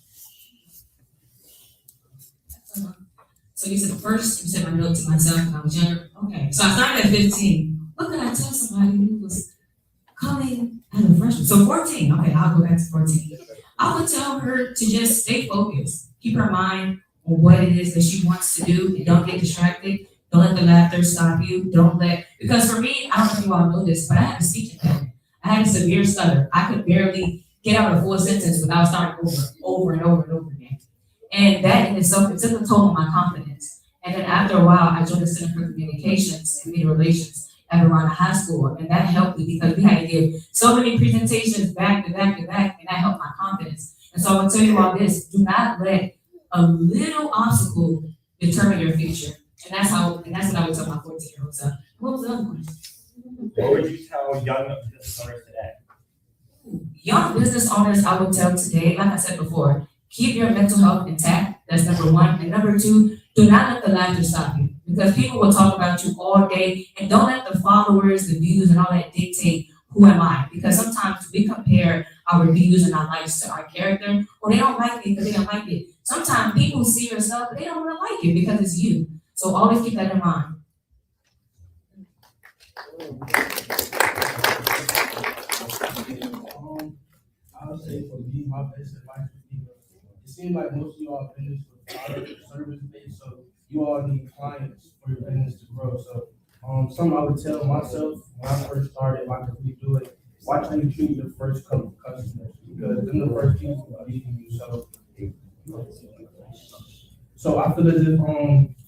So you said first, you said my note to myself when I was younger. Okay, so I started at 15. What could I tell somebody who was coming as a freshman? So 14, okay, I'll go back to 14. I would tell her to just stay focused. Keep her mind on what it is that she wants to do and don't get distracted. Don't let the laughter stop you. Because for me, I don't know if you all know this, but I had a speech impediment. I had a severe stutter. I could barely get out a full sentence without starting over and over again. And that in itself, it took a toll on my confidence. And then after a while, I joined the Center for Communications and Media Relations at Verona High School. And that helped me because we had to give so many presentations back to back, and that helped my confidence. And so I will tell you all this, do not let a little obstacle determine your future. And that's what I would tell my 14-year-old self. What was the other question? What would you tell young business owners today? Young business owners, I would tell today, like I said before, keep your mental health intact. That's number one. And number two, do not let the laughter stop you. Because people will talk about you all day. And don't let the followers, the views, and all that dictate who am I. Because sometimes we compare our views and our likes to our character. Or they don't like it because they don't like it. Sometimes people see yourself, but they don't really like it because it's you. So always keep that in mind. I would say for me, my best advice would be, it seems like most of you all business with product or service based, so you all need clients for your business to grow. So something I would tell myself when I first started, if I could redo it, watch how you treat your first couple of customers, because then the first people are leaving you. So I feel as if,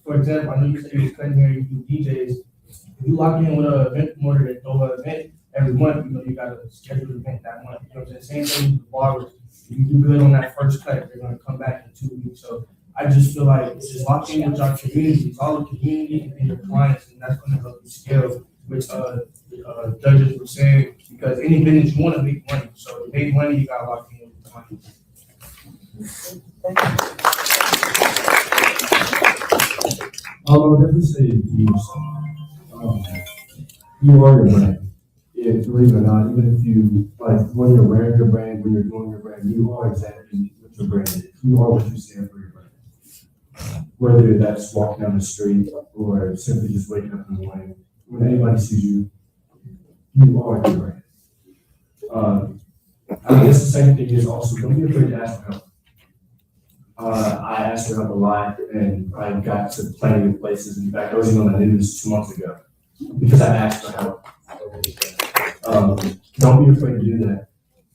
for example, I know you said you was cutting hair, you do DJs. If you lock in with an event promoter that throw an event every month, you got to schedule an event that month. You know what I'm saying? Same thing with the barbers. If you do good on that first cut, they're going to come back in 2 weeks. So I just feel like just lock in with your community, all the community and your clients, and that's going to help you scale, which judges were saying, because any business, you want to make money. So to make money, you got to lock in with the money. I would definitely say be yourself. You are your brand. Yeah, believe it or not, even if you, when you're wearing your brand, when you're doing your brand, you are exactly what your brand is. You are what you stand for your brand. Whether that's walking down the street or simply just waking up in the morning, when anybody sees you, you are your brand. I guess the second thing is also don't be afraid to ask for help. I asked for help a lot, and I got to plenty of places. In fact, I was even on the news 2 months ago because I asked for help. Don't be afraid to do that.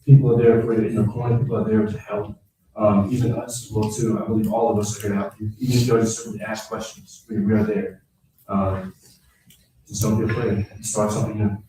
People are there for you in your corner. People are there to help. Even us as well too. I believe all of us are here to help you. Even if you just simply ask questions, we are there. Just don't be afraid. Start something new.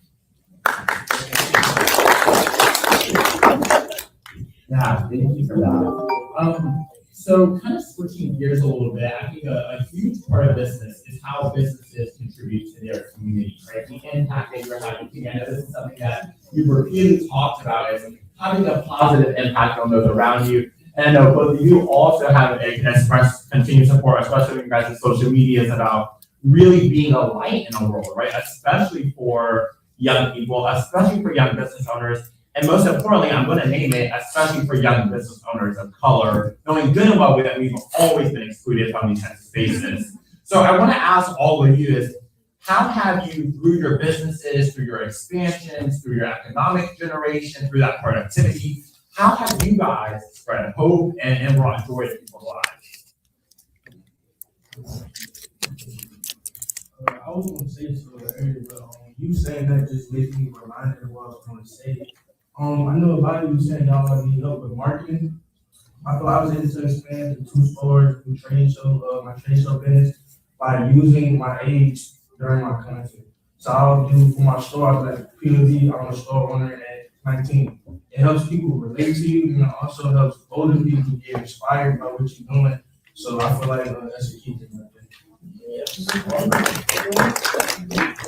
Yeah, thank you for that. So kind of switching gears a little bit, I think a huge part of business is how businesses contribute to their community, right? The impact that you're having. I know this is something that you've repeatedly talked about, is having a positive impact on those around you. And I know both of you also have expressed continued support, especially when you guys' social media is about really being a light in the world, right? Especially for young people, especially for young business owners. And most importantly, I'm going to name it, especially for young business owners of color, knowing good and well that we've always been excluded from these types of spaces. So I want to ask all of you is, how have you, through your businesses, through your expansions, through your economic generation, through that productivity, how have you guys spread hope and brought joy to people's lives? I was going to say this earlier, but you saying that just makes me reminded of what I was going to say. I know a lot of you saying y'all might need help with marketing. I thought I was able to expand to 2 stores, my trade show business, by using my age during my content. So I'll do for my store, I was like, POD, I'm a store owner at 19. It helps people relate to you, and it also helps older people get inspired by what you're doing. So I feel like that's a key thing right there.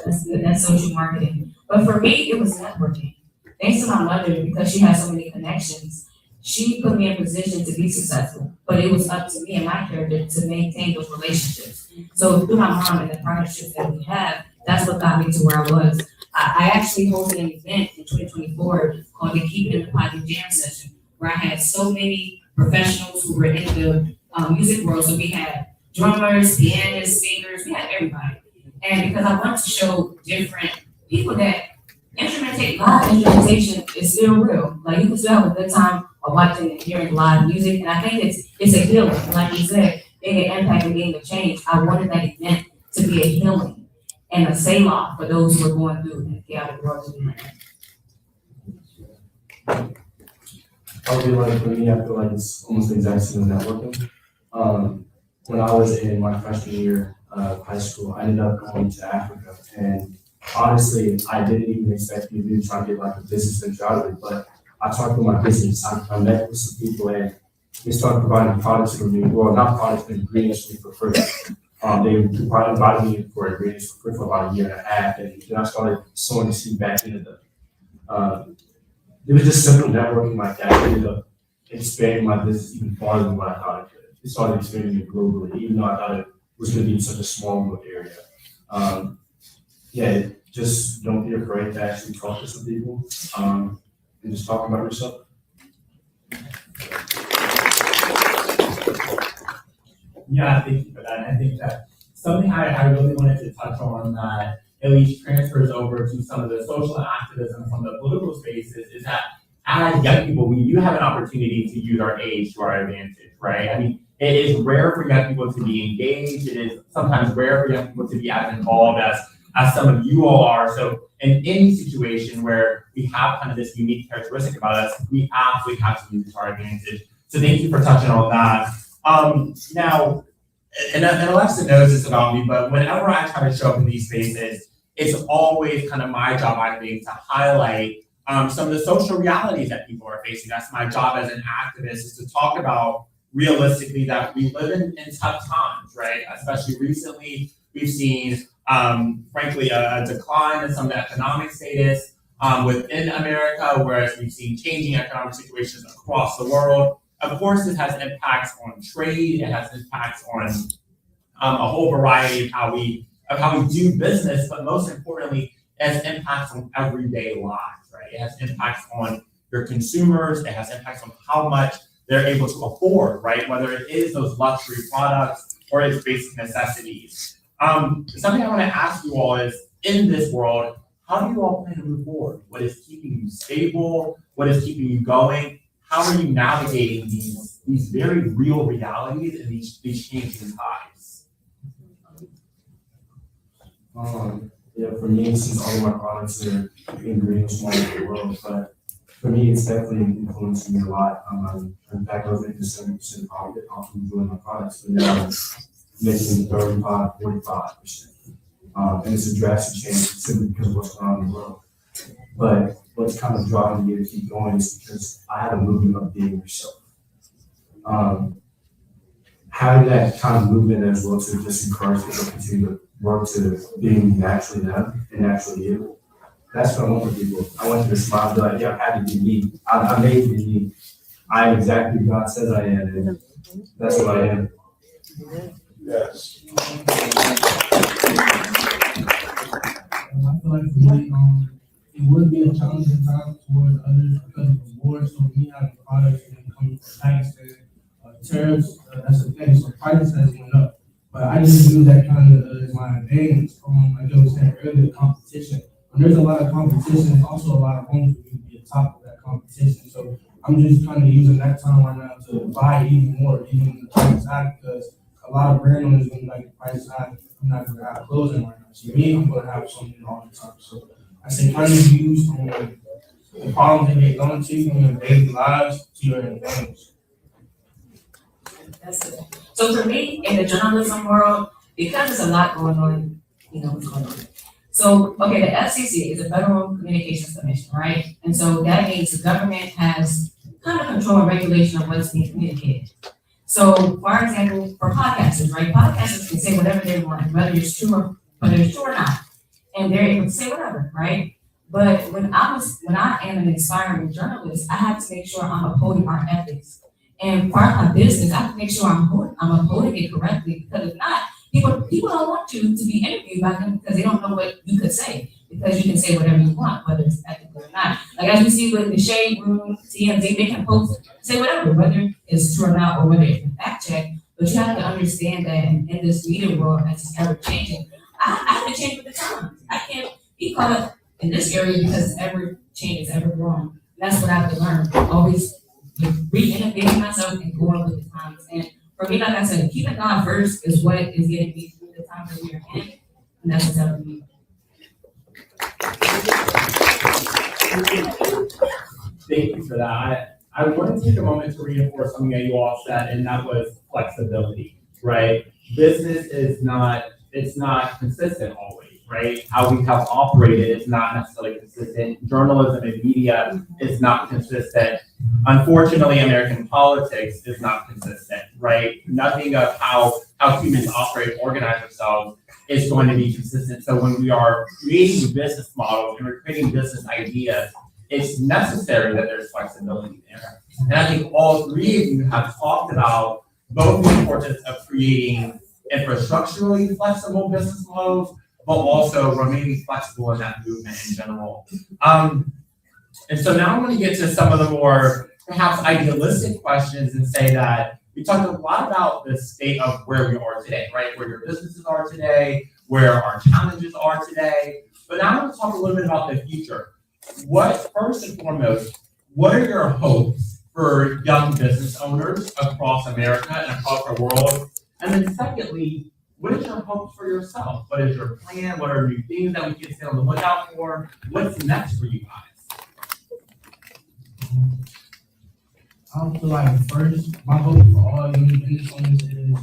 That's good. That's social marketing. But for me, it was networking. Thanks to my mother, because she has so many connections, she put me in a position to be successful. But it was up to me and my character to maintain those relationships. So through my mom and the partnerships that we have, that's what got me to where I was. I actually hosted an event in 2024 called the Keep It in the Pocket Jam Session, where I had so many professionals who were in the music world. So we had drummers, pianists, singers, we had everybody. And because I wanted to show different people that live instrumentation is still real. Like, you can still have a good time while watching and hearing live music. And I think it's a healing. Like you said, being an impact and being a change. I wanted that event to be a healing and a save-off for those who are going through the chaotic world. I feel like for me, I feel like it's almost the exact same as networking. When I was in my freshman year of high school, I ended up going to Africa, and honestly, I didn't even expect me to try to get like a business venture out of it, but I talked with my business. I met with some people, and they started providing products for me. Well, not products, but ingredients for me for free. They invited me for ingredients for free for about a year and a half, and then I started sowing the seed back into them. It was just simple networking like that. I ended up expanding my business even farther than what I thought it could. It started expanding it globally, even though I thought it was going to be in such a small little area. Yeah, just don't be afraid to actually talk to some people, and just talk about yourself. Yeah, thank you for that. And I think that something I really wanted to touch on that at least transfers over to some of the social activism from the political spaces is that as young people, we do have an opportunity to use our age to our advantage, right? I mean, it is rare for young people to be engaged. It is sometimes rare for young people to be as involved as some of you all are. So in any situation where we have kind of this unique characteristic about us, we absolutely have to use it to our advantage. So thank you for touching on that. Now, and Alexa knows this about me, but whenever I try to show up in these spaces, it's always kind of my job, I think, to highlight some of the social realities that people are facing. That's my job as an activist, is to talk about realistically that we live in tough times, right? Especially recently, we've seen, frankly, a decline in some of the economic status within America, whereas we've seen changing economic situations across the world. Of course, this has impacts on trade. It has impacts on a whole variety of how we do business, but most importantly, it has impacts on everyday lives, right? It has impacts on your consumers. It has impacts on how much they're able to afford, right? Whether it is those luxury products or it's basic necessities. Something I want to ask you all is, in this world, how do you all plan to move forward? What is keeping you stable? What is keeping you going? How are you navigating these very real realities and these changing tides? Yeah, for me, since all of my products are in green small in the world, but for me, it's definitely influencing me a lot. In fact, I was making 70% profit off of doing my products, but now it's making 35-45%. And it's a drastic change simply because of what's going on in the world. But what's kind of driving me to keep going is because I have a movement of being yourself. Having that kind of movement as well to just encourage people to continue to work to being naturally them and naturally you. That's what I want for people. I want you to smile and be like, yeah, I'm happy to be me. I'm made to be me. I am exactly who God says I am, and that's what I am. Yes. I feel like for me, it would be a challenging time towards others because of the war. So me having products and coming from Pakistan, tariffs, that's the thing. So prices has went up. But I just use that kind of as my advantage. Like I was saying earlier, competition. When there's a lot of competition, there's also a lot of homes for you to be on top of that competition. So I'm just kind of using that time right now to buy even more, even when the price is high, because a lot of brand owners when like the price is high, I'm not going to have closing right now. So me, I'm going to have something all the time. So I say kind of use the problems that they go into in your daily lives to your advantage. That's it. So for me, in the journalism world, because there's a lot going on, what's going on. So, okay, the FCC is a Federal Communications Commission, right? And so that means the government has kind of control and regulation of what's being communicated. So, for example, for podcasters, right? Podcasters can say whatever they want, whether it's true or not, and they're able to say whatever, right? But when I am an aspiring journalist, I have to make sure I'm upholding our ethics. And part of my business, I have to make sure I'm upholding it correctly, because if not, people don't want you to be interviewed by them because they don't know what you could say, because you can say whatever you want, whether it's ethical or not. Like as we see with the Shade Room, TMZ, they can say whatever, whether it's true or not, or whether it's fact check. But you have to understand that in this media world, as it's ever changing, I have to change with the times. I can't be caught up in this area because ever change is ever growing. That's what I have to learn. Always re-innovating myself and going with the times. And for me, like I said, keeping God first is what is getting me through the times that we are in, and that's what's helping me. Thank you for that. I want to take a moment to reinforce something that you all said, and that was flexibility, right? Business is not consistent always, right? How we have operated is not necessarily consistent. Journalism and media is not consistent. Unfortunately, American politics is not consistent, right? Nothing of how humans operate, organize themselves is going to be consistent. So when we are creating business models and we're creating business ideas, it's necessary that there's flexibility there. And I think all three of you have talked about both the importance of creating infrastructurally flexible business models, but also remaining flexible in that movement in general. And so now I'm going to get to some of the more perhaps idealistic questions and say that we talked a lot about the state of where we are today, right? Where your businesses are today, where our challenges are today. But now I'm going to talk a little bit about the future. First and foremost, what are your hopes for young business owners across America and across the world? And then secondly, what is your hopes for yourself? What is your plan? What are new things that we can stay on the lookout for? What's next for you guys? I feel like first, my hope for all young business owners is,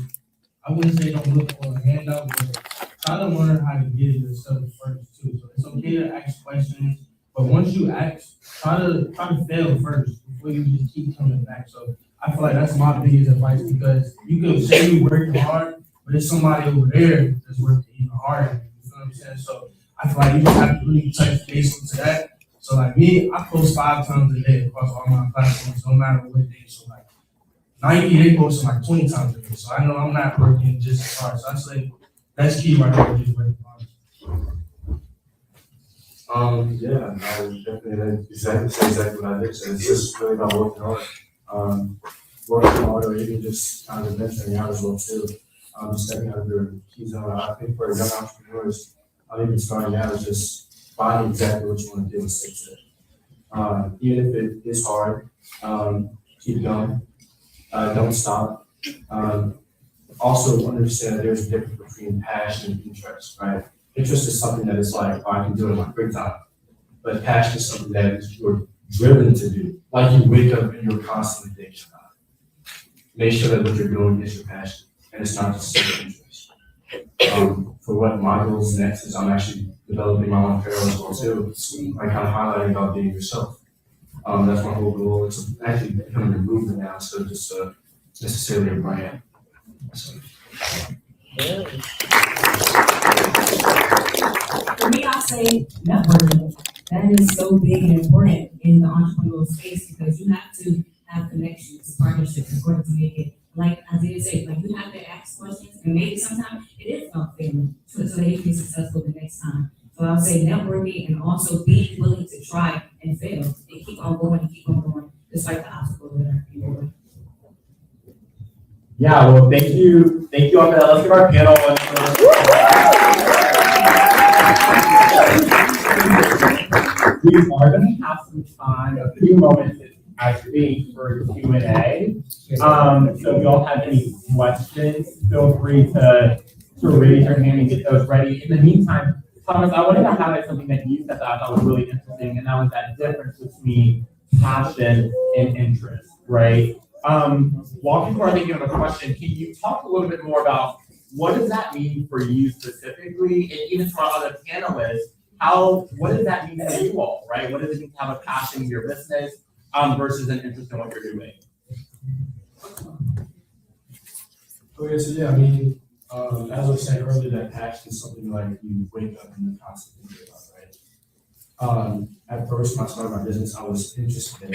I wouldn't say don't look for a handout, but try to learn how to give yourself first too. So it's okay to ask questions, but once you ask, try to fail first before you just keep coming back. So I feel like that's my biggest advice, because you can say you're working hard, but there's somebody over there that's working even harder. You know what I'm saying? So I feel like you just have to really touch base into that. So like me, I post 5 times a day across all my platforms, no matter what day. So like Nike, they post like 20 times a day. So I know I'm not working just as hard. So I say that's key right now, just working hard. Yeah, I would definitely say exactly what I did say. It's just really about working hard. Working hard, or even just kind of venturing out as well too. just stepping out of your key zone. I think for young entrepreneurs, even starting out is just finding exactly what you want to do and stick to it. Even if it is hard, keep going. Don't stop. Also understand that there's a difference between passion and interest, right? Interest is something that is like, oh, I can do it in my free time. But passion is something that you're driven to do. Like you wake up and you're constantly thinking about it. Make sure that what you're doing is your passion and it's not just your interest. For what my goals next is I'm actually developing my own apparel as well too. Like kind of highlighting about being yourself. That's my whole goal. It's actually becoming a movement now instead of just necessarily a brand. So. For me, I'll say networking. That is so big and important in the entrepreneurial space because you have to have connections, partnerships in order to make it. Like I did say, like you have to ask questions, and maybe sometimes it is about failing so that you can be successful the next time. So I'll say networking and also being willing to try and fail and keep on going despite the obstacles that are in your way. Yeah, well, thank you all for that. Let's give our panel one. We are going to have some time, a few moments, I think, for Q&A. So if you all have any questions, feel free to raise your hand and get those ready. In the meantime, Thomas, I wanted to highlight something that you said that I thought was really interesting, and that was that difference between passion and interest, right? While people are thinking of a question, can you talk a little bit more about what does that mean for you specifically, and even for our other panelists, what does that mean for you all, right? What does it mean to have a passion in your business versus an interest in what you're doing? Okay, so yeah, I mean, as I was saying earlier, that passion is something like you wake up and you're constantly thinking about, right? At first, when I started my business, I was interested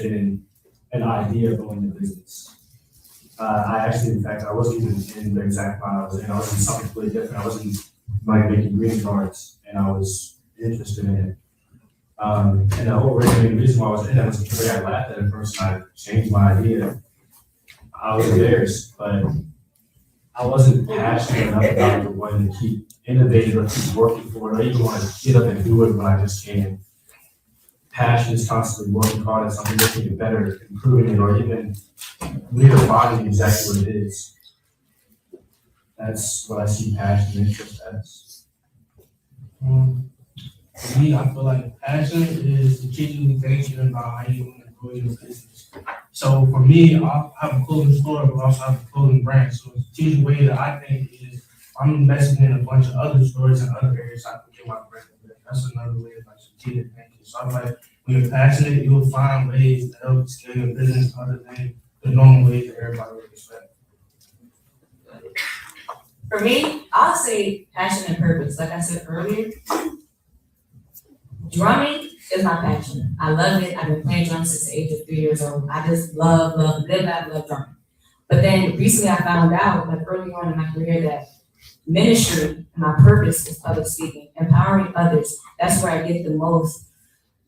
in an idea of owning a business. In fact, I wasn't even in the exact line I was in. I was in something completely different. I wasn't like making green cards, and I was interested in it. And the whole reason why I was in it was the way I laughed at it first, and I changed my idea. I was theirs, but I wasn't passionate enough about it, wanting to keep innovating or keep working for it, or even want to get up and do it when I just can. Passion is constantly working hard at something, making it better, improving it, or even redefining exactly what it is. That's what I see passion and interest as. For me, I feel like passion is strategically thinking about how you want to grow your business. So for me, I have a clothing store, but also have a clothing brand. So the strategic way that I think is I'm investing in a bunch of other stores and other areas I can get my brand. That's another way of like strategic thinking. So I'm like, when you're passionate, you'll find ways to help scale your business other than the normal ways that everybody would expect. For me, I'll say passion and purpose. Like I said earlier, drumming is my passion. I love it. I've been playing drums since the age of 3 years old. I just love drumming. But then recently I found out, like early on in my career, that ministry and my purpose is public speaking, empowering others. That's where I get the most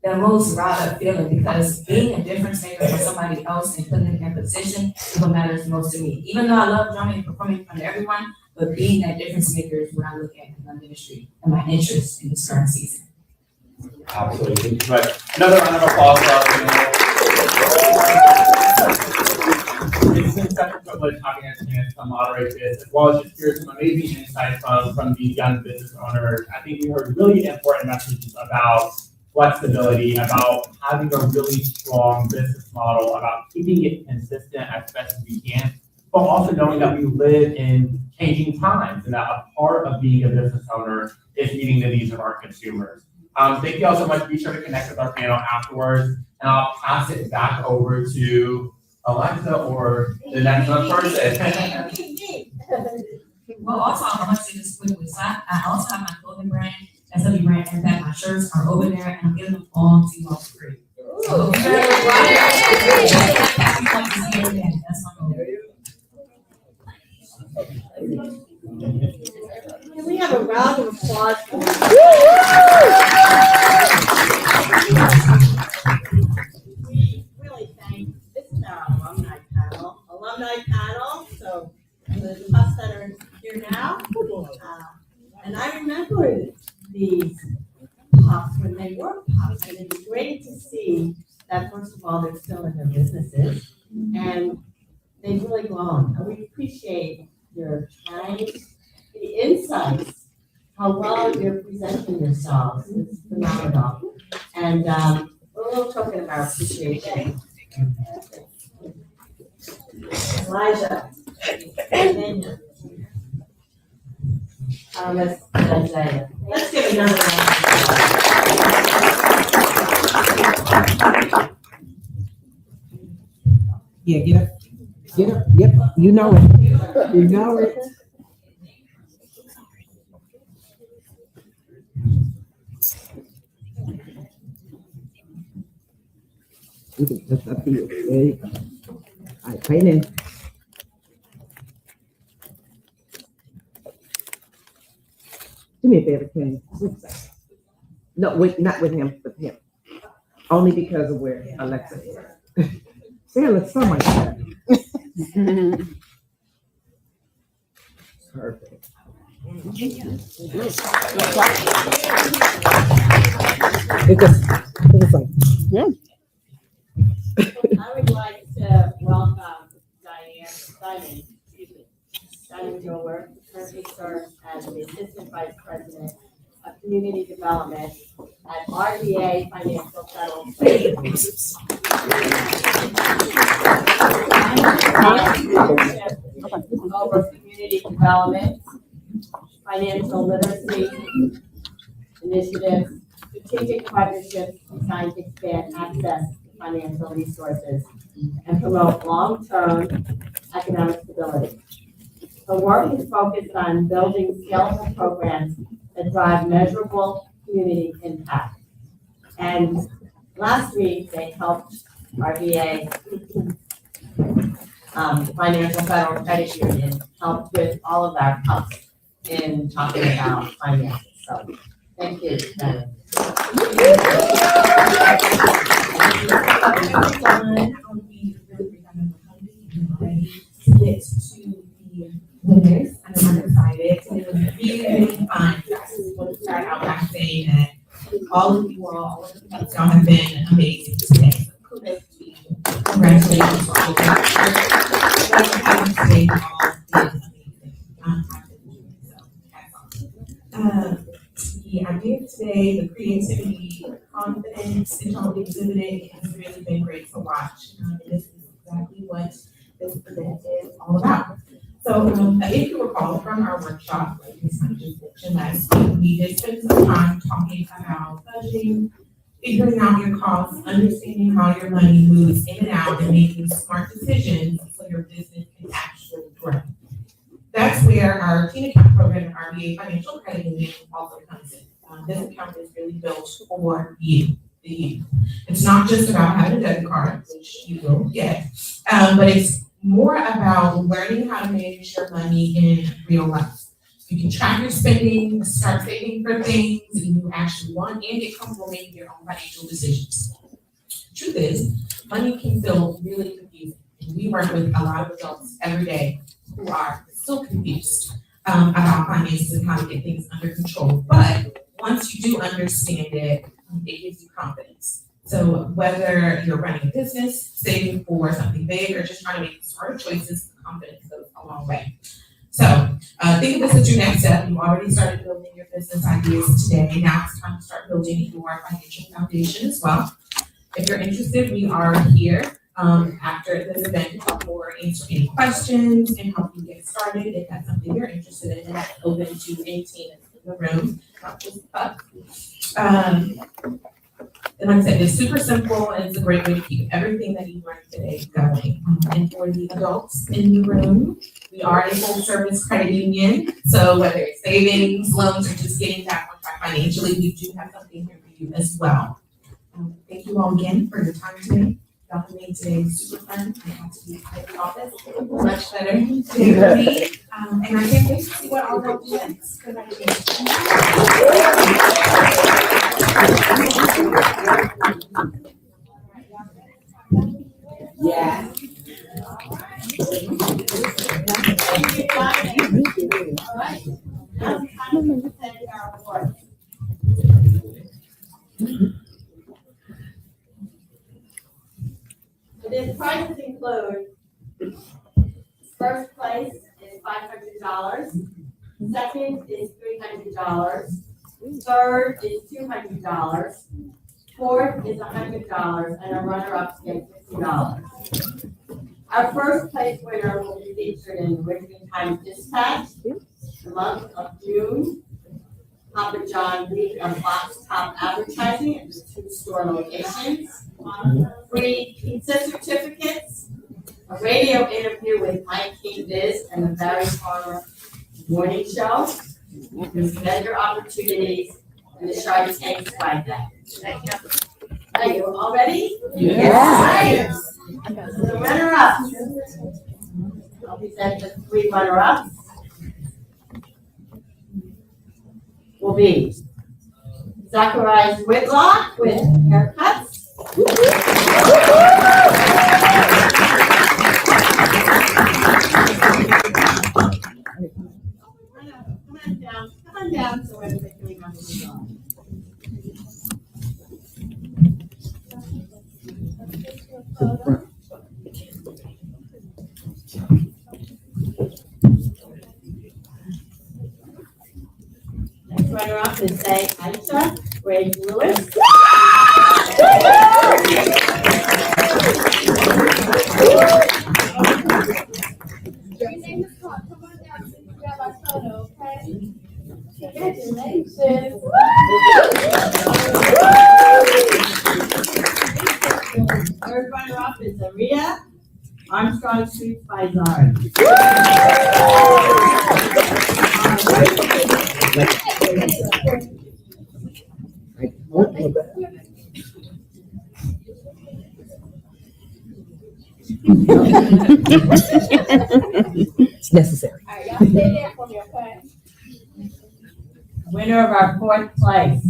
riled up feeling, because being a difference maker for somebody else and putting them in position is what matters most to me. Even though I love drumming and performing in front of everyone, but being that difference maker is what I look at in my ministry and my interest in this current season. Absolutely. But another round of applause for our panel. It's been such a privilege having a chance to moderate this, as well as just hear some amazing insights from these young business owners. I think we heard really important messages about flexibility, about having a really strong business model, about keeping it consistent as best as we can, but also knowing that we live in changing times and that a part of being a business owner is meeting the needs of our consumers. Thank you all so much. Be sure to connect with our panel afterwards, and I'll pass it back over to Alexa or the next person. Well, also, I want to say this quickly. So I also have my clothing brand, SW Brand Impact. My shirts are over there, and I'm giving them all to you all for free. Ooh. That's my goal. Can we have a round of applause? We really thank, this is our alumni panel. So remember these pups when they were pups, and it's great to see that, first of all, they're still in their businesses, and they've really grown. And we appreciate your time, the insights, how well you're presenting yourselves. It's phenomenal. And we're a little token of our appreciation. Elijah. Let's give another round. Yeah, get up. Get up. Yep, you know it. You know it. You can just up to you. There you go. All right, right in. Do me a favor, Kenny. No, not with him, with him. Only because of where Alexa is. Sarah looks so much better. Perfect. It was like, yeah. I would like to welcome Diane Gilbert, who currently serves as the Assistant Vice President of Community Development at RBA Financial Federal. Over community development, financial literacy initiatives, strategic partnerships designed to expand access to financial resources and promote long-term economic stability. Her work is focused on building scalable programs that drive measurable community impact. And last week, they helped RBA, Financial Federal Credit Union, helped with all of our pups in talking about finances. So, thank you, Diane. To get to the winners, and I'm excited. And it was really, really fun. I just want to start out by saying that all of you all of y'all have been amazing today. So kudos to you. Congratulations to all of you. Having today all is amazing. The idea of today, the creativity, the confidence that y'all exhibited has really been great to watch. And this is exactly what this event is all about. So if you recall from our workshop, like Ms. Hunt just mentioned last week, we did spend some time talking about budgeting, figuring out your costs, understanding how your money moves in and out, and making smart decisions so your business can actually grow. That's where our teen account program at RBA Financial Credit Union also comes in. This account is really built for you, the youth. It's not just about having a debit card, which you will get, but it's more about learning how to manage your money in real life. You can track your spending, start saving for things that you actually want, and get comfortable making your own financial decisions. The truth is, money can feel really confusing, and we work with a lot of adults every day who are still confused about finances and how to get things under control. But once you do understand it, it gives you confidence. So whether you're running a business, saving for something big, or just trying to make smarter choices, confidence goes a long way. So think of this as your next step. You've already started building your business ideas today. Now it's time to start building your financial foundation as well. If you're interested, we are here after this event to help or answer any questions and help you get started if that's something you're interested in. And that's open to any team in the room, not just us. And like I said, it's super simple and it's a great way to keep everything that you learned today going. And for the adults in the room, we are a full service credit union. So whether it's savings, loans, or just getting back on track financially, we do have something here for you as well. Thank you all again for your time today. Y'all have made today super fun. I have to be at the office much better today for me. And I can't wait to see what all they'll do next. yeah. All right. Now it's time to present our our awards. So these prizes include, first place is $500, second is $300, third is $200, fourth is $100, and a runner-up gets $50. Our first place winner will be featured in the Richmond Times Dispatch, the month of June. Papa John Week of Box Top Advertising at the 2 store locations. Free pizza certificates, a radio interview with Mike King Biz and the Barry Farmer Morning Show. There's vendor opportunities and the Shark Tank Swag Bag. Are you all ready? Yes. So the runner-up. I'll present the 3 runner-ups. Will be Zacharias Whitlock with haircuts. Come on down so everybody can remember who you are. Next runner-up is Say Aisha Grace Lewis. Your name is called. Come on down so you can grab our photo, okay? Congratulations. Third runner-up is Aria Armstrong Street by Zard. It's necessary. All right, y'all stay there for me, okay? Winner of our 4th place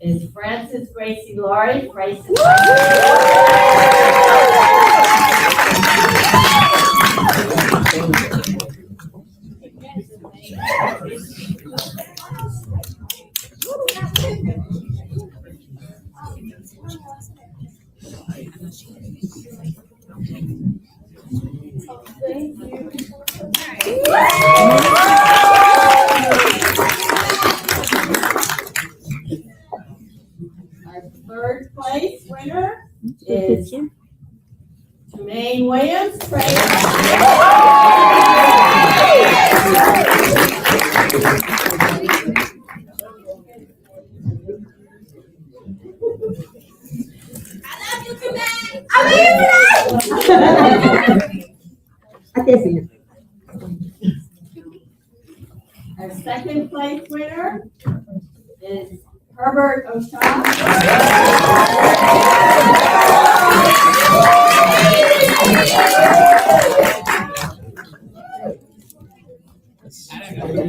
is Frances Gracie Laurie. Frances. Our 3rd place winner is Jermaine Williams. I can't see you. Our 2nd place winner is Herbert O'Shaw.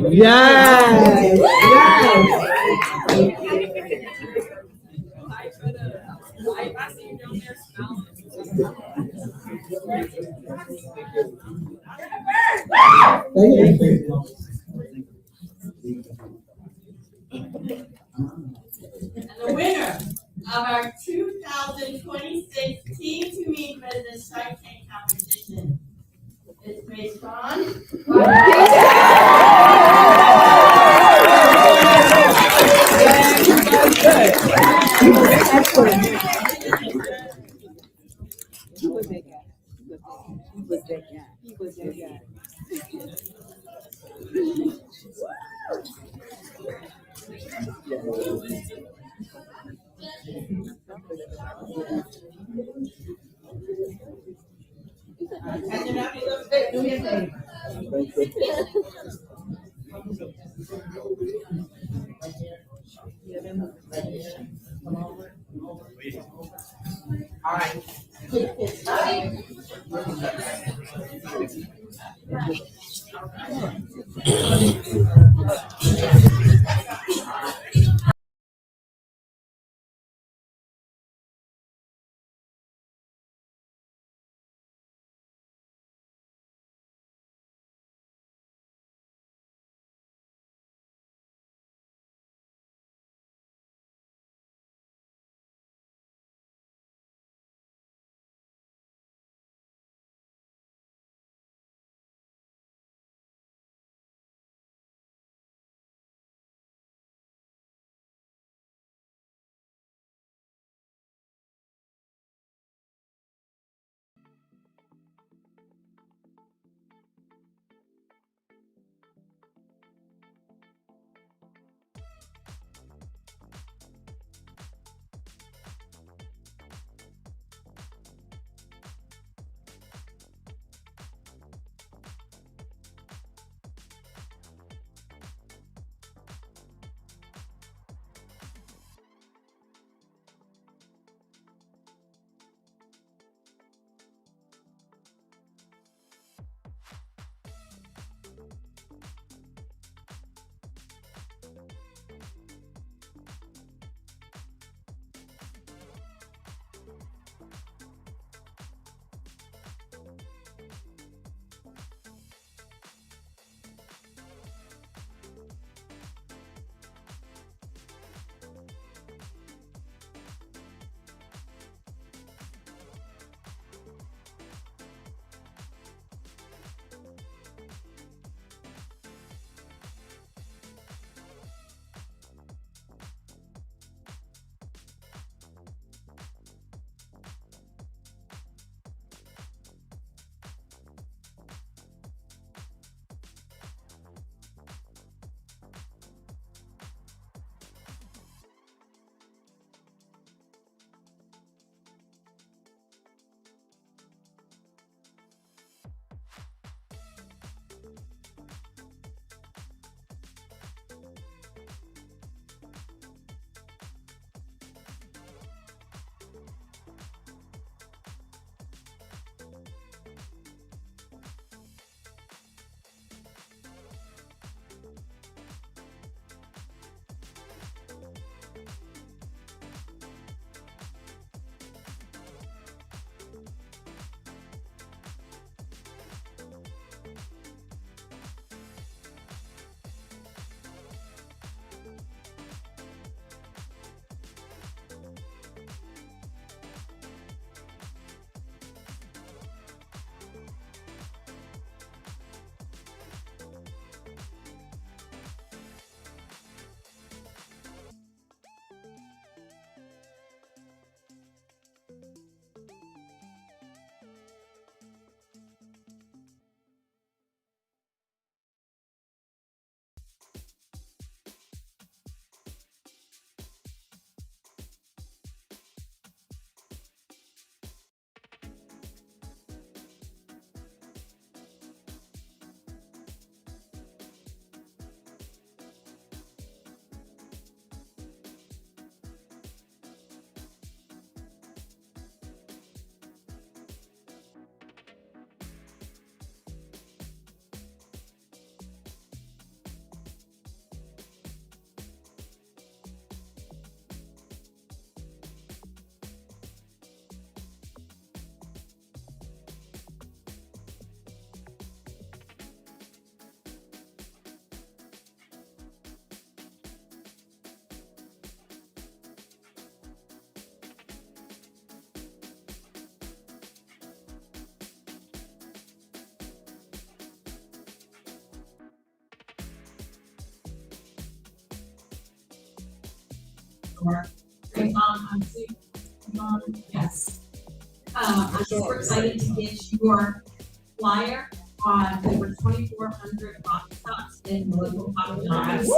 Yes. And the winner of our 2026 Team to Meet Business Shark Tank competition is based on. He was that guy. He was that guy. He was that guy. Do me a favor. All right. store. Great mom, I'm super, mom, yes. I'm super excited to get your flyer on over 2,400 coffee shops in the local coffee shops.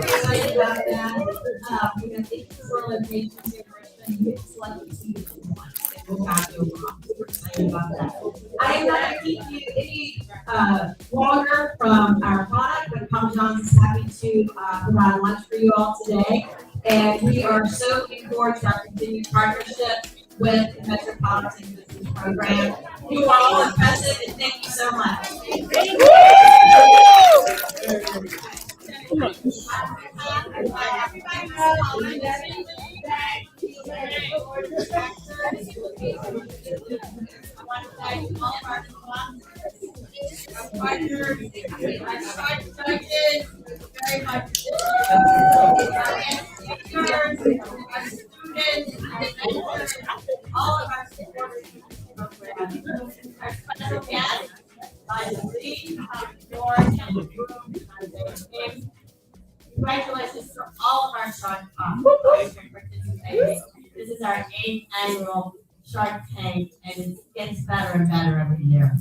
Excited about that. We have 84 locations here in Richmond. You get to select the two different ones. We'll guide you along. Super excited about that. I am not going to keep you any longer from our product, but Papa John's is happy to provide lunch for you all today. And we are so looking forward to our continued partnership with the Metropolitan Business Program. You are all impressive, and thank you so much. All of our supporters programs. Our special guest, esteemed congratulations to all of our Shark participating. This is our 8th annual Shark Tank, and it gets better and better every year.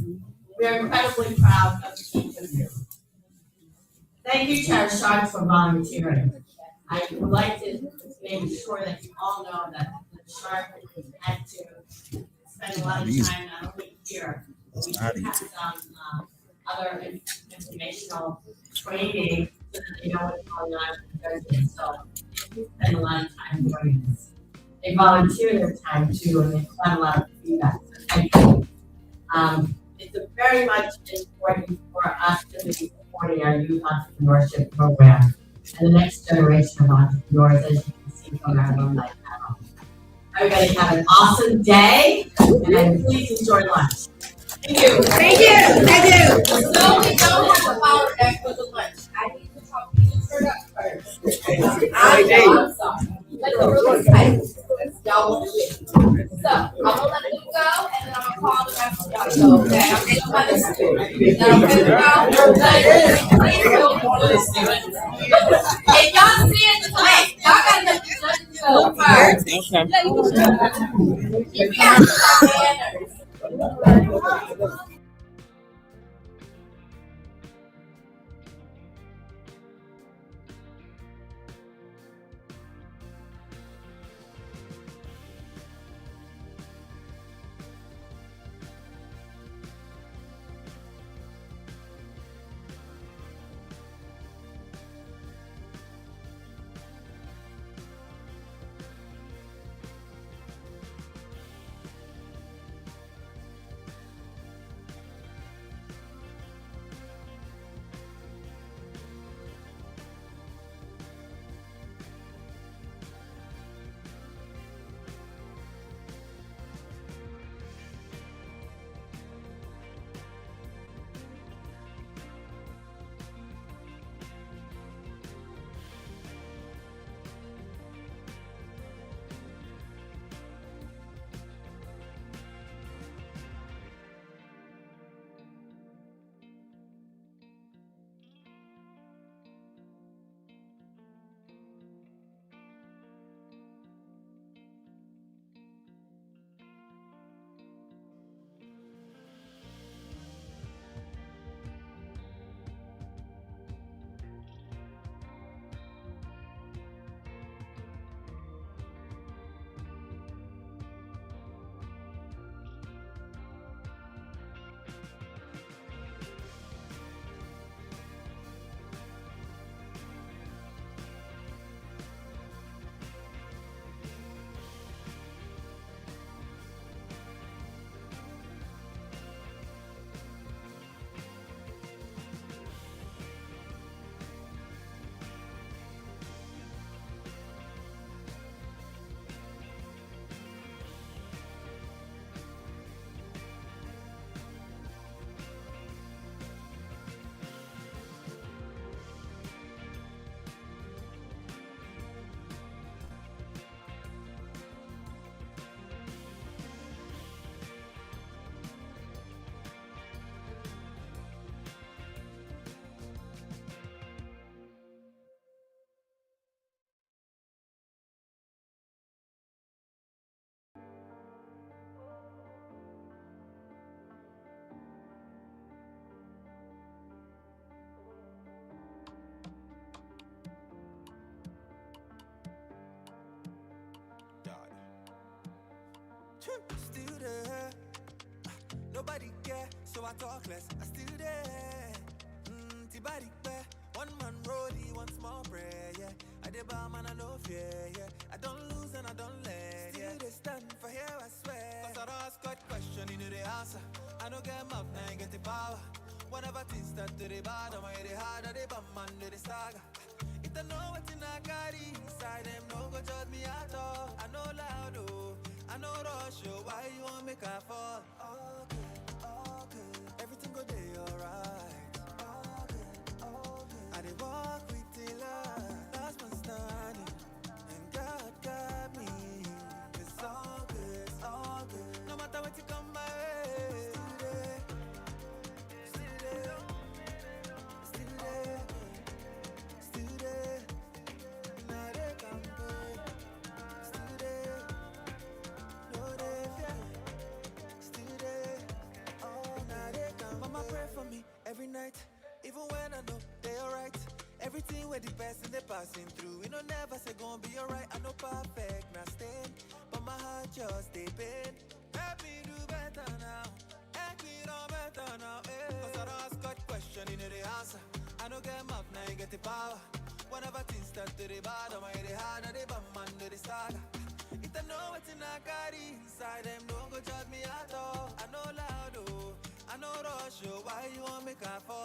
We are incredibly proud of each of you. Thank you to our Sharks for volunteering. I would like to make sure that you all know that the Shark had to spend a lot of time not only here, we have some other informational training so that they know what's going on in Thursday. So we spend a lot of time doing this. They volunteer their time too, and they provide a lot of feedback. So thank you. It's very much important for us to be supporting our youth entrepreneurship program and the next generation of entrepreneurs, as you can see from our alumni panel. Everybody have an awesome day, and please enjoy lunch. Thank you. Thank you. Thank you. So we don't have a power deck for the lunch. I need to talk to you first. I'm sorry. Let's go really tight. Y'all will see. So I'm gonna let them go, and then I'm gonna call the rest of y'all. So okay, I'm taking my list. Now okay to go. If y'all see it, wait. Y'all gotta let the judges go first. You can't stop manners. Still there. Nobody care, so I talk less. I still there. Tibadi bear. One man rollie, one small prayer, yeah. I did bar man, I no fear, yeah. I don't lose and I don't let, still they stand for here, I swear. Cause I don't ask God question, you know the answer. I don't get mouth, now I get the power. Whenever things start to the bottom, I hit it hard, I did bar man, do the saga. If I know what in I carry inside them, no go judge me at all. I know loud, oh, I know rush, oh. Why you want make I fall? All good, everything go day alright. I did walk with the love, last man standing, and God got me. It's all good, no matter what you come my way. Still there, still there, still there, now they come back. Still there, no they fear. Still there, oh now they come. Mama pray for me every night. Even when I know they alright. Everything with the person they passing through, we don't never say gon' be alright. I know perfect, not staying, but my heart just stay pain. Help me do better now, help me do better now, eh. Cause I don't ask God question, you know the answer. I don't get mouth, now you get the power. Whenever things start to the bottom, I hit it hard, they bum man do the saga. If I know what's in I carry inside them, don't go judge me at all. I know loud, oh, I know rush, oh. Why you want me can't fall?